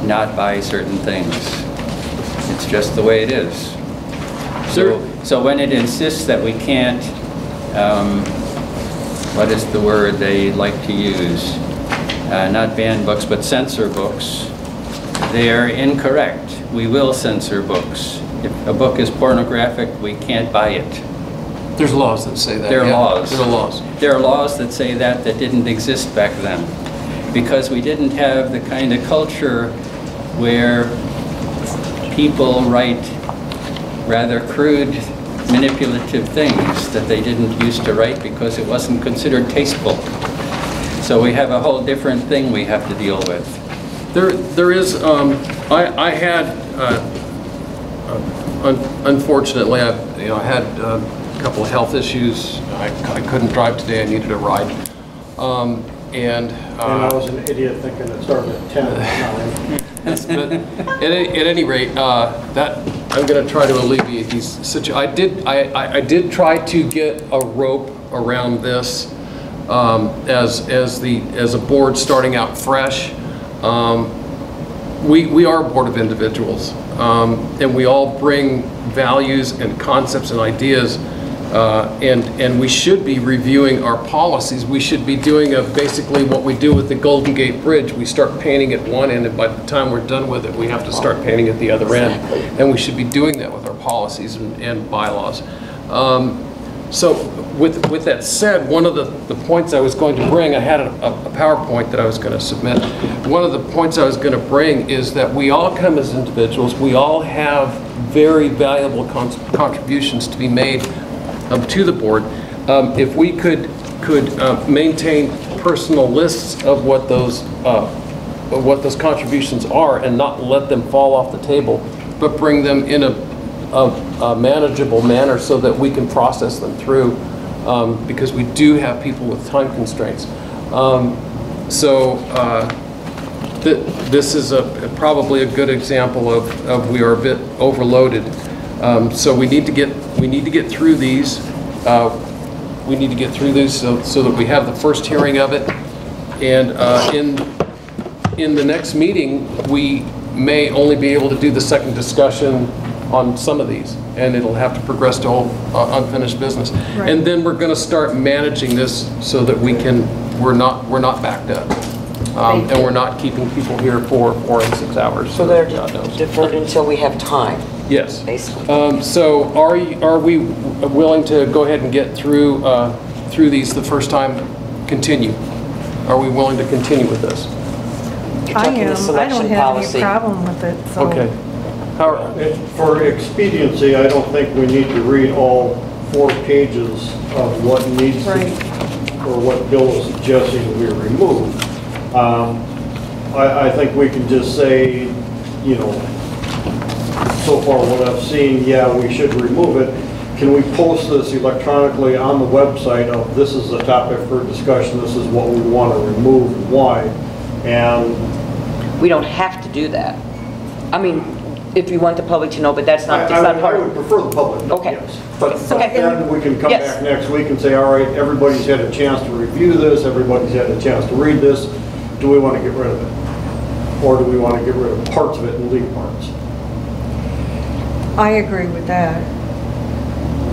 not buy certain things. It's just the way it is. So when it insists that we can't, what is the word they like to use? Not ban books, but censor books. They're incorrect. We will censor books. If a book is pornographic, we can't buy it. There's laws that say that. There are yeah. laws. There are laws. There are laws that say that didn't exist back then. because we didn't have the kind of culture where people write rather crude, manipulative things that they didn't used to write because it wasn't considered tasteful. So we have a whole different thing we have to deal with. There is, I had, unfortunately, I had a couple of health issues. I couldn't drive today, I needed a ride. And I was an idiot thinking it started at 10 or 9. Yes, but at any rate, that I'm going to try to alleviate these situations. I did try to get a rope around this as a board starting out fresh. We are a board of individuals, and we all bring values and concepts and ideas. And we should be reviewing our policies. We should be doing basically what we do with the Golden Gate Bridge. We start painting at one end, and by the time we're done with it, we have to start painting at the other end. And we should be doing that with our policies and bylaws. So with that said, one of the points I was going to bring, I had a PowerPoint that I was going to submit. One of the points I was going to bring is that we all come as individuals. We all have very valuable contributions to be made to the board. If we could maintain personal lists of what those contributions are and not let them fall off the table, but bring them in a manageable manner so that we can process them through, because we do have people with time constraints. This is probably a good example of we are a bit overloaded. So we need to get through these. We need to get through these so that we have the first hearing of it. And in the next meeting, we may only be able to do the second discussion on some of these, and it'll have to progress to whole unfinished business. Right. And then we're going to start managing this so that we're not backed up. And we're not keeping people here for 4 and 6 hours. So they're deferred until we have time. Yes. Basically. So are we willing to go ahead and get through these the first time? Continue. Are we willing to continue with this? I am. I don't have any problem with it. So. Okay. For expediency, I don't think we need to read all 4 pages of what needs to, or what Bill is suggesting we remove. I think we can just say, so far what I've seen, yeah, we should remove it. Can we post this electronically on the website of this is the topic for discussion, this is what we want to remove and why? And we don't have to do that. I mean, if you want the public to know, but that's not, part of it. I would prefer the public to know, yes. But then we can come back next week and say, all right, everybody's had a chance to review this, everybody's had a chance to read this. Do we want to get rid of it? Or do we want to get rid of parts of it and leave parts? I agree with that.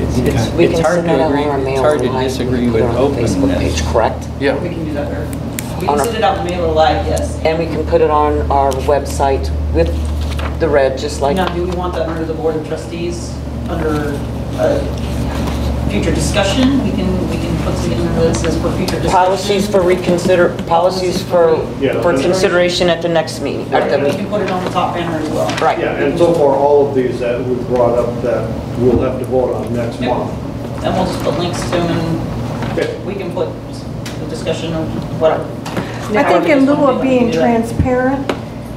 It's hard to agree. It's hard to disagree with openness. Page, correct? Yeah. We can do that. We can send it out in the mail or live, yes. And we can put it on our website with the red, just like. Now, do we want that under the Board of Trustees under future discussion? We can put something under this as for future discussion. Policies for consideration at the next meeting. We can put it on the top banner as well. Right. Yeah, and so far all of these that we've brought up that we'll have to vote on next month. And we'll just put links to them, and we can put the discussion of whatever. I think in lieu of being transparent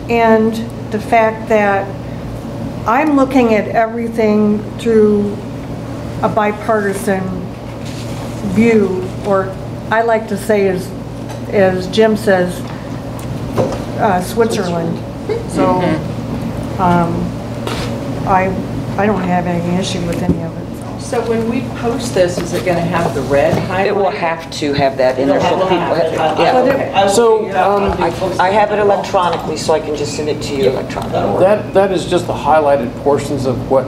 and the fact that I'm looking at everything through a bipartisan view, or I like to say, as Jim says, Switzerland. So I don't have any issue with any of it. So when we post this, is it going to have the red highlight? It will have to have that in there so people. Yeah. So I have it electronically, so I can just send it to you electronically. That is just the highlighted portions of what.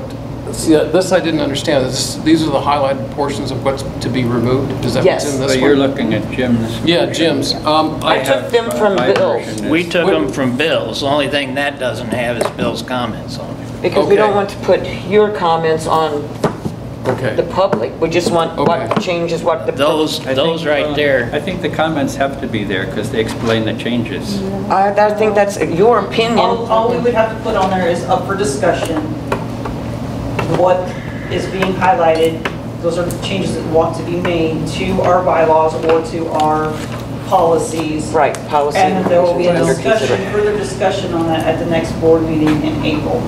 See, this I didn't understand. These are the highlighted portions of what's to be removed? Is that what's in this So one? you're looking at Jim's. Yeah, Jim's. I took them from Bill's. We took them from Bill's. The only thing that doesn't have is Bill's comments on it. Because we don't want to put your comments on Okay. the public. We just want what changes, what the. Those right there. I think the comments have to be there because they explain the changes. I think that's your opinion. All we would have to put on there is up for discussion. What is being highlighted, those are the changes that want to be made to our bylaws or to our policies. Right, policy. And then there will be a Under discussion, consideration. further discussion on that at the next board meeting in April.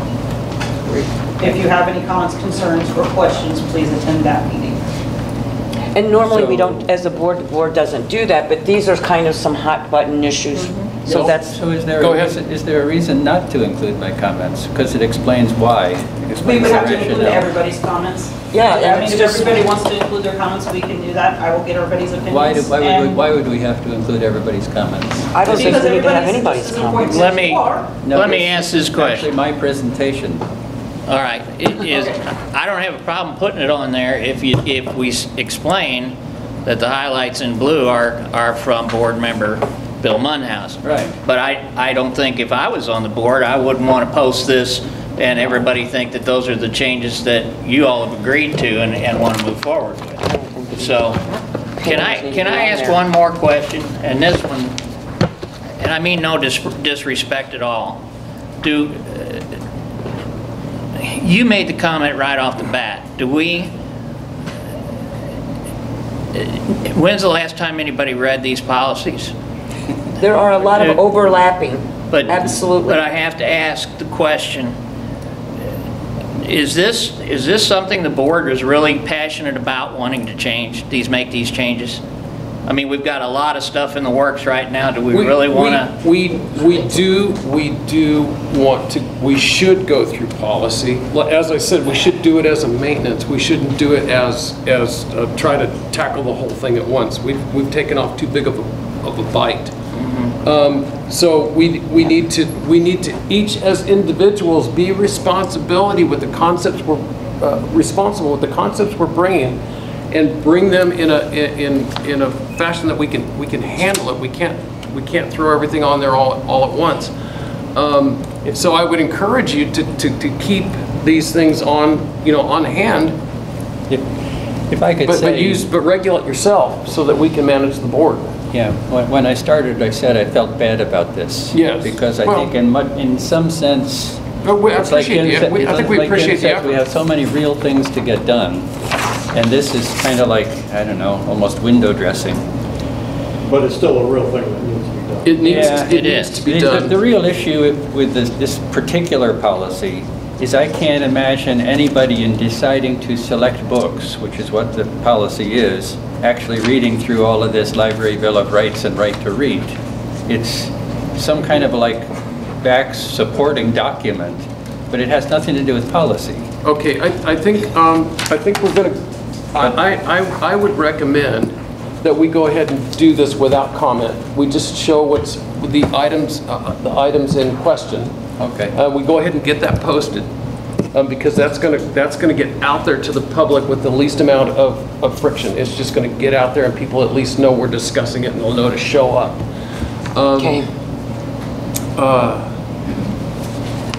If you have any comments, concerns, or questions, please attend that meeting. And normally we don't, as a board, the board doesn't do that, but these are kind of some hot button issues. So that's. So is there, Go a ahead. reason, is there a reason not to include my comments? Because it explains why. It We explains would the have to include rationale. everybody's comments. Yeah, I and mean, it's if just- everybody wants to include their comments, we can do that. I will get everybody's opinions. Why would we have to include everybody's comments? I don't think Because we need to have everybody's- anybody's this is important. comments. Let me ask this question. Actually, my presentation. All right, I don't have a problem putting it on there if we explain that the highlights in blue are from board member Bill Munhouse. Right. But I don't think if I was on the board, I wouldn't want to post this and everybody think that those are the changes that you all have agreed to and want to move forward with. So, can I ask one more question? And this one, and I mean no disrespect at all. You made the comment right off the bat. When's the last time anybody read these policies? There are a lot of overlapping, absolutely. But I have to ask the question, is this something the board is really passionate about wanting to change, make these changes? I mean, we've got a lot of stuff in the works right now. Do we really want to? We do want to, we should go through policy. As I said, we should do it as a maintenance. We shouldn't do it as try to tackle the whole thing at once. We've taken off too big of a bite. So we need to each as individuals be responsible with the concepts we're bringing, and bring them in a fashion that we can handle it. We can't throw everything on there all at once. So I would encourage you to keep these things on hand. If I could say, but regulate yourself so that we can manage the board. yeah, when I started, I said I felt bad about this. Yes. Because I Well, think in some sense, But we it's like appreciate Ken said- I think we like Ken appreciate the said, effort. we have so many real things to get done. And this is kind of like, I don't know, almost window dressing. But it's still a real thing that needs to be done. It needs is. to be done. The real issue with this particular policy is I can't imagine anybody in deciding to select books, which is what the policy is, actually reading through all of this Library Bill of Rights and Right to Read. It's some kind of like back supporting document, but it has nothing to do with policy. Okay, I think we're going to, I would recommend that we go ahead and do this without comment. We just show what's the items in question. Okay. We go ahead and get that posted, because that's going to get out there to the public with the least amount of friction. It's just going to get out there and people at least know we're discussing it and they'll know to show up. Okay.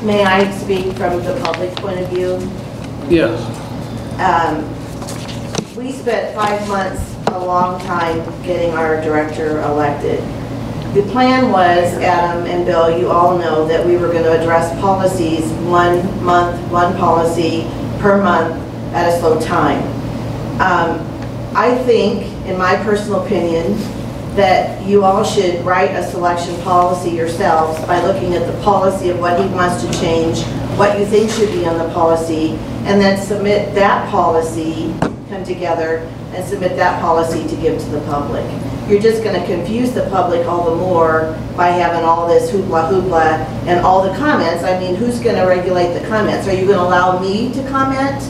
May I speak from the public point of view? Yes. We spent 5 months, a long time, getting our director elected. The plan was, Adam and Bill, you all know that we were going to address policies 1 month, one policy per month at a slow time. I think, in my personal opinion, that you all should write a selection policy yourselves by looking at the policy of what he wants to change, what you think should be on the policy, and then submit that policy, come together and submit that policy to give to the public. You're just going to confuse the public all the more by having all this hoopla and all the comments. I mean, who's going to regulate the comments? Are you going to allow me to comment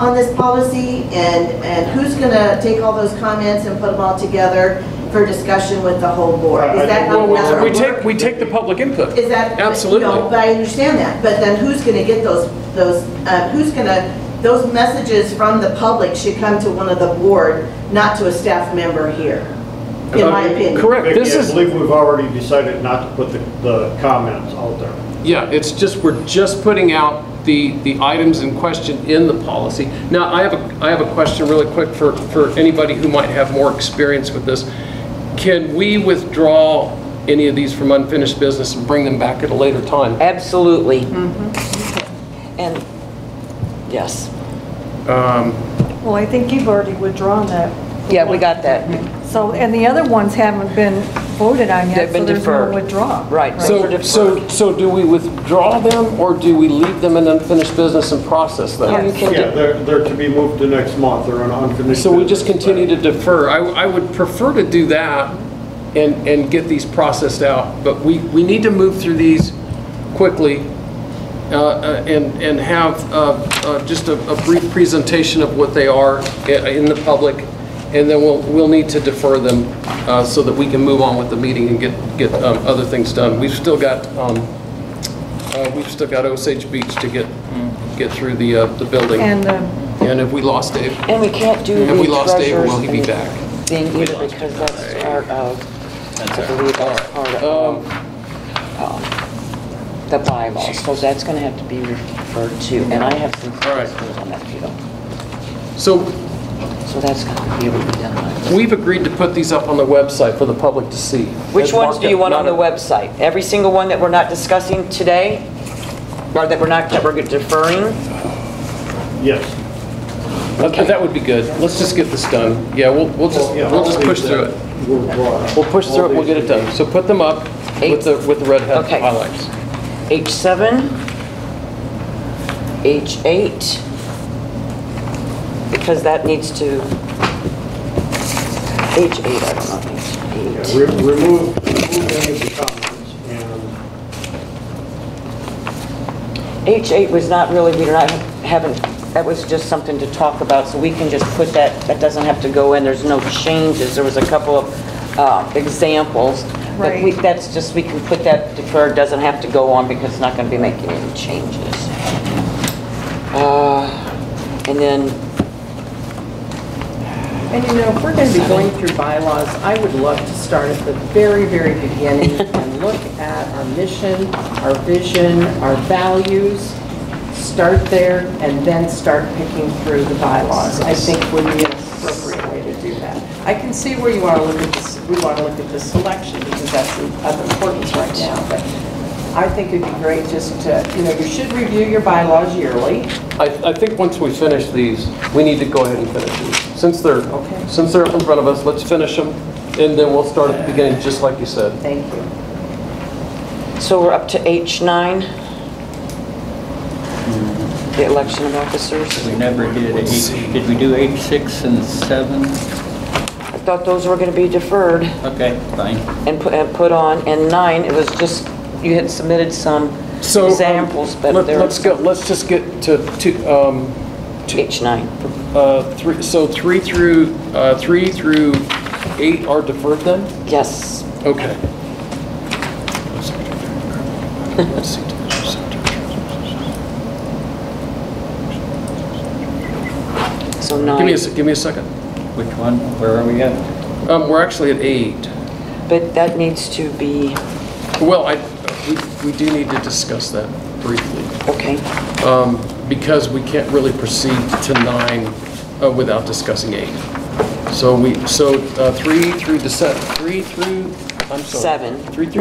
on this policy? And who's going to take all those comments and put them all together for discussion with the whole board? Is that how that's going to work? We take the public input. Is that, absolutely? No, but I understand that. But then who's going to get those messages from the public should come to one of the board, not to a staff member here, in my opinion. Correct. Vicki, I believe we've already decided not to put the comments out there. Yeah, it's just, we're just putting out the items in question in the policy. Now, I have a question really quick for anybody who might have more experience with this. Can we withdraw any of these from unfinished business and bring them back at a later time? Absolutely. And, yes. Well, I think you've already withdrawn that. Yeah, we got that. So, and the other ones haven't been voted on yet, They've been so there's deferred. no withdrawal. Right. So do we withdraw them, or do we leave them in unfinished business and process them? Yeah, they're to be moved to next month. They're on unfinished. So we just continue to defer. I would prefer to do that and get these processed out, but we need to move through these quickly and have just a brief presentation of what they are in the public, and then we'll need to defer them so that we can move on with the meeting and get other things done. We've still got Osage Beach to get through the building. And if we lost Dave. And we can't do If we lost Dave, treasurers will he be back? Being either because that's part of, I believe that's part of the bylaws. So that's going to have to be referred to. And I have some questions on that too. So that's going to be able to be done. We've agreed to put these up on the website for the public to see. Which ones do you want on the website? Every single one that we're not discussing today? Or that we're deferring? Yes. Okay. That would be good. Let's just get this done. Yeah, we'll just push through it. We'll push through it, we'll get it done. So put them up with the red highlights. H7, H8, because that needs to, H8, I don't know, H8. Yeah, remove any of the comments and H8 was not really, we haven't, that was just something to talk about, so we can just put that doesn't have to go in, there's no changes. There was a couple of examples. But Right. that's just, we can put that deferred, doesn't have to go on because it's not going to be making any changes. And then... And you know, if we're going to be going through bylaws, I would love to start at the very, very beginning and look at our mission, our vision, our values, start there, and then start picking through the bylaws. I think would be an appropriate way to do that. I can see where you want to look at this. We want to look at the selection because that's of importance right now. But I think it'd be great just to, you should review your bylaws yearly. I think once we finish these, we need to go ahead and finish these. Since they're up in front of us, let's finish them, and then we'll start at the beginning, just like you said. Thank you. So we're up to H9, the election of officers. We never did did we do H6 and 7? I thought those were going to be deferred. Okay, fine. And put on. And 9, it was just, you had submitted some examples, but let's just get to H9. 3 through 8 are deferred then? Yes. Okay. Let's see. So 9. Give me a second. Which one? Where are we at? We're actually at 8. But that needs to be... Well, we do need to discuss that briefly. Okay. Because we can't really proceed to 9 without discussing 8. So 3 through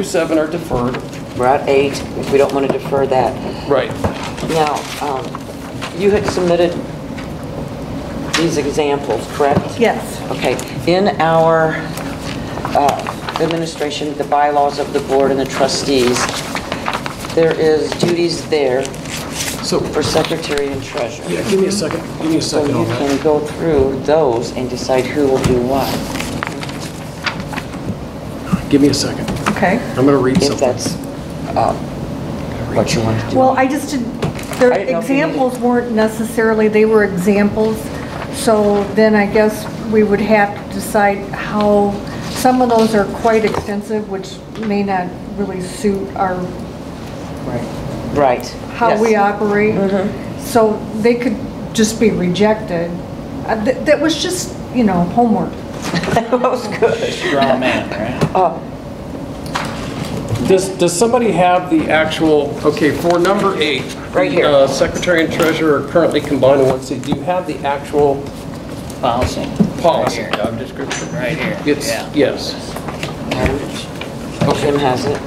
7 are deferred. We're at 8, if we don't want to defer that. Right. Now, you had submitted these examples, correct? Yes. Okay. In our administration, the bylaws of the board and the trustees, there is duties there for secretary and treasurer. Yeah, give me a second. Give me a second So on you that. can go through those and decide who will do what. Give me a second. Okay. I'm going to read If something. that's what you want to do. Well, I just did, their I didn't know if you examples weren't necessarily, they were examples. So then I guess we would have to decide how, some of those are quite extensive, which may not really suit our, Right. how we operate. So they could just be rejected. That was just, homework. That was good. Straw man, right? Does somebody have the actual, okay, for number 8? Right here. Secretary and treasurer are currently combined in one seat. Do you have the actual Policy. policy? Right here, job description, right here. It's, Yeah. yes. Jim has it.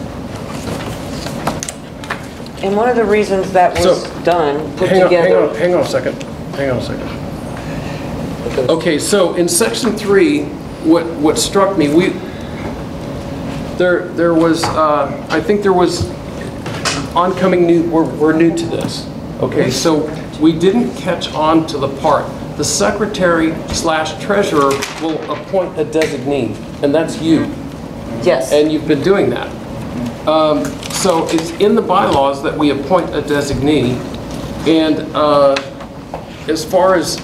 And one of the reasons that was So, done, put Hang together. on a second. Okay, so in section 3, what struck me, there was, I think there was oncoming new, we're new to this. Okay, so we didn't catch on to the part. The secretary/treasurer will appoint a designee, and that's you. Yes. And you've been doing that. So it's in the bylaws that we appoint a designee, and as far as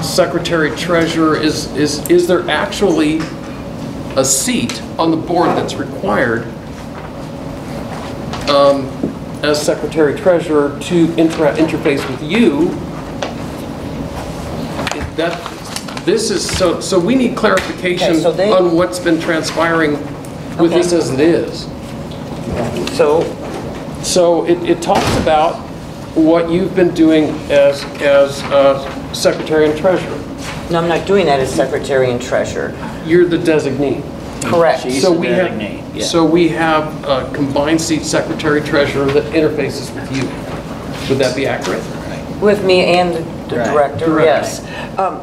secretary-treasurer, is there actually a seat on the board that's required as secretary-treasurer to interface with you? This is, so we need clarification Okay, so they- on what's been transpiring with this as it is. So it talks about what you've been doing as secretary and treasurer. No, I'm not doing that as secretary and treasurer. You're the designee. Correct. She's So the we have, designee, yeah. so we have a combined seat secretary treasurer that interfaces with you. Would that be accurate? With me and the Right. director, Right. yes.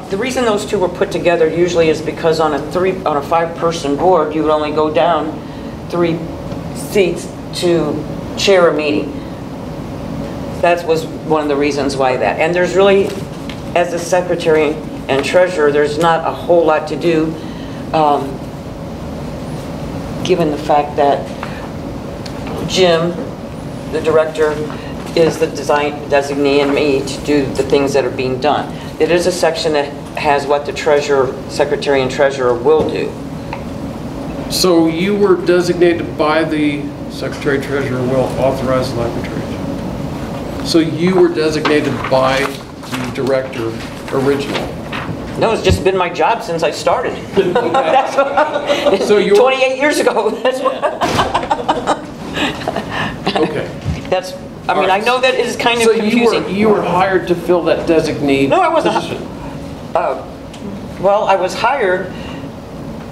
The reason those two were put together usually is because on a 5-person board, you would only go down 3 seats to chair a meeting. That was one of the reasons why that. And there's really, as a secretary and treasurer, there's not a whole lot to do, given the fact that Jim, the director, is the designee and me to do the things that are being done. It is a section that has what the treasurer, secretary and treasurer will do. So you were designated by the secretary treasurer will authorize the library treasurer. So you were designated by the director originally. No, it's just been my job since I started. That's what, So you're- 28 years ago. That's what. Okay. That's, I mean, I know that is kind of So confusing. you were hired to fill that designee No, I wasn't. position. Well, I was hired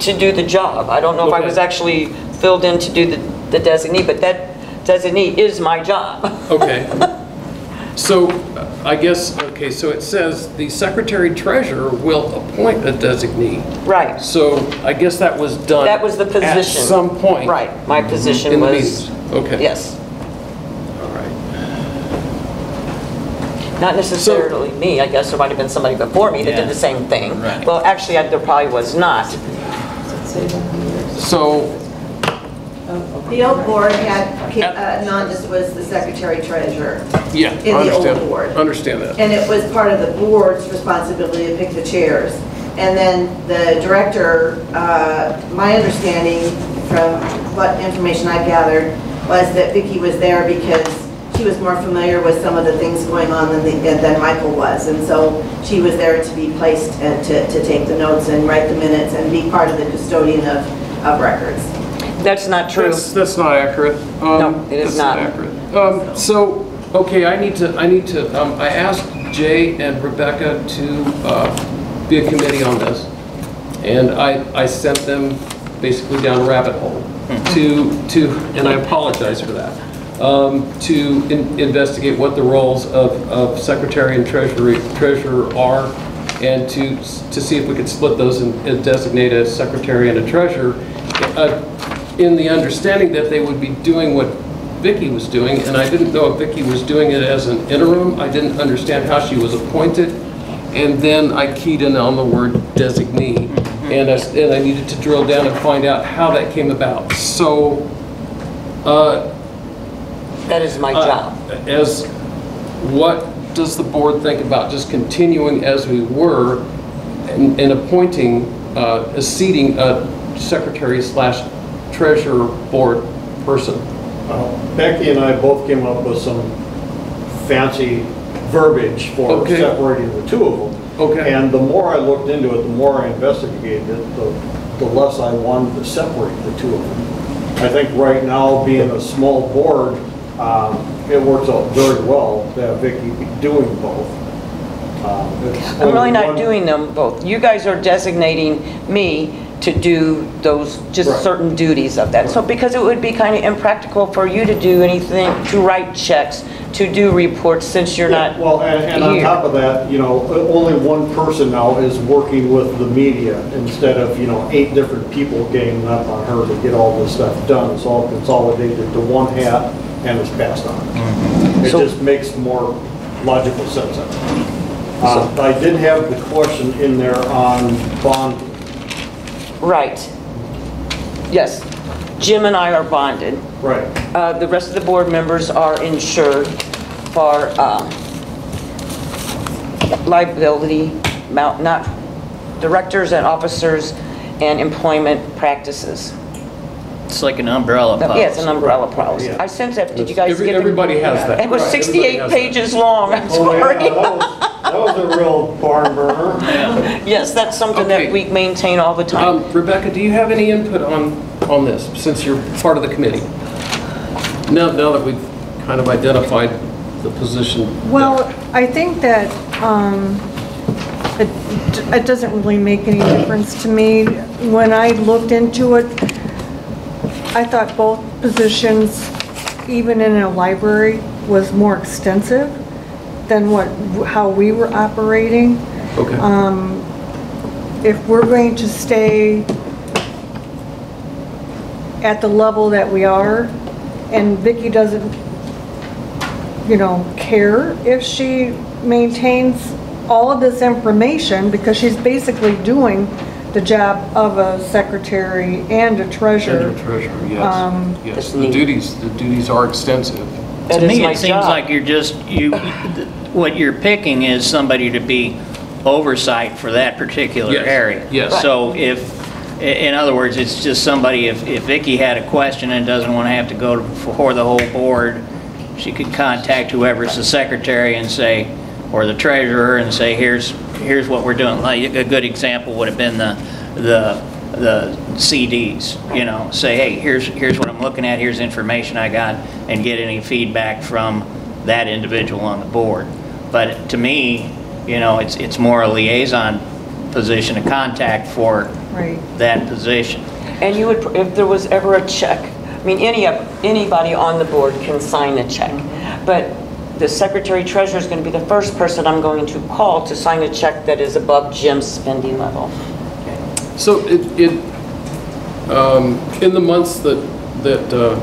to do the job. I don't know if I Okay. was actually filled in to do the designee, but that designee is my job. Okay. So I guess, okay, so it says the secretary treasurer will appoint a designee. Right. So I guess that was done. That was the position. At some point. Right. My position in the was. meetings. Okay. Yes. All right. Not necessarily me. I guess there might have been somebody before me that Yeah. did the same thing. Right. Well, actually, there probably was not. So, The old board had, Nandis was the secretary treasurer. yeah, In I the old understand. board. Understand that. And it was part of the board's responsibility to pick the chairs. And then the director, my understanding from what information I've gathered was that Vicki was there because she was more familiar with some of the things going on than Michael was. And so she was there to be placed and to take the notes and write the minutes and be part of the custodian of records. That's not true. That's not accurate. No, it is that's not. accurate. So, okay, I asked Jay and Rebecca to be a committee on this. And I sent them basically down a rabbit hole to, and I apologize for that, to investigate what the roles of secretary and treasurer are, and to see if we could split those and designate a secretary and a treasurer, in the understanding that they would be doing what Vicki was doing, and I didn't know if Vicki was doing it as an interim. I didn't understand how she was appointed, and then I keyed in on the word designee, and I needed to drill down and find out how that came about. So, that is my job. What does the board think about just continuing as we were and appointing, seating a secretary/treasurer board person? Becky and I both came up with some fancy verbiage for separating the two of them. Okay. And the more I looked into it, the more I investigated it, the less I wanted to separate the two of them. I think right now, being a small board, it works out very well to have Vicki be doing both. I'm really not doing them both. You guys are designating me to do those just certain duties of that. So because it would be kind of impractical for you to do anything, to write checks, to do reports, since you're not well, and on top of that, you know, only one person now is working with the media instead of, you know, 8 different people ganging up on her to get all this stuff done. It's all consolidated to one hat and it's passed on. It just makes more logical sense. I did have the question in there on bond. Right. Yes. Jim and I are bonded. Right. The rest of the board members are insured for liability, not directors and officers and employment practices. It's like an umbrella policy. Yeah, it's an umbrella policy. I sense that. Did you guys get everybody has that. It was 68 pages long. I'm sorry. That was a real barn burner. Yes, that's something that we maintain all the time. Rebecca, do you have any input on this, since you're part of the committee? Now that we've kind of identified the position. Well, I think that it doesn't really make any difference to me. When I looked into it, I thought both positions, even in a library, was more extensive than how we were operating. Okay. If we're going to stay at the level that we are, and Vicki doesn't, you know, care if she maintains all of this information, because she's basically doing the job of a secretary and a treasurer. And a treasurer, yes. Yes, the duties are extensive. To me, it seems like you're just, what you're picking is somebody to be oversight for that particular area. Yes. So if, in other words, it's just somebody, if Vicki had a question and doesn't want to have to go before the whole board, she could contact whoever's the secretary and say, or the treasurer, and say, here's what we're doing. Like a good example would have been the CDs, you know, say, hey, here's what I'm looking at, here's information I got, and get any feedback from that individual on the board. But to me, you know, it's more a liaison position, a contact for that position. And you would, if there was ever a check, I mean, anybody on the board can sign a check, but the secretary treasurer is going to be the first person I'm going to call to sign a check that is above Jim's spending level. So in the months that a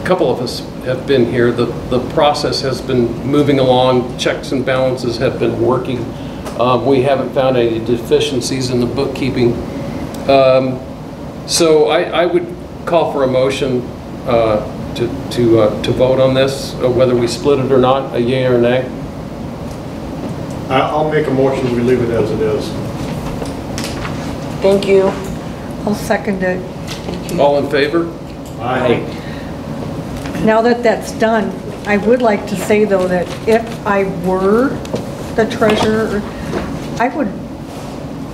couple of us have been here, the process has been moving along, checks and balances have been working. We haven't found any deficiencies in the bookkeeping. So I would call for a motion to vote on this, whether we split it or not, a yay or a nay. I'll make a motion, we leave it as it is. Thank you. I'll second it. All in favor? Aye. Now that that's done, I would like to say, though, that if I were the treasurer,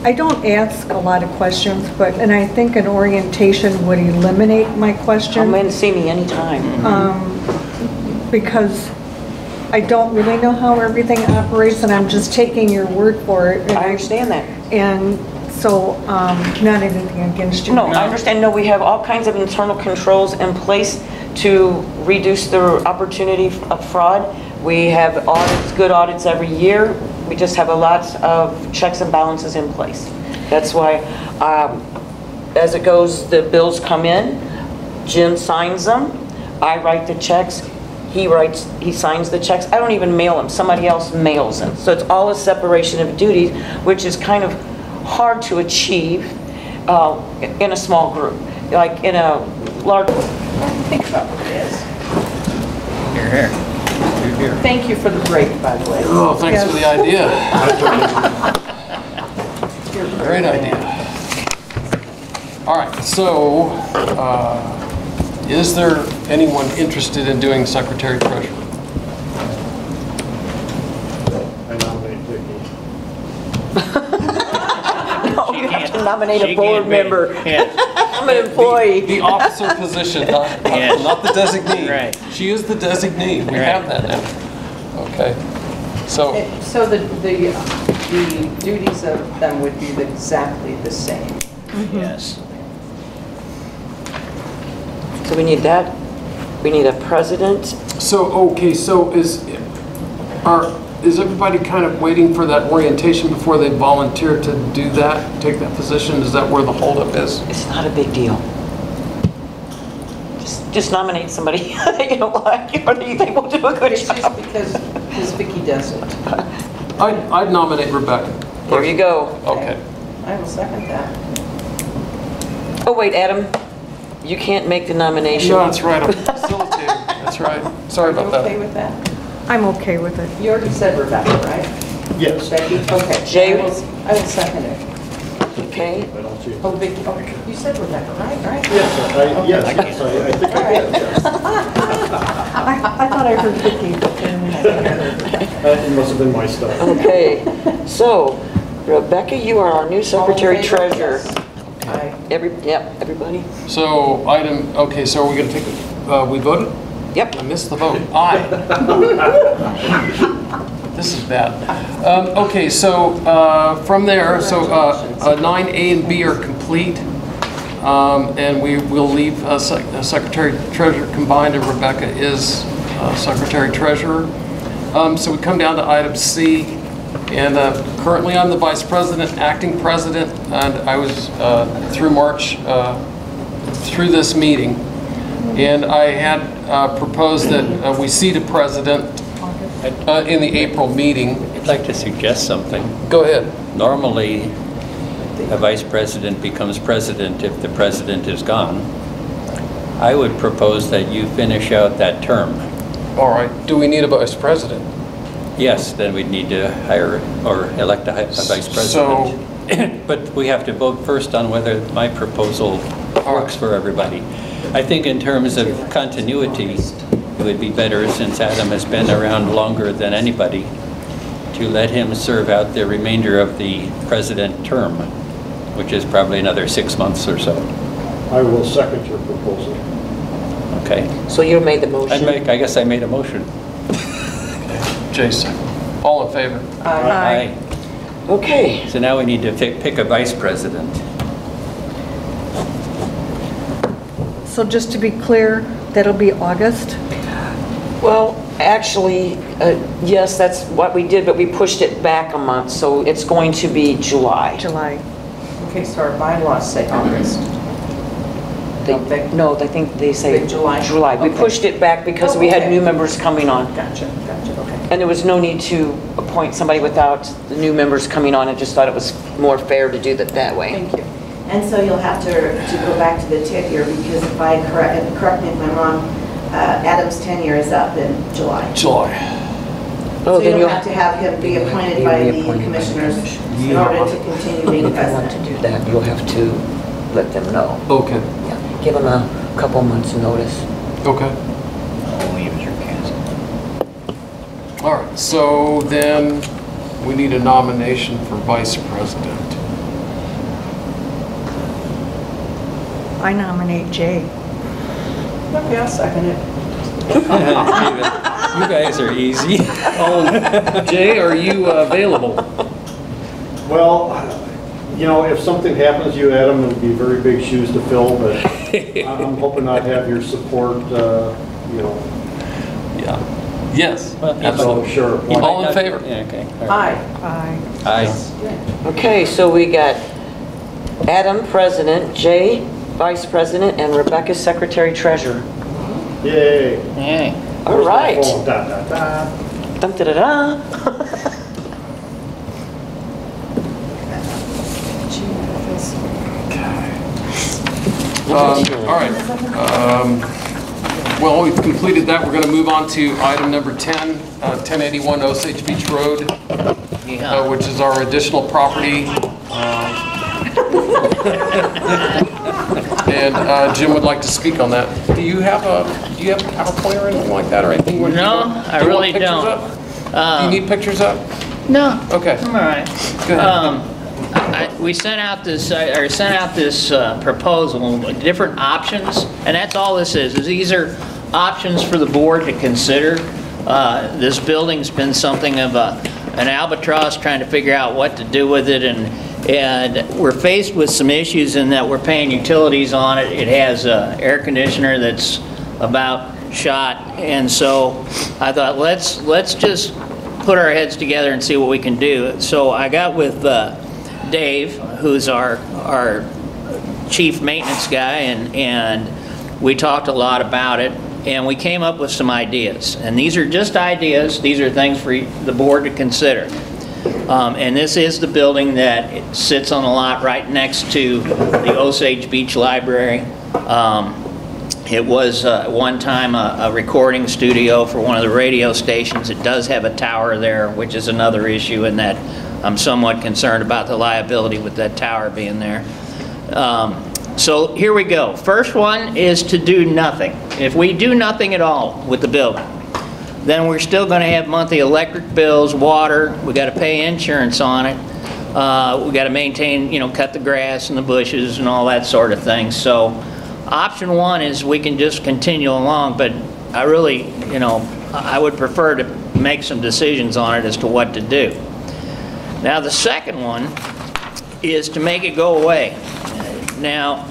I don't ask a lot of questions, and I think an orientation would eliminate my questions. Come in and see me anytime. Because I don't really know how everything operates, and I'm just taking your word for it. I understand that. And so, not anything against you. No, I understand. No, we have all kinds of internal controls in place to reduce the opportunity of fraud. We have audits, good audits every year. We just have a lot of checks and balances in place. That's why, as it goes, the bills come in, Jim signs them, I write the checks, he signs the checks. I don't even mail them, somebody else mails them. So it's all a separation of duties, which is kind of hard to achieve in a small group. Like in a large, think about what it is. Here. Thank you for the break, by the way. Oh, thanks for the idea. Great idea. All right, so is there anyone interested in doing secretary treasurer? I nominate Vicki. No, you have to nominate a board member. Yes. I'm an employee. The officer position, not the designee. Right. She is the designee. We have that now. Okay. So the duties of them would be exactly the same. Yes. So we need that. We need a president. So is everybody kind of waiting for that orientation before they volunteer to do that, take that position? Is that where the holdup is? It's not a big deal. Just nominate somebody that you don't like, or that you think will do a good job. It's just because Vicki doesn't. I'd nominate Rebecca. There you go. Okay. I will second that. Oh, wait, Adam, you can't make the nomination. No, that's right. I'm facilitating. That's right. Sorry about that. You okay with that? I'm okay with it. You already said Rebecca, right? Yes. Becky? Okay. Jay? I will second it. Okay. Oh, Vicki, okay. You said Rebecca, right? Yes, I think I did, yes. I thought I heard Vicki. It must have been my stuff. Okay, so Rebecca, you are our new secretary treasurer. Aye. Everybody? So so are we going to take we voted? Yep. I missed the vote. Aye. This is bad. Okay, so from there, 9A and B are complete. And we will leave Secretary Treasurer combined, and Rebecca is Secretary Treasurer. So we come down to item C, and currently I'm the Vice President, Acting President, and I was through March, through this meeting. And I had proposed that we seat a President in the April meeting. I'd like to suggest something. Go ahead. Normally, a vice president becomes president if the president is gone. I would propose that you finish out that term. All right. Do we need a vice president? Yes, then we'd need to hire or elect a vice president. But we have to vote first on whether my proposal works for everybody. I think in terms of continuity, it would be better, since Adam has been around longer than anybody, to let him serve out the remainder of the president term, which is probably another 6 months or so. I will second your proposal. Okay. So you made the motion? I guess I made a motion. Jason. All in favor? Aye. Okay. So now we need to pick a vice president. So just to be clear, that'll be August? Well, actually, yes, that's what we did, but we pushed it back a month, so it's going to be July. July. Okay, so our bylaws say August. No, I think they say July. July. We Okay. pushed it back because we had Okay. new members coming on. Gotcha, okay. And there was no need to appoint somebody without the new members coming on. I just thought it was more fair to do that that way. Thank you. And so you'll have to go back to the tip here, because if I correct me if I'm wrong, Adam's tenure is up in July. July. Oh, So then you'll have to have him be appointed by the commissioners in order to continue being If you want to president. do that, you'll have to let them know. Okay. Yeah, give them a couple months' notice. Okay. All right, so then we need a nomination for vice president. I nominate Jay. Okay, I'll second it. You guys are easy. Jay, are you available? Well, if something happens to you, Adam, it'll be very big shoes to fill, but I'm hoping I'd have your support, Yeah. Yes, So, absolutely. sure. All in favor? Yeah, okay. Aye. Aye. Okay, so we got Adam, President, Jay, Vice President, and Rebecca, Secretary Treasurer. Yay. Yay. All right. Where's my phone? Da, da, da. Dum, da, da, da. All right. Well, we've completed that. We're going to move on to item number 10, 1081 Osage Beach Road, which is our additional property. And Jim would like to speak on that. Do you have a PowerPoint or anything like that, or anything? No, I really don't. Do you need pictures up? No. Okay. I'm all right. Go ahead. we sent out this, proposal, different options, and that's all this is these are options for the board to consider. This building's been something of an albatross trying to figure out what to do with it, and we're faced with some issues in that we're paying utilities on it. It has an air conditioner that's about shot, and so I thought let's just put our heads together and see what we can do. So I got with Dave, who's our chief maintenance guy, and we talked a lot about it, and we came up with some ideas. And these are just ideas. These are things for the board to consider. And this is the building that sits on a lot right next to the Osage Beach Library. It was one time a recording studio for one of the radio stations. It does have a tower there, which is another issue in that I'm somewhat concerned about the liability with that tower being there. So here we go. First one is to do nothing. If we do nothing at all with the building, then we're still going to have monthly electric bills, water. We got to pay insurance on it. We got to maintain, cut the grass and the bushes and all that sort of thing. So option one is we can just continue along, but I really, I would prefer to make some decisions on it as to what to do. Now the second one is to make it go away. Now,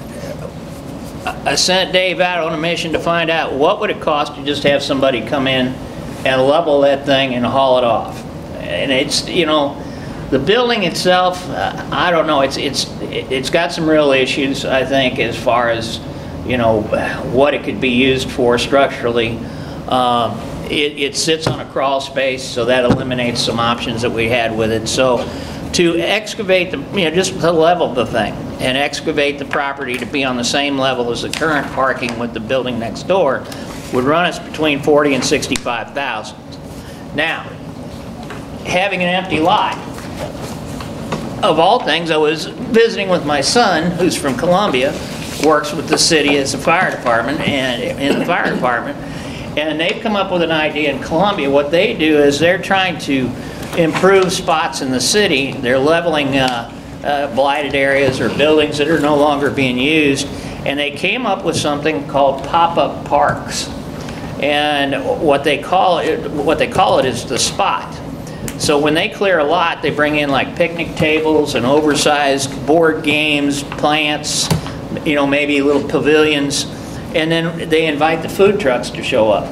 I sent Dave out on a mission to find out what would it cost to just have somebody come in and level that thing and haul it off. And it's, the building itself, I don't know, it's got some real issues, I think, as far as, what it could be used for structurally. It sits on a crawl space, so that eliminates some options that we had with it. So to excavate just to level the thing and excavate the property to be on the same level as the current parking with the building next door would run us between $40,000 and $65,000. Now, having an empty lot, of all things, I was visiting with my son, who's from Columbia, works with the city as a fire department and in the fire department, and they've come up with an idea in Columbia. What they do is they're trying to improve spots in the city. They're leveling blighted areas or buildings that are no longer being used, and they came up with something called pop-up parks. And what they call it is the spot. So when they clear a lot, they bring in like picnic tables and oversized board games, plants, maybe little pavilions, and then they invite the food trucks to show up.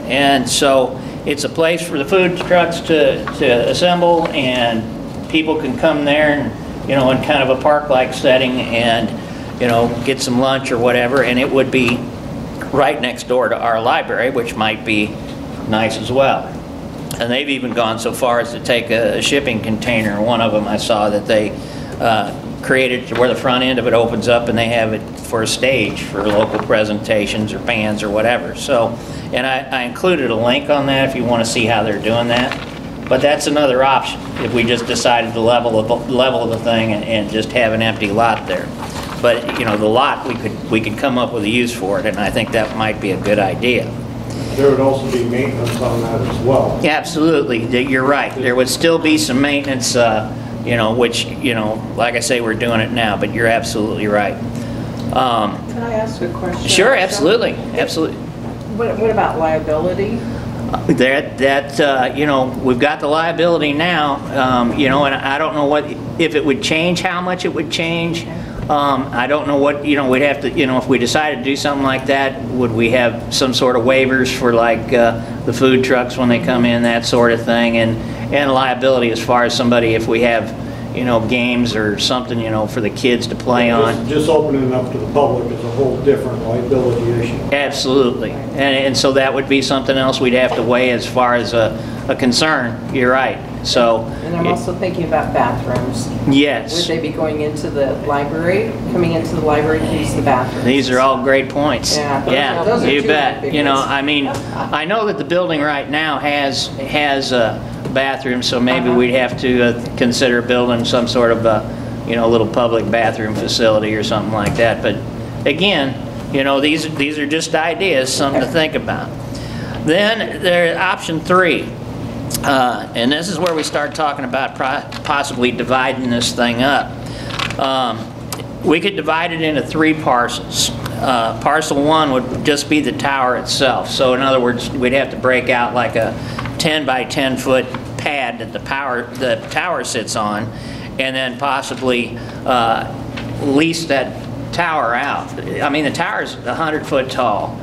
And so it's a place for the food trucks to assemble, and people can come there and, in kind of a park-like setting and, get some lunch or whatever, and it would be right next door to our library, which might be nice as well. And they've even gone so far as to take a shipping container. One of them I saw that they created to where the front end of it opens up, and they have it for a stage for local presentations or bands or whatever. So, and I included a link on that if you want to see how they're doing that. But that's another option if we just decided to level the thing and just have an empty lot there. But the lot, we could come up with a use for it, and I think that might be a good idea. There would also be maintenance on that as well. Yeah, absolutely. You're right. There would still be some maintenance, which, like I say, we're doing it now, but you're absolutely right. Can I ask a question? Sure, absolutely. Absolutely. What about liability? We've got the liability now, and I don't know if it would change, how much it would change. I don't know what, we'd have to, if we decided to do something like that, would we have some sort of waivers for like the food trucks when they come in, that sort of thing, and liability as far as somebody, if we have, games or something, for the kids to play on. Just opening it up to the public is a whole different liability issue. Absolutely. And so that would be something else we'd have to weigh as far as a concern. You're right. So. And I'm also thinking about bathrooms. Yes. Would they be going into the library, coming into the library to use the bathroom? These are all great points. Yeah, those are you two bet. big ones. I know that the building right now has bathrooms, so maybe we'd have to consider building some sort of little public bathroom facility or something like that. But again, these are just ideas, something to think about. Then there's option 3. And this is where we start talking about possibly dividing this thing up. We could divide it into 3 parcels. Parcel 1 would just be the tower itself. So in other words, we'd have to break out like a 10 by 10 foot pad that the tower sits on, and then possibly lease that tower out. I mean, the tower's 100 foot tall.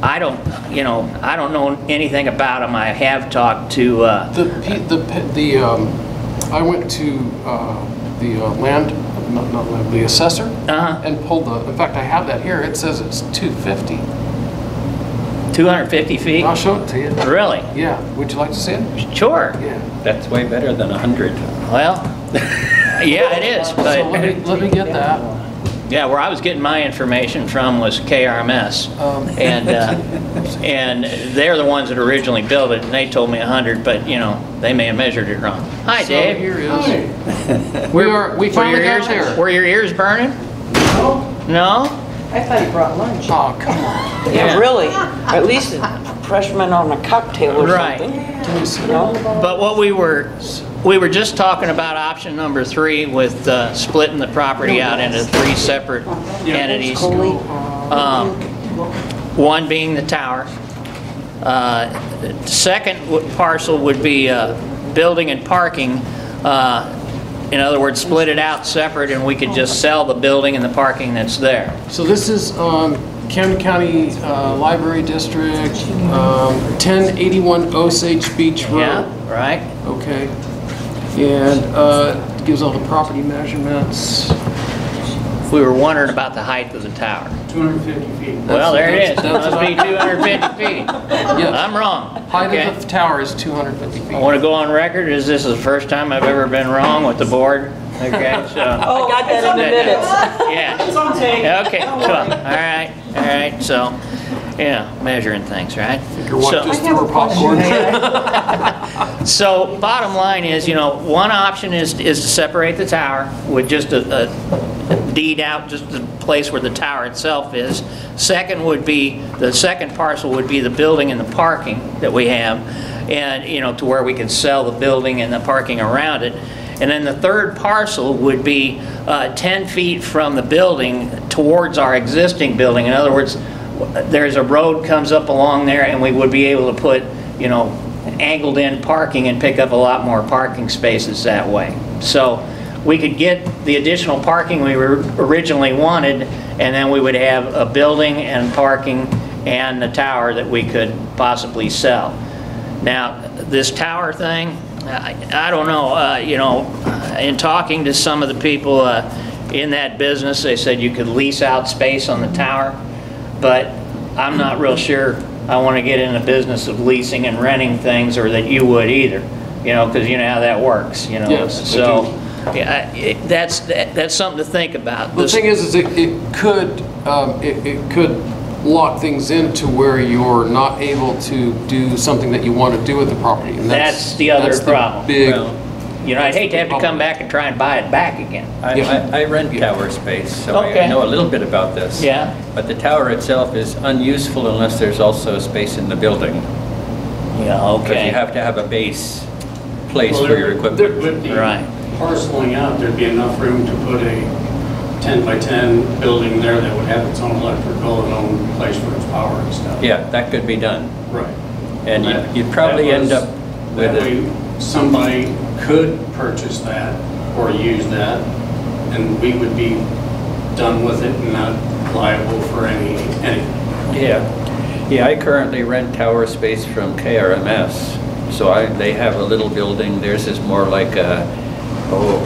I don't know anything about them. I have talked to I went to the assessor and pulled in fact, I have that here. It says it's 250. 250 feet? I'll show it to you. Really? Yeah. Would you like to see it? Sure. Yeah. That's way better than 100. Well, yeah, it is. But so let me get that. Yeah, where I was getting my information from was KRMS, and they're the ones that originally built it, and they told me 100, but they may have measured it wrong. Hi, So Dave. here is. We finally got there. Were your ears burning? No. No? I thought he brought lunch. Oh, come on. Yeah, really. At least a freshman on a cocktail or Right. something. No? But what we were just talking about option number 3 with splitting the property out into 3 separate entities. One being the tower. Second parcel would be building and parking. In other words, split it out separate, and we could just sell the building and the parking that's there. So this is Camden County Library District, 1081 Osage Beach Road. Yeah, right. Okay. And it gives all the property measurements. We were wondering about the height of the tower. 250 feet. Well, there it is. It that's must be 250 feet. Yes. I'm wrong. Height Okay. of the tower is 250 feet. I want to go on record as this is the first time I've ever been wrong with the board. Okay, so. Oh, I got that in the minutes. Yeah. It's on tape. Okay, cool. All right. So, measuring things, right? You're what, just throw popcorn? So, bottom line is, one option is to separate the tower with just a deed out just the place where the tower itself is. The second parcel would be the building and the parking that we have, and to where we can sell the building and the parking around it. And then the third parcel would be 10 feet from the building towards our existing building. In other words, there's a road comes up along there, and we would be able to put angled in parking and pick up a lot more parking spaces that way. So we could get the additional parking we originally wanted, and then we would have a building and parking and the tower that we could possibly sell. Now, this tower thing, I don't know, in talking to some of the people in that business, they said you could lease out space on the tower, but I'm not real sure I want to get in the business of leasing and renting things, or that you would either, because you know how that works, Yes, so. Yeah, that's something to think about. The thing is it could lock things into where you're not able to do something that you want to do with the property. And that's the other problem. Big, I'd hate to have to come back and try and buy it back again. I rent tower space, so Okay. I know a little bit about this. Yeah. But the tower itself is unuseful unless there's also space in the building. Yeah, Because okay. you have to have a base place Well, for your there equipment. would be, Right. parceling out, there'd be enough room to put a 10 by 10 building there that would have its own electrical and own place for its power and stuff. Yeah, that could be done. Right. And That- you'd probably that was- end up with that a... way somebody could purchase that or use that, and we would be done with it and not liable for any. Yeah. Yeah, I currently rent tower space from KRMS. So they have a little building. Theirs is more like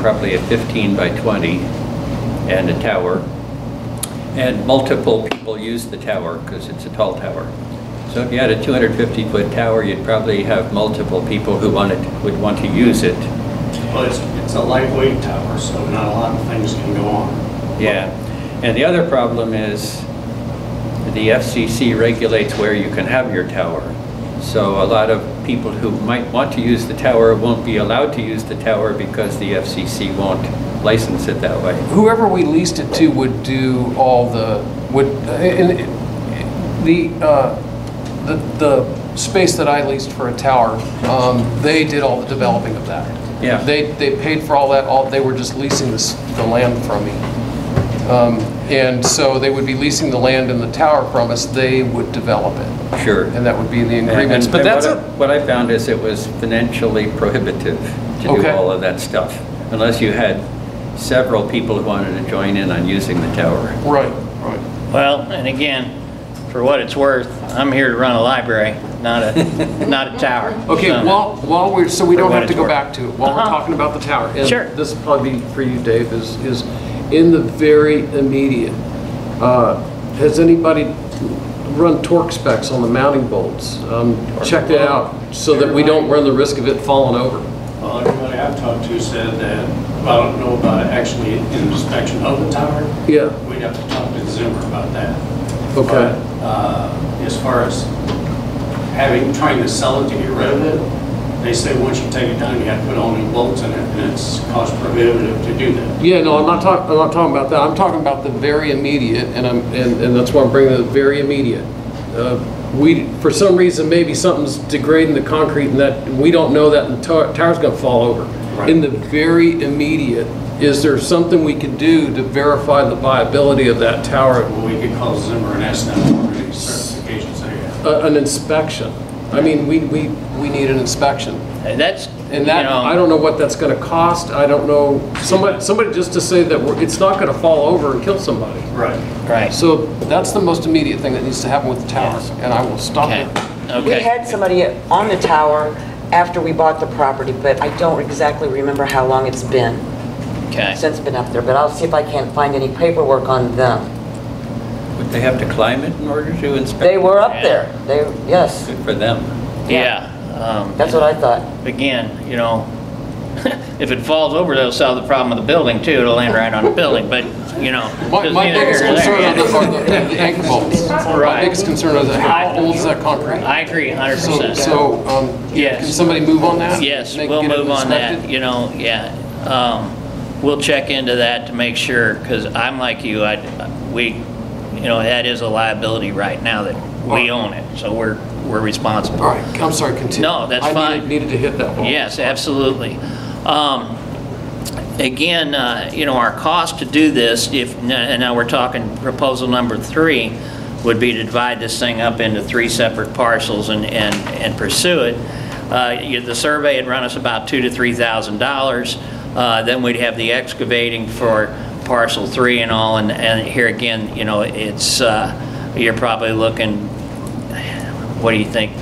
probably a 15 by 20 and a tower. And multiple people use the tower because it's a tall tower. So if you had a 250-foot tower, you'd probably have multiple people who would want to use it. Well, it's a lightweight tower, so not a lot of things can go on. Yeah. And the other problem is the FCC regulates where you can have your tower. So a lot of people who might want to use the tower won't be allowed to use the tower because the FCC won't license it that way. whoever we leased it to would do all the space that I leased for a tower. They did all the developing of that. Yeah. They paid for all that, they were just leasing the land from me. And so they would be leasing the land and the tower from us, they would develop it. Sure. And that would be in the agreements, but that's what I found is it was financially prohibitive to do all of that stuff, unless you had several people who wanted to join in on using the tower. Right, right. Well, and again, for what it's worth, I'm here to run a library, not a tower. Okay, so, while we're, so we don't have to go worth. back to it, while we're talking about the tower. And Sure. this will probably be for you, Dave, is in the very immediate, has anybody run torque specs on the mounting bolts? Checked it out so that we don't run the risk of it falling over. Well, everybody I've talked to said that, well, I don't know about actually an inspection of the tower. Yeah. We'd have to talk to Zimmer about that. Okay. But, as far as trying to sell it to get rid of it, they say once you take it down, you have to put all new bolts in it, and it's cost prohibitive to do that. Yeah, no, I'm not talking about that. I'm talking about the very immediate, and that's why I'm bringing the very immediate. For some reason, maybe something's degrading the concrete, and that we don't know that, and the tower's going to fall over. Right. In the very immediate, is there something we could do to verify the viability of that tower? Well, we could call Zimmer and ask them for any certifications they have. An inspection. I mean, we need an inspection. And that's, and that, I don't know what that's going to cost. I don't know. Somebody just to say that it's not going to fall over and kill somebody. Right. Right. So that's the most immediate thing that needs to happen with the tower. And I will stop it. Okay. We had somebody on the tower after we bought the property, but I don't exactly remember how long it's been. Okay. Since it's been up there, but I'll see if I can't find any paperwork on them. Would they have to climb it in order to inspect? They were up there. Yes. Good for them. Yeah. That's what I thought. Again, if it falls over, they'll solve the problem of the building too. It'll land right on the building, but my biggest concern are the anchor bolts. Right. My biggest concern is how old is that concrete? I agree 100%. So yes. Can somebody move on that? Yes, we'll move on that. We'll check into that to make sure, because I'm like you, that is a liability right now that we own it, so we're responsible. All right, I'm sorry, continue. No, that's fine. I needed to hit that one. Yes, absolutely. Again, our cost to do this, and now we're talking proposal number 3, would be to divide this thing up into 3 separate parcels and pursue it. The survey had run us about $2,000 to $3,000. Then we'd have the excavating for parcel 3 and all, and here again, it's you're probably looking, what do you think?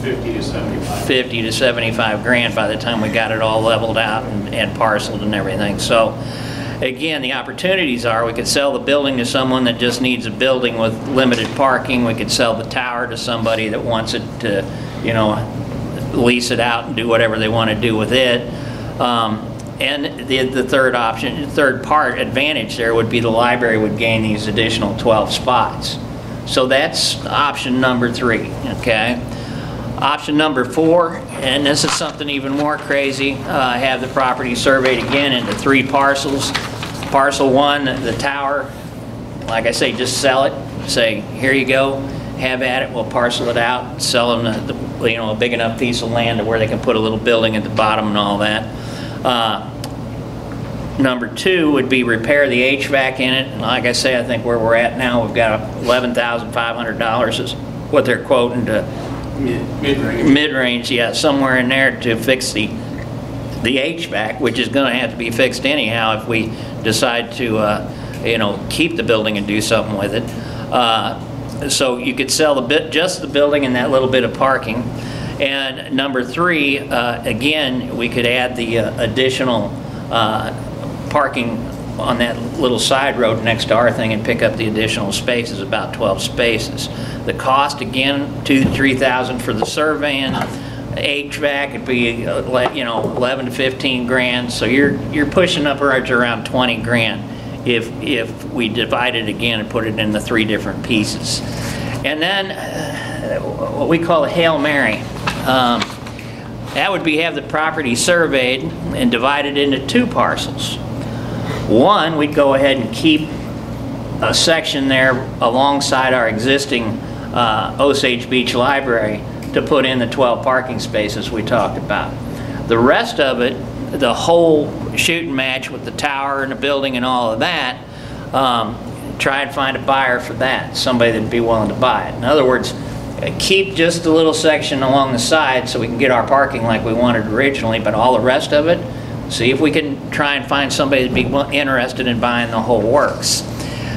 50 to 75. 50 to 75 grand by the time we got it all leveled out and parceled and everything. So again, the opportunities are we could sell the building to someone that just needs a building with limited parking. We could sell the tower to somebody that wants it to, lease it out and do whatever they want to do with it. And the third option, third part advantage there would be the library would gain these additional 12 spots. So that's option number 3, okay? Option number 4, and this is something even more crazy, have the property surveyed again into 3 parcels. Parcel 1, the tower, like I say, just sell it. Say, here you go, have at it, we'll parcel it out, sell them a big enough piece of land to where they can put a little building at the bottom and all that. Number 2 would be repair the HVAC in it. And like I say, I think where we're at now, we've got $11,500 is what they're quoting to mid-range, yeah, somewhere in there to fix the HVAC, which is going to have to be fixed anyhow if we decide to, keep the building and do something with it. So you could sell just the building and that little bit of parking. And number 3, again, we could add the additional parking on that little side road next to our thing and pick up the additional spaces, about 12 spaces. The cost, again, $2,000 to $3,000 for the surveying. HVAC would be, 11 to 15 grand. So you're pushing upwards around 20 grand if we divide it again and put it in the 3 different pieces. And then what we call a Hail Mary. That would be have the property surveyed and divided into 2 parcels. One, we'd go ahead and keep a section there alongside our existing Osage Beach Library to put in the 12 parking spaces we talked about. The rest of it, the whole shooting match with the tower and the building and all of that, try and find a buyer for that, somebody that'd be willing to buy it. In other words, keep just a little section along the side so we can get our parking like we wanted originally, but all the rest of it, see if we can try and find somebody that'd be interested in buying the whole works.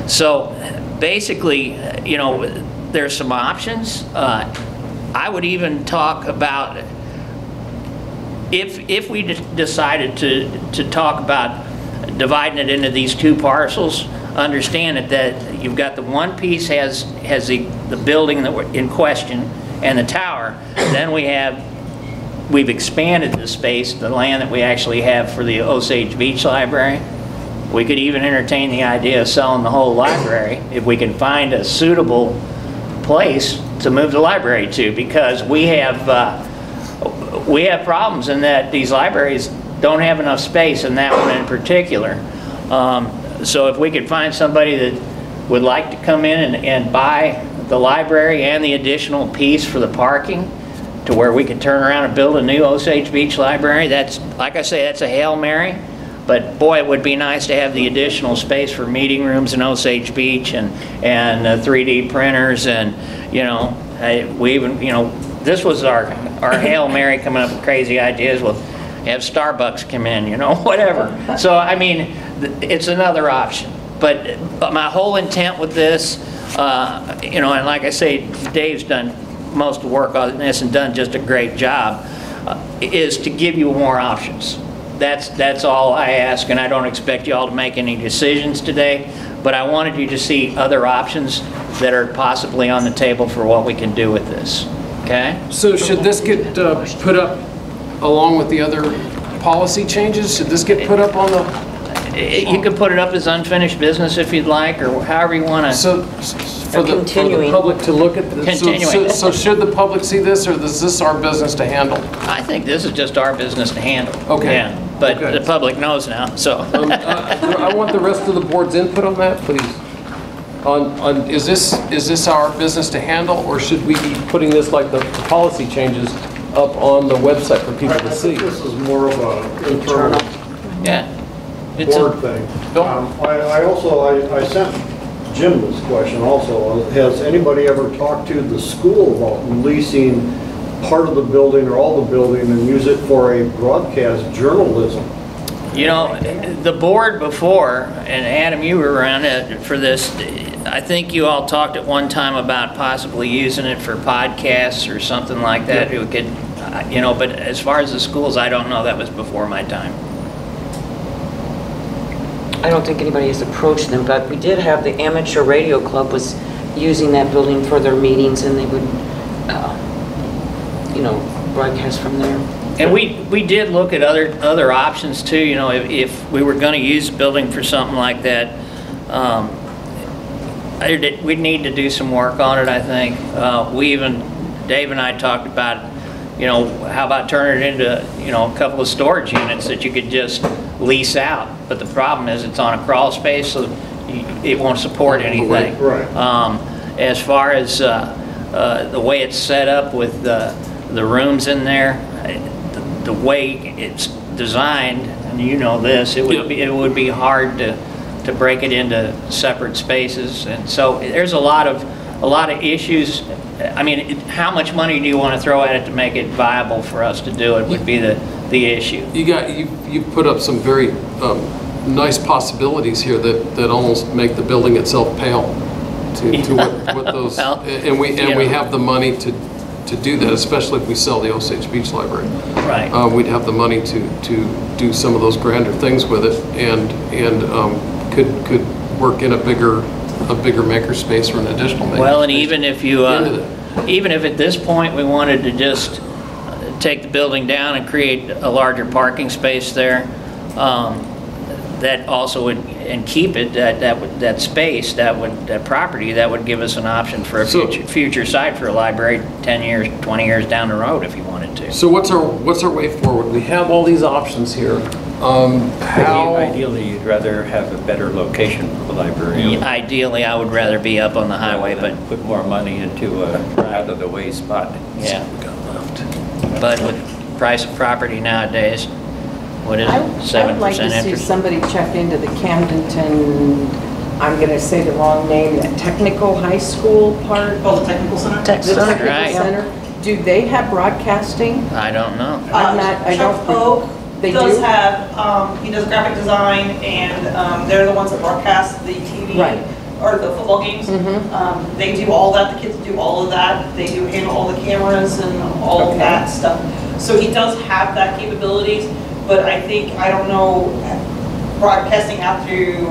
So basically, you know, there's some options. I would even talk about, if we decided to talk about dividing it into these two parcels, understand that you've got the one piece has the building that we're in question and the tower. Then we've expanded the space, the land that we actually have for the Osage Beach Library. We could even entertain the idea of selling the whole library if we can find a suitable place to move the library to, because we have problems in that these libraries don't have enough space, and that one in particular. So if we could find somebody that would like to come in and buy the library and the additional piece for the parking to where we could turn around and build a new Osage Beach Library, that's, like I say, that's a Hail Mary. But boy, it would be nice to have the additional space for meeting rooms in Osage Beach and 3D printers, and, you know, we even, you know, this was our Hail Mary coming up with crazy ideas. Well, have Starbucks come in, you know, whatever. So, I mean, it's another option. But my whole intent with this, you know, and like I say, Dave's done most of the work on this and done just a great job, is to give you more options. That's all I ask, and I don't expect you all to make any decisions today, but I wanted you to see other options that are possibly on the table for what we can do with this, okay? So should this get put up along with the other policy changes? Should this get put up on the... You can put it up as unfinished business if you'd like, or however you want to... So for the public to look at this, so should the public see this, or is this our business to handle? I think this is just our business to handle. Okay. Yeah, but the public knows now, so... I want the rest of the board's input on that, please. Is this our business to handle, or should we be putting this, like the policy changes, up on the website for people to see? This is more of an internal board thing. I sent Jim this question also. Has anybody ever talked to the school about leasing part of the building or all the building and use it for a broadcast journalism? You know, the board before, and Adam, you were around for this, I think you all talked at one time about possibly using it for podcasts or something like that. It could, you know, but as far as the schools, I don't know. That was before my time. I don't think anybody has approached them, but we did have the amateur radio club was using that building for their meetings, and they would, you know, broadcast from there. And we did look at other options too. You know, if we were going to use the building for something like that, we'd need to do some work on it, I think. Dave and I talked about, you know, how about turning it into, you know, a couple of storage units that you could just lease out. But the problem is it's on a crawl space, so it won't support anything. Right. As far as the way it's set up with the rooms in there, the way it's designed, and you know this, it would be hard to break it into separate spaces, and so there's a lot of issues. I mean, how much money do you want to throw at it to make it viable for us to do it would be the issue. You put up some very nice possibilities here that almost make the building itself pale to what those, well, and we have the money to do that, especially if we sell the Osage Beach Library. Right. We'd have the money to do some of those grander things with it, and could work in a bigger maker space or an additional maker well, and space. even if you even if at this point we wanted to just take the building down and create a larger parking space there, that also would, and keep it that space, that property, that would give us an option for a future site for a library 10 years, 20 years down the road if you wanted to. So what's our way forward? We have all these options here. Ideally, you'd rather have a better location for the library. Ideally, I would rather be up on the highway, but put more money into a out of the way spot. Yeah. But with the price of property nowadays, what is it, I would 7% like to see interest? somebody check into the Camdenton, I'm going to say the wrong name, that technical high school part. Oh, the technical center? The technical Right. center. Do they have broadcasting? I don't know. Chuck Polk They does do? have, he does graphic design, and they're the ones that broadcast the TV. Right. Or the football games. They do all that, the kids do all of that. They do handle all the cameras and all of that stuff. So he does have that capabilities, but I think, I don't know, broadcasting out through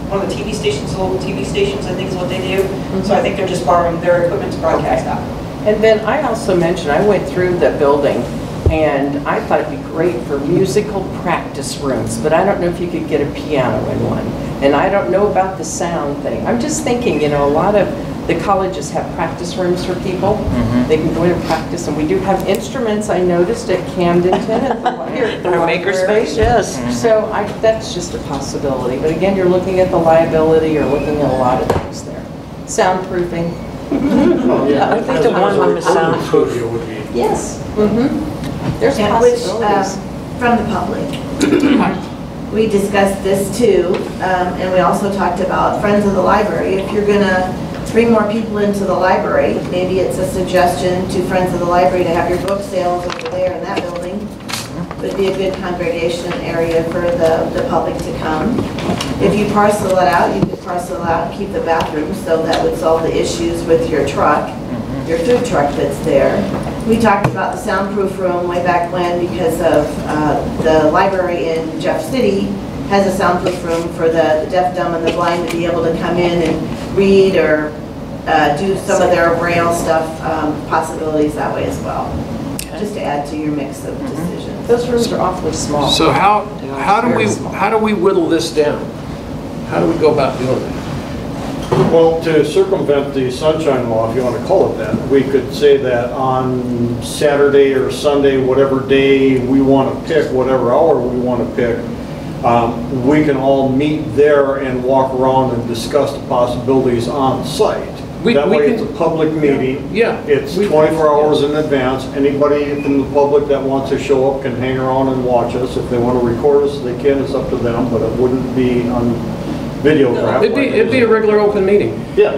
one of the TV stations, the local TV stations, I think is what they do. So I think they're just borrowing their equipment to broadcast out. And then I also mentioned, I went through the building, and I thought it'd be great for musical practice rooms, but I don't know if you could get a piano in one. And I don't know about the sound thing. I'm just thinking, a lot of the colleges have practice rooms for people. They can go in and practice, and we do have instruments, I noticed, at Camdenton. Our makerspace, yes. So that's just a possibility. But again, you're looking at the liability, you're looking at a lot of things there. Soundproofing. I think the one room is soundproof. Yes. There's And which, possibilities. from the public. We discussed this too, and we also talked about Friends of the Library. If you're gonna bring more people into the library, maybe it's a suggestion to Friends of the Library to have your book sales over there in that building. Would be a good congregation area for the public to come. If you parcel it out, you could parcel it out and keep the bathrooms, so that would solve the issues with your truck, your food truck that's there. We talked about the soundproof room way back when, because of the library in Jeff City has a soundproof room for the deaf, dumb, and the blind to be able to come in and read or do some of their braille stuff, possibilities that way as well. Just to add to your mix of decisions. Those rooms are awfully small. So how do we whittle this down? How do we go about doing that? Well, to circumvent the sunshine law, if you want to call it that, we could say that on Saturday or Sunday, whatever day we want to pick, whatever hour we want to pick, we can all meet there and walk around and discuss the possibilities on site. That way it's a public meeting. Yeah. It's 24 hours in advance. Anybody from the public that wants to show up can hang around and watch us. If they want to record us, they can. It's up to them, but it wouldn't be on videograph. It'd be a regular open meeting. Yeah.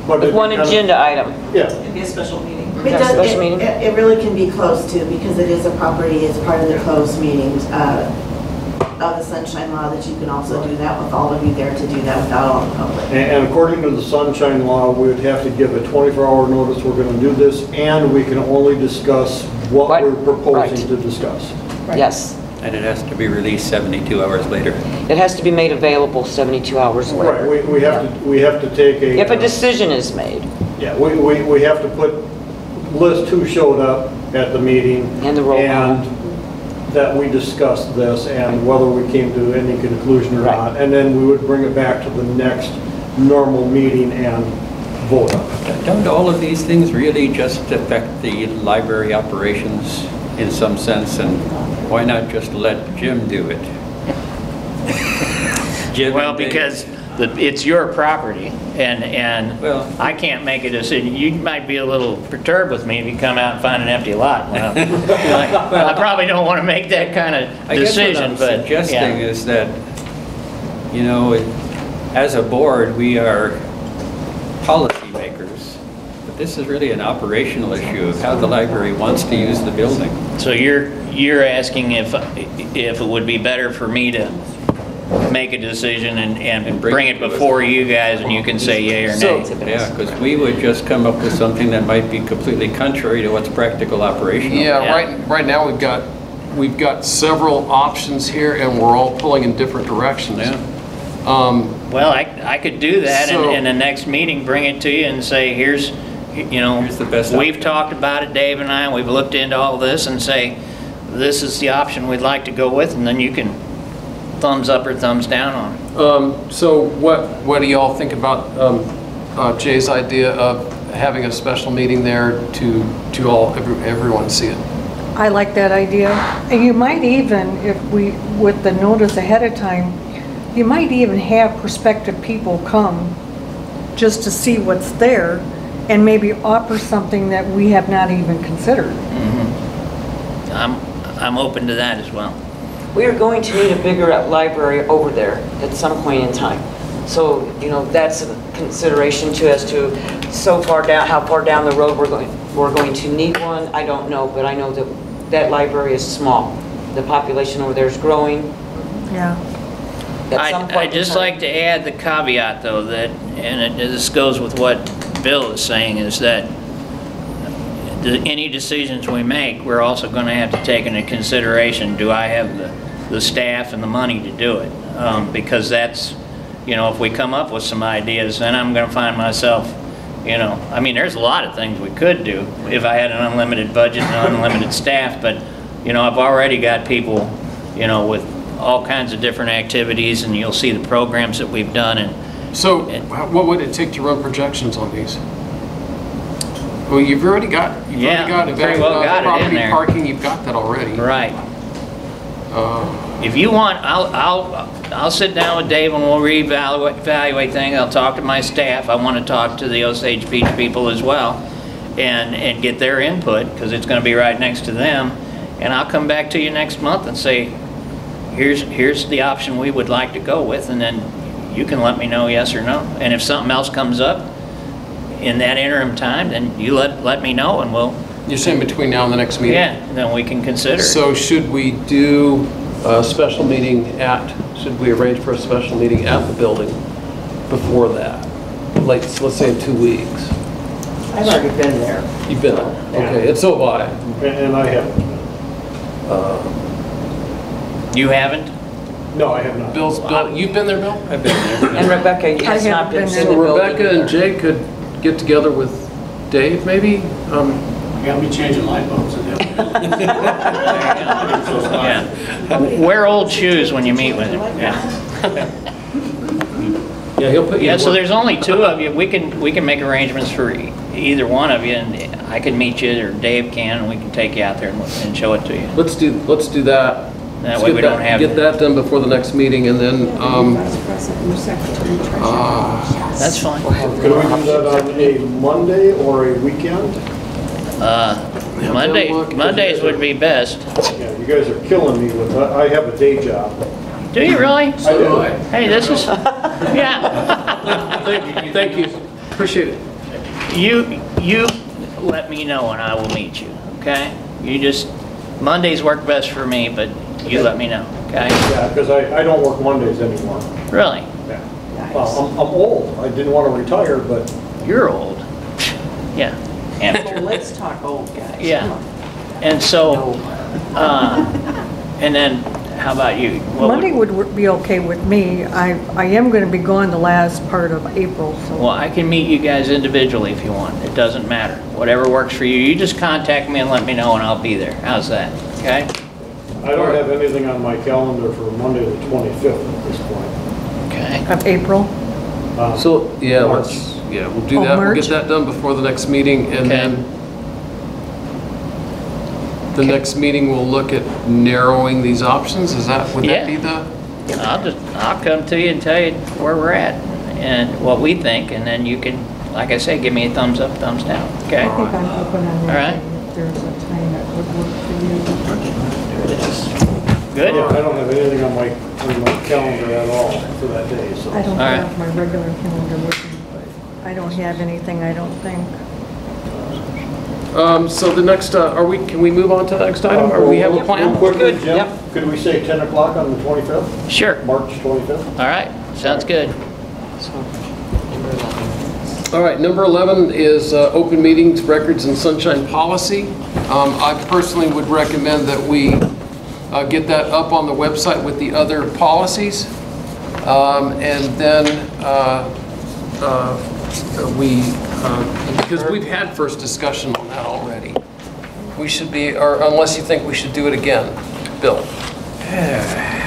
But With one agenda item. Yeah. It'd be a special meeting. It really can be closed too, because it is a property, it's part of the closed meetings of the sunshine law, that you can also do that with all of you there to do that without all the public. And according to the sunshine law, we would have to give a 24-hour notice, we're going to do this, and we can only discuss what we're proposing to discuss. Yes. And it has to be released 72 hours later. It has to be made available 72 hours later. Right, we have to take a... If a decision is made. Yeah, we have to list who showed up at the meeting. And the roll call. And that we discussed this and whether we came to any conclusion or not. And then we would bring it back to the next normal meeting and vote on it. Don't all of these things really just affect the library operations in some sense? And why not just let Jim do it? Jim, Well, because it's your property, and I can't make a decision. You might be a little perturbed with me if you come out and find an empty lot. Well, I probably don't want to make that kind of decision, but what I'm suggesting is that, as a board, we are policy makers, but this is really an operational issue of how the library wants to use the building. So you're asking if it would be better for me to make a decision and bring it before you guys, and you can say yay or nay. Yeah, because we would just come up with something that might be completely contrary to what's practical operational. Yeah, right now we've got several options here, and we're all pulling in different directions. Well, I could do that, and in the next meeting, bring it to you and say, here's the best we've talked about it, Dave and I, we've looked into all this, and say, this is the option we'd like to go with, and then you can thumbs up or thumbs down on it. So what do y'all think about Jay's idea of having a special meeting there to everyone see it? I like that idea. And you might even, with the notice ahead of time, you might even have prospective people come just to see what's there and maybe offer something that we have not even considered. I'm open to that as well. we are going to need a bigger library over there at some point in time. So, you know, that's a consideration too as to so far down, how far down the road we're going to need one. I don't know, but I know that that library is small. The population over there is growing. Yeah. I'd just like to add the caveat, though, that, and this goes with what Bill is saying, is that any decisions we make, we're also going to have to take into consideration, do I have the staff and the money to do it? Because that's, you know, if we come up with some ideas, then I'm going to find myself, you know, I mean, there's a lot of things we could do if I had an unlimited budget and unlimited staff, but, you know, I've already got people, you know, with all kinds of different activities, and you'll see the programs that we've done. And so, what would it take to run projections on these? Well, you've already got pretty well got it in there. Parking, you've got that already. Right. If you want, I'll sit down with Dave and we'll reevaluate things. I'll talk to my staff. I want to talk to the Osage Beach people as well, and get their input, because it's going to be right next to them. And I'll come back to you next month and say, here's the option we would like to go with, and then you can let me know yes or no. And if something else comes up in that interim time, then you let me know, and we'll... You're saying between now and the next meeting? Yeah, then we can consider. So should we do a special meeting should we arrange for a special meeting at the building before that? Like, let's say in 2 weeks. I've already been there. You've been there? Okay, and so have I. And I haven't. You haven't? No, I have not. Bill, you've been there, Bill? I've been there. And Rebecca has not been there. So Rebecca and Jay could get together with Dave, maybe? You got me changing light bulbs in there. Yeah. Wear old shoes when you meet with him. Yeah. Yeah, he'll put you. Yeah, so there's only 2 of you. We can make arrangements for either one of you, and I can meet you, or Dave can, and we can take you out there and show it to you. Let's do that. That way we don't have... Get that done before the next meeting, and then, that's fine. Could we do that on a Monday or a weekend? Mondays would be best. Yeah, you guys are killing me with that. I have a day job. Do you really? I do. Hey, this is... Yeah. Thank you. Appreciate it. You let me know and I will meet you, okay? You just... Mondays work best for me, but you let me know, okay? Yeah, because I don't work Mondays anymore. Really? Yeah. Well, I'm old. I didn't want to retire, but... You're old. Yeah. So let's talk old guys. Yeah. And so, and then, how about you? Monday would be okay with me. I am going to be gone the last part of April, so. Well, I can meet you guys individually if you want. It doesn't matter. Whatever works for you. You just contact me and let me know, and I'll be there. How's that? Okay? I don't have anything on my calendar for Monday the 25th at this point. Okay. Of April? So, yeah, March. we'll do that. We'll get that done before the next meeting, and then the next meeting we'll look at narrowing these options. Would that be the? I'll come to you and tell you where we're at and what we think, and then you can, like I say, give me a thumbs up, thumbs down. Okay. I think I'm open on All right. if there's a time that would work for you. Good. Yeah, I don't have anything on my calendar at all for that day. So. I don't have my regular calendar with me, but I don't have anything, I don't think. So the next, can we move on to the next item? Or we have a plan? Quickly, Jim, could we say 10 o'clock on the 25th? Sure. March 25th? All right. Sounds good. All right, number 11 is open meetings, records, and sunshine policy. I personally would recommend that we get that up on the website with the other policies. And then because we've had first discussion on that already. We should be, or unless you think we should do it again, Bill.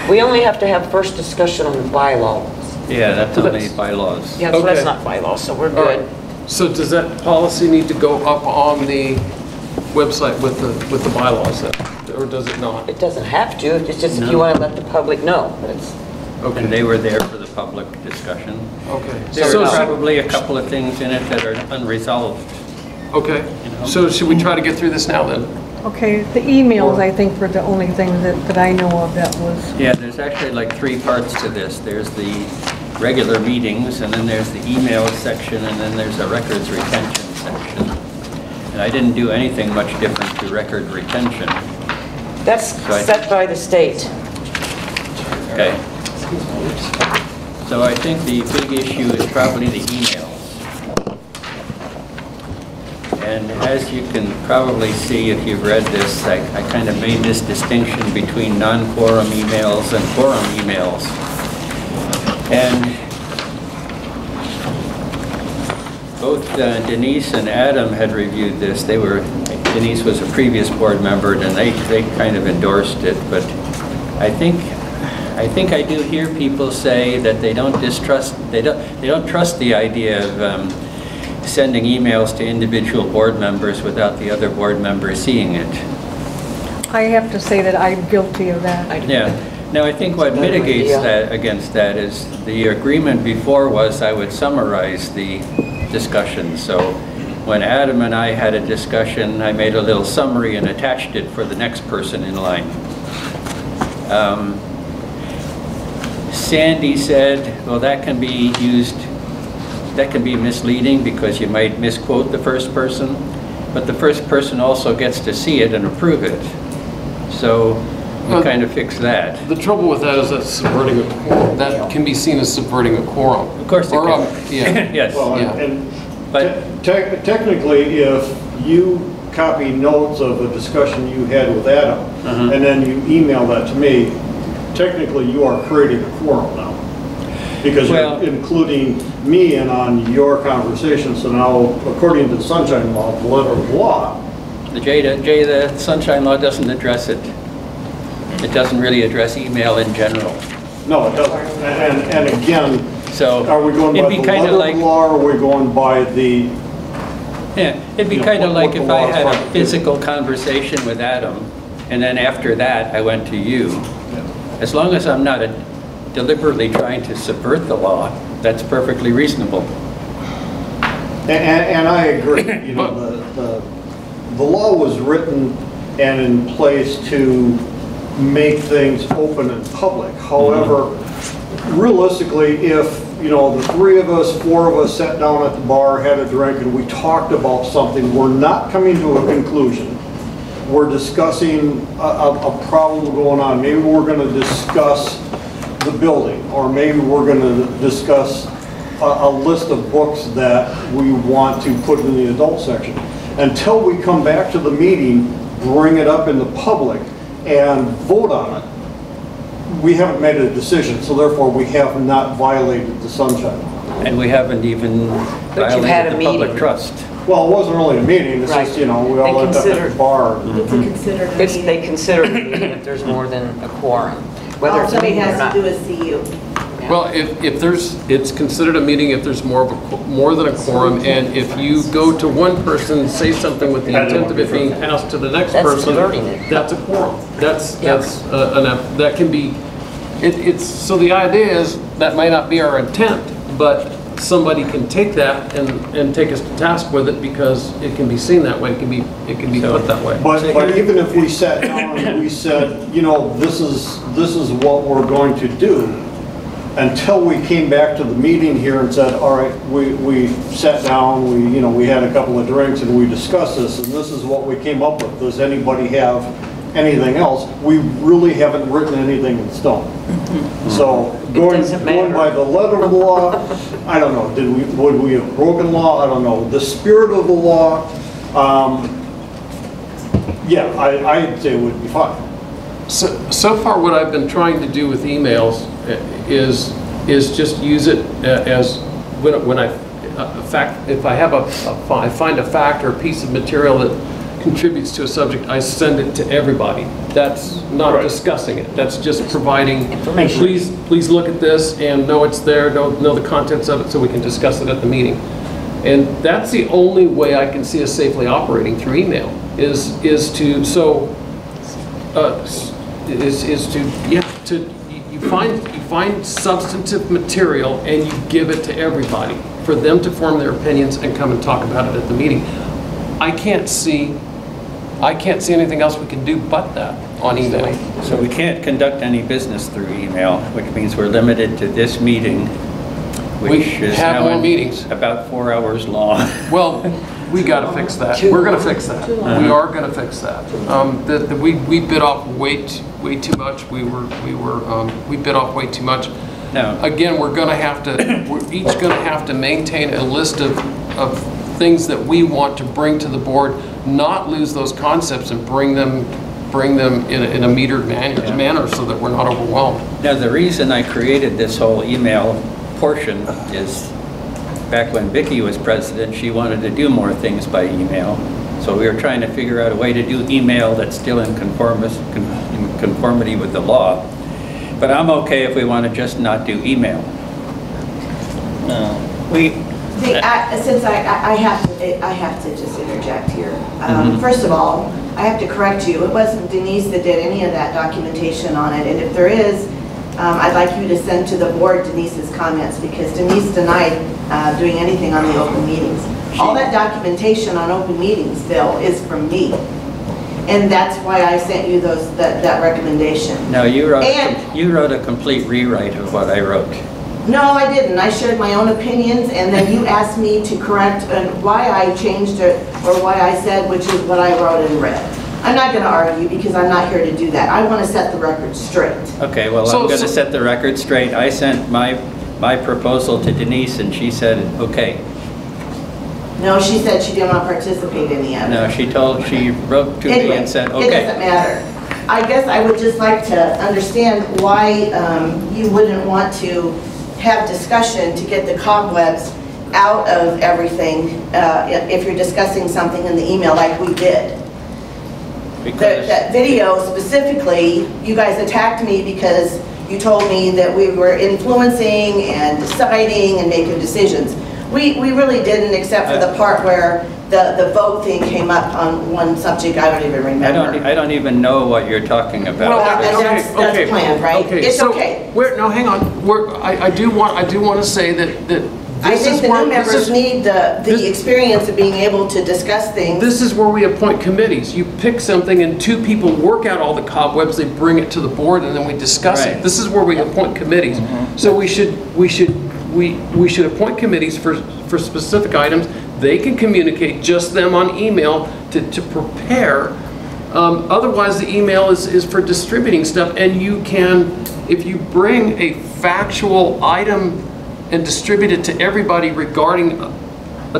We only have to have first discussion on the bylaws. Yeah, that's only bylaws. Yeah, so that's not bylaws, so we're good. So does that policy need to go up on the website with the bylaws then? Or does it not? It doesn't have to, it's just if you want to let the public know. Okay. And they were there for the public discussion. Okay. There are probably a couple of things in it that are unresolved. Okay. So should we try to get through this now then? Okay, the emails, I think, were the only thing that I know of that was, Yeah, there's actually like 3 parts to this. There's the regular meetings, and then there's the email section, and then there's a records retention section. And I didn't do anything much different to record retention. That's set by the state. Okay. So I think the big issue is probably the emails. And as you can probably see if you've read this, I kind of made this distinction between non-quorum emails and quorum emails. And both Denise and Adam had reviewed this. Denise was a previous board member, and they kind of endorsed it. But I think I do hear people say that they don't trust the idea of sending emails to individual board members without the other board member seeing it. I have to say that I'm guilty of that. Yeah. Now, I think what mitigates that against that is the agreement before was I would summarize the discussion. So when Adam and I had a discussion, I made a little summary and attached it for the next person in line. Sandy said, well, that can be used, that can be misleading because you might misquote the first person, but the first person also gets to see it and approve it. So we kind of fix that. The trouble with that is that's subverting a quorum. That can be seen as subverting a quorum. Of course it can. Yeah. Yes. Well, Yeah. and technically, if you copy notes of a discussion you had with Adam, and then you email that to me, technically you are creating a quorum now. Because you're including me in on your conversation. So now, according to the Sunshine Law, the letter of law, the Sunshine Law doesn't address it. It doesn't really address email in general. No, it doesn't. And again, so are we going by the letter of law, or are we going by the... Yeah, it'd be kind of like if I had a physical conversation with Adam, and then after that I went to you. As long as I'm not deliberately trying to subvert the law, that's perfectly reasonable. And I agree. You know, the law was written and in place to make things open and public. However, realistically, if the 3 of us, 4 of us sat down at the bar, had a drink, and we talked about something, we're not coming to a conclusion. We're discussing a problem going on. Maybe we're going to discuss the building, or maybe we're going to discuss a list of books that we want to put in the adult section. Until we come back to the meeting, bring it up in the public, and vote on it, we haven't made a decision, so therefore we have not violated the Sunshine Law. And we haven't even violated the public trust. Well, it wasn't really a meeting, it's just, we all ended up at the bar. They consider a meeting if there's more than a quorum, whether it's a meeting or not. All somebody has to do is see you. Well, it's considered a meeting if there's more than a quorum, and if you go to one person, say something with the intent of it being passed to the next person, that's a quorum. That can be. So the idea is that might not be our intent, but somebody can take that and take us to task with it because it can be seen that way. It can be put that way. But even if we sat down and we said, this is what we're going to do. Until we came back to the meeting here and said, all right, we sat down, we had a couple of drinks and we discussed this, and this is what we came up with. Does anybody have anything else? We really haven't written anything in stone. So going by the letter of the law, I don't know. Would we have broken law? I don't know. The spirit of the law, yeah, I'd say it would be fine. So far, what I've been trying to do with emails is just use it as when if I find a fact or a piece of material that contributes to a subject, I send it to everybody. That's not discussing it. That's just providing information. Please look at this and know it's there. Know the contents of it so we can discuss it at the meeting. And that's the only way I can see us safely operating through email is to you find substantive material and you give it to everybody for them to form their opinions and come and talk about it at the meeting. I can't see I can't see anything else we can do but that on email. So we can't conduct any business through email, which means we're limited to this meeting, which is have now more meetings. about 4 hours long. Well, we got to fix that. We're going to fix that. We are going to fix that. We bit off way too much. We bit off way too much. No. Again, we're each going to have to maintain a list of things that we want to bring to the board, not lose those concepts and bring them in a metered manner so that we're not overwhelmed. Now, the reason I created this whole email portion is back when Vicki was president, she wanted to do more things by email. So we were trying to figure out a way to do email that's still in conformity with the law. But I'm okay if we want to just not do email. Since I have to just interject here. First of all, I have to correct you. It wasn't Denise that did any of that documentation on it. And if there is, I'd like you to send to the board Denise's comments, because Denise denied doing anything on the open meetings. All that documentation on open meetings, Phil, is from me. And that's why I sent you that recommendation. No, you wrote a complete rewrite of what I wrote. No, I didn't. I shared my own opinions, and then you asked me to correct why I changed it, or why I said, which is what I wrote and read. I'm not going to argue, because I'm not here to do that. I want to set the record straight. Okay, well, I'm going to set the record straight. I sent my proposal to Denise, and she said, okay. No, she said she didn't want to participate in any of it. No, she wrote to me and said, okay. It doesn't matter. I guess I would just like to understand why you wouldn't want to have discussion to get the cobwebs out of everything if you're discussing something in the email like we did. That video specifically, you guys attacked me because you told me that we were influencing and deciding and making decisions. We really didn't, except for the part where the vote thing came up on one subject I don't even remember. I don't even know what you're talking about. Well, that's planned, right? Okay, it's so okay. No, hang on. I do want to say that I think the new members need the experience of being able to discuss things. This is where we appoint committees. You pick something and two people work out all the cobwebs, they bring it to the board, and then we discuss it. This is where we appoint committees. So we should appoint committees for specific items. They can communicate just them on email to prepare. Otherwise, the email is for distributing stuff, and you can, if you bring a factual item and distribute it to everybody regarding a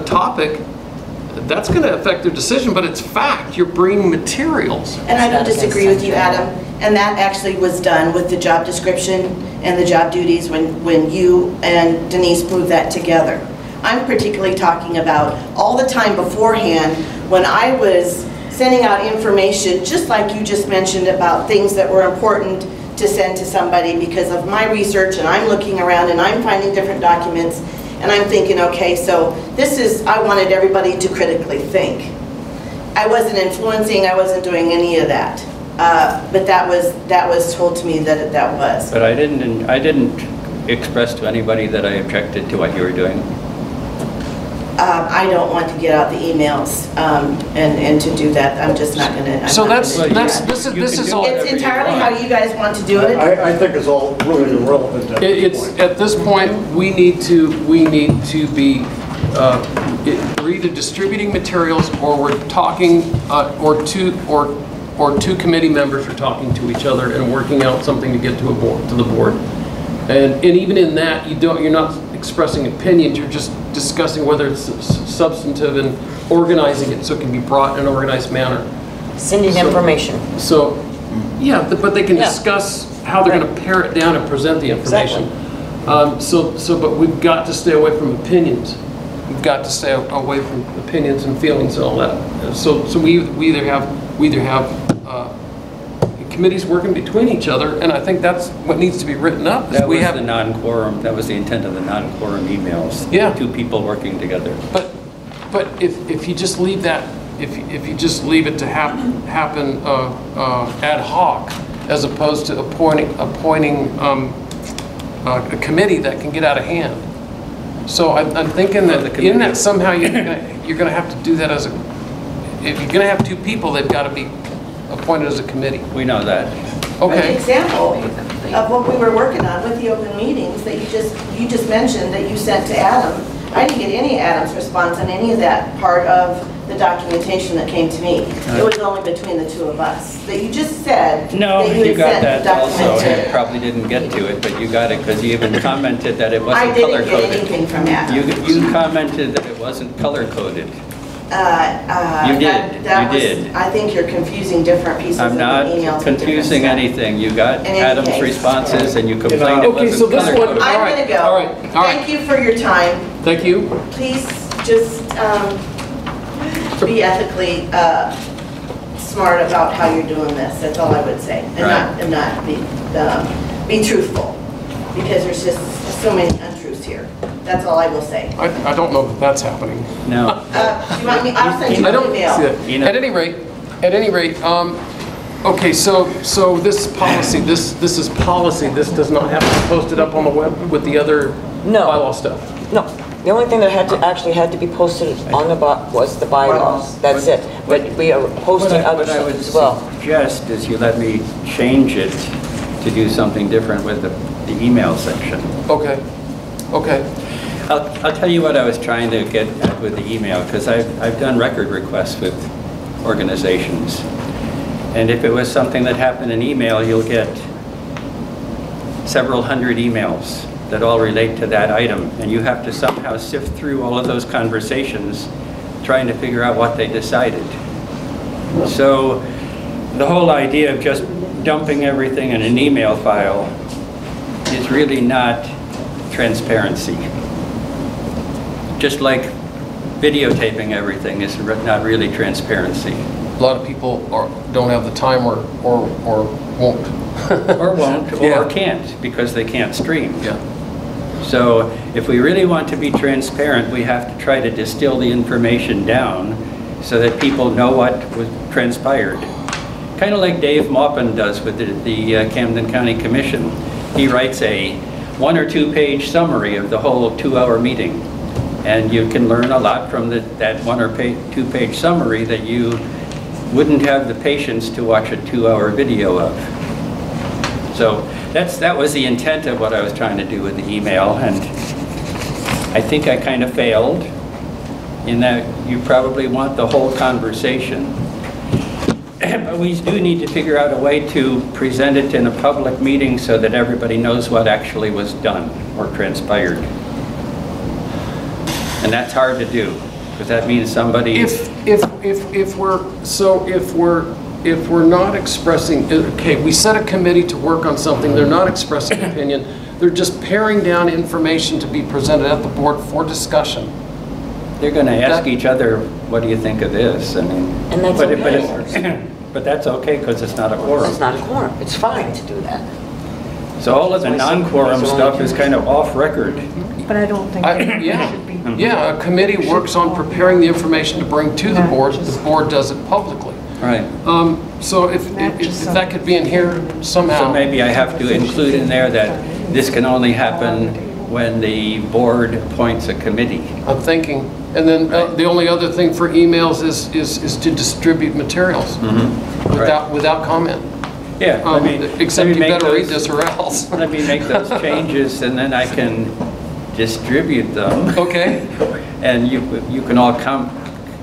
topic, that's going to affect their decision, but it's fact. You're bringing materials. And I don't disagree with you, Adam. And that actually was done with the job description and the job duties when you and Denise moved that together. I'm particularly talking about all the time beforehand when I was sending out information, just like you just mentioned, about things that were important to send to somebody because of my research, and I'm looking around and I'm finding different documents, and I'm thinking, okay, so I wanted everybody to critically think. I wasn't influencing, I wasn't doing any of that. But that was told to me that that was. But I didn't express to anybody that I objected to what you were doing. I don't want to get out the emails and to do that. I'm just not going to. So this is all. It's entirely how you guys want to do it. I think it's all really irrelevant at this point. At this point, we need to be we're either distributing materials, or we're talking, or two committee members are talking to each other and working out something to get to the board. And even in that, you're not expressing opinions, you're just discussing whether it's substantive and organizing it so it can be brought in an organized manner. Sending information. So, yeah, but they can discuss how they're going to pare it down and present the information. Exactly. But we've got to stay away from opinions. We've got to stay away from opinions and feelings and all that. So we either have committees working between each other, and I think that's what needs to be written up. That was the non-quorum. That was the intent of the non-quorum emails. Yeah, two people working together. But if you just leave that, if you just leave it to happen ad hoc, as opposed to appointing a committee that can get out of hand. So I'm thinking that in that somehow you're going to have to do that if you're gonna have 2 people, they've got to be appointed as a committee. We know that. An Okay. example of what we were working on with the open meetings that you just mentioned that you sent to Adam. I didn't get any Adam's response on any of that part of the documentation that came to me. It was only between the 2 of us. That you just said No, that you had got sent that also. documentation. You probably didn't get to it, but you got it because you even commented that it I wasn't didn't color get coded. anything from Adam. You commented that it wasn't color coded. You did. That You was- did. I think you're confusing different pieces of I'm the not email. to confusing different anything. You got In any Adam's case. responses and you complained it Okay, so wasn't this color one- coded. stuff. I'm All right, going to go. all right, all right. Thank you for your time. Thank you. Please just be ethically smart about how you're doing this. That's all I would say. And not be truthful. Because there's just so many untruths here. That's all I will say. I don't know that that's happening. No. Do you want me? I'll send you I an don't email. see it. At any rate, okay, so this policy, this is policy, this does not have to be posted up on the web with the other bylaw stuff? No, the only thing that actually had to be posted on the was the bylaws, that's it. But we are posting other What I would stuff as well. suggest is you let me change it to do something different with the email section. Okay, okay. I'll tell you what I was trying to get at with the email, because I've done record requests with organizations. And if it was something that happened in email, you'll get several hundred emails that all relate to that item. And you have to somehow sift through all of those conversations trying to figure out what they decided. So the whole idea of just dumping everything in an email file is really not transparency. Just like videotaping everything is not really transparency. A lot of people don't have the time or won't. Or won't, or can't, because they can't stream. Yeah. So if we really want to be transparent, we have to try to distill the information down so that people know what was transpired. Kind of like Dave Maupin does with the Camden County Commission. He writes a 1 or 2 page summary of the whole 2-hour meeting. And you can learn a lot from that 1 or 2 page summary that you wouldn't have the patience to watch a 2-hour video of. So that was the intent of what I was trying to do with the email, and I think I kind of failed in that you probably want the whole conversation. But we do need to figure out a way to present it in a public meeting so that everybody knows what actually was done or transpired. And that's hard to do, because that means somebody... If we're not expressing, okay, we set a committee to work on something, they're not expressing opinion, they're just paring down information to be presented at the board for discussion. They're going to ask each other, what do you think of this? I mean, And that's okay. But that's okay, because it's not a quorum. It's not a quorum, it's fine to do that. So all of the non-quorum stuff is kind of off record. But I don't think it should be. Yeah, a committee works on preparing the information to bring to the board does it publicly. Right. So if that could be in here somehow. So maybe I have to include in there that this can only happen when the board appoints a committee. I'm thinking. And then the only other thing for emails is to distribute materials without comment. Yeah. Except you better read this or else. Let me make those changes and then I can distribute them. Okay. And you can all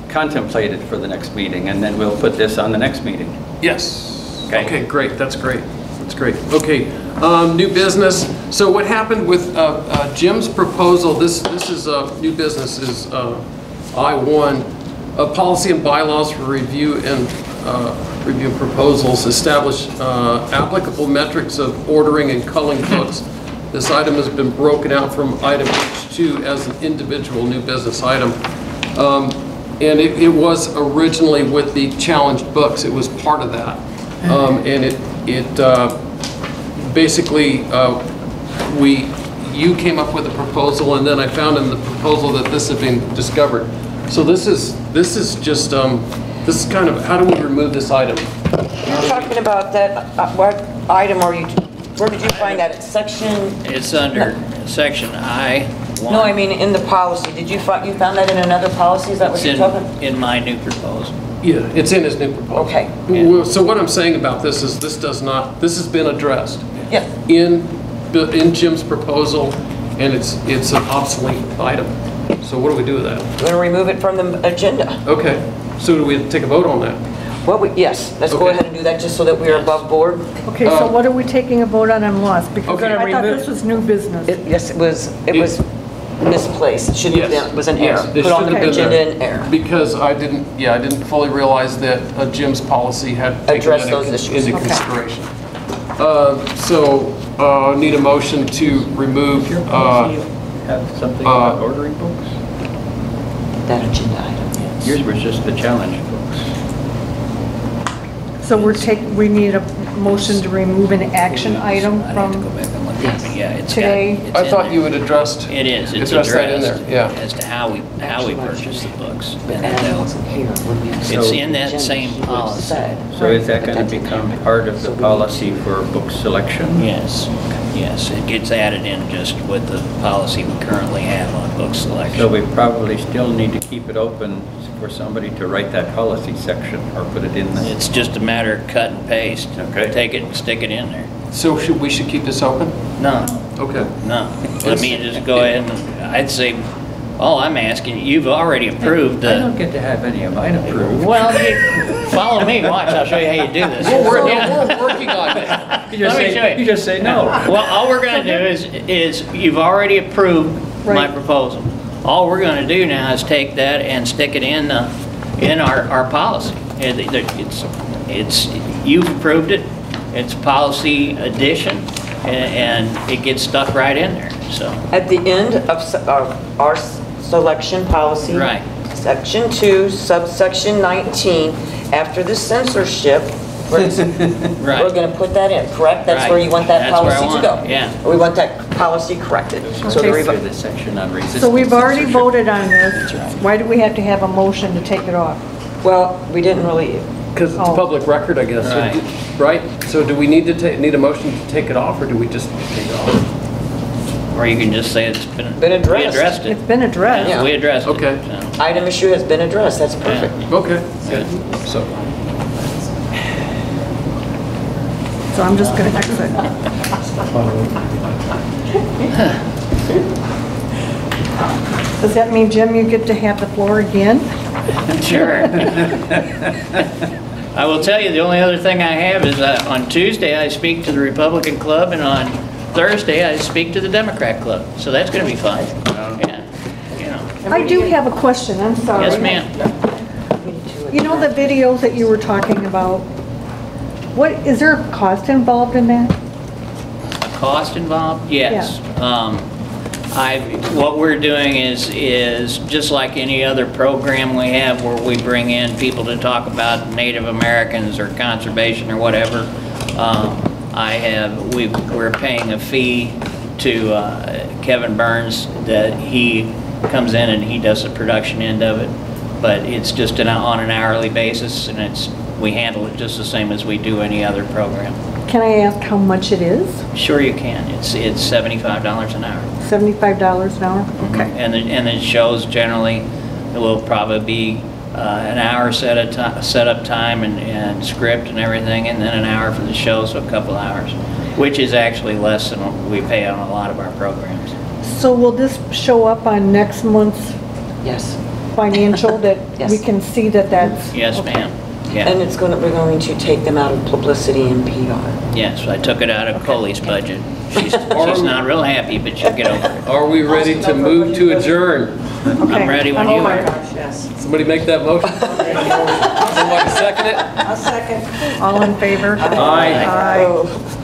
contemplate it for the next meeting, and then we'll put this on the next meeting. Yes. Okay, great. That's great. That's great. Okay, new business. So what happened with Jim's proposal? This is new business. Is I1 policy and bylaws for review and review proposals. Establish applicable metrics of ordering and culling books. This item has been broken out from item H2 as an individual new business item. And it was originally with the challenged books. It was part of that. And it basically, you came up with a proposal, and then I found in the proposal that this had been discovered. So this is just, this is kind of, how do we remove this item? You're talking about that, what item are you, where did you find that? Section? It's under section I. No, I mean in the policy. Did you found that in another policy? Is that what you're talking? In my new proposal. Yeah, it's in his new proposal. Okay. Well, so what I'm saying about this is this has been addressed Yeah. in Jim's proposal, and it's an obsolete item. So what do we do with that? We're going to remove it from the agenda. Okay, so do we take a vote on that? Well, yes, let's go Okay. ahead and do that just so that we are above board. Okay, so what are we taking a vote on? I'm lost, because Okay. I thought this was new business. Yes, it was misplaced. It shouldn't have been, it was an error. Yes, it Put on should the have been agenda there. in error. Because I didn't fully realize that Jim's policy had taken Address that those issues. into Okay. consideration. So, need a motion to remove, Have something about ordering books? That agenda item. Yours was just the challenge books. So we need a motion to remove an action item I'd have to go from back and look at it, but yeah, it's got- today. it's I in thought there. you had addressed. It is, it's addressed that in addressed there, yeah. as to how we purchase the books. And That they'll- wasn't here when we- It's So- in that same policy. So is that going to become part of the policy for book selection? Yes, yes, it gets added in just with the policy we currently have on book selection. So we probably still need to keep it open for somebody to write that policy section or put it in the... It's just a matter of cut and paste. Okay. Take it and stick it in there. So we should keep this open? No, Okay. no. Let me just go ahead and, I'd say, all I'm asking, you've already approved I the, don't get to have any of mine approved. well, follow me, watch, I'll show you how you do this. We're working on that. You just Let me show say, you. you just say no. Well, all we're gonna do is you've already approved my Right. proposal. All we're gonna do now is take that and stick it in our policy. It's, you've approved it, it's policy addition, and it gets stuck right in there, so. At the end of our selection policy. Right. Section 2, subsection 19, after the censorship, we're going to put that in, correct? That's where you want that That's where I policy to want go? it, yeah. We want that policy corrected. So Okay, the The section on resistance. So we've already censorship. voted on this. Why do we have to have a motion to take it off? Well, we didn't really, Because it's Oh. public record, I guess. Right. Right? So do we need a motion to take it off, or do we just take it off? Or you can just say it's been addressed. We addressed it. It's been addressed. Yeah. We addressed it. Okay. so. item issue has been addressed, that's perfect. Okay. Good. So, So I'm just going to exit. Does that mean, Jim, you get to have the floor again? Sure. I will tell you, the only other thing I have is on Tuesday, I speak to the Republican Club, and on Thursday, I speak to the Democrat Club. So that's going to be fun. Yeah, you know. I do have a question, I'm sorry. Yes, ma'am. You know the videos that you were talking about? Is there a cost involved in that? Cost involved? Yes. What we're doing is just like any other program we have where we bring in people to talk about Native Americans or conservation or whatever. We're paying a fee to Kevin Burns that he comes in and he does the production end of it. But it's just on an hourly basis, and we handle it just the same as we do any other program. Can I ask how much it is? Sure you can. It's $75 an hour. $75 an hour? Okay. And the shows generally will probably be an hour set up time and script and everything, and then an hour for the show, so a couple hours, which is actually less than what we pay on a lot of our programs. So will this show up on next month's Yes. financial, that Yes. we can see that that's? Yes, okay. ma'am. Yeah. And we're going to take them out of publicity and PR. Yes, I took it out of Coley's budget. She's not real happy, but she'll get over it. are we ready to move to adjourn? I'm ready when you Oh my are. gosh, yes. Somebody make that motion? Somebody second it? I'll second. All in favor? Aye. Aye. Oh.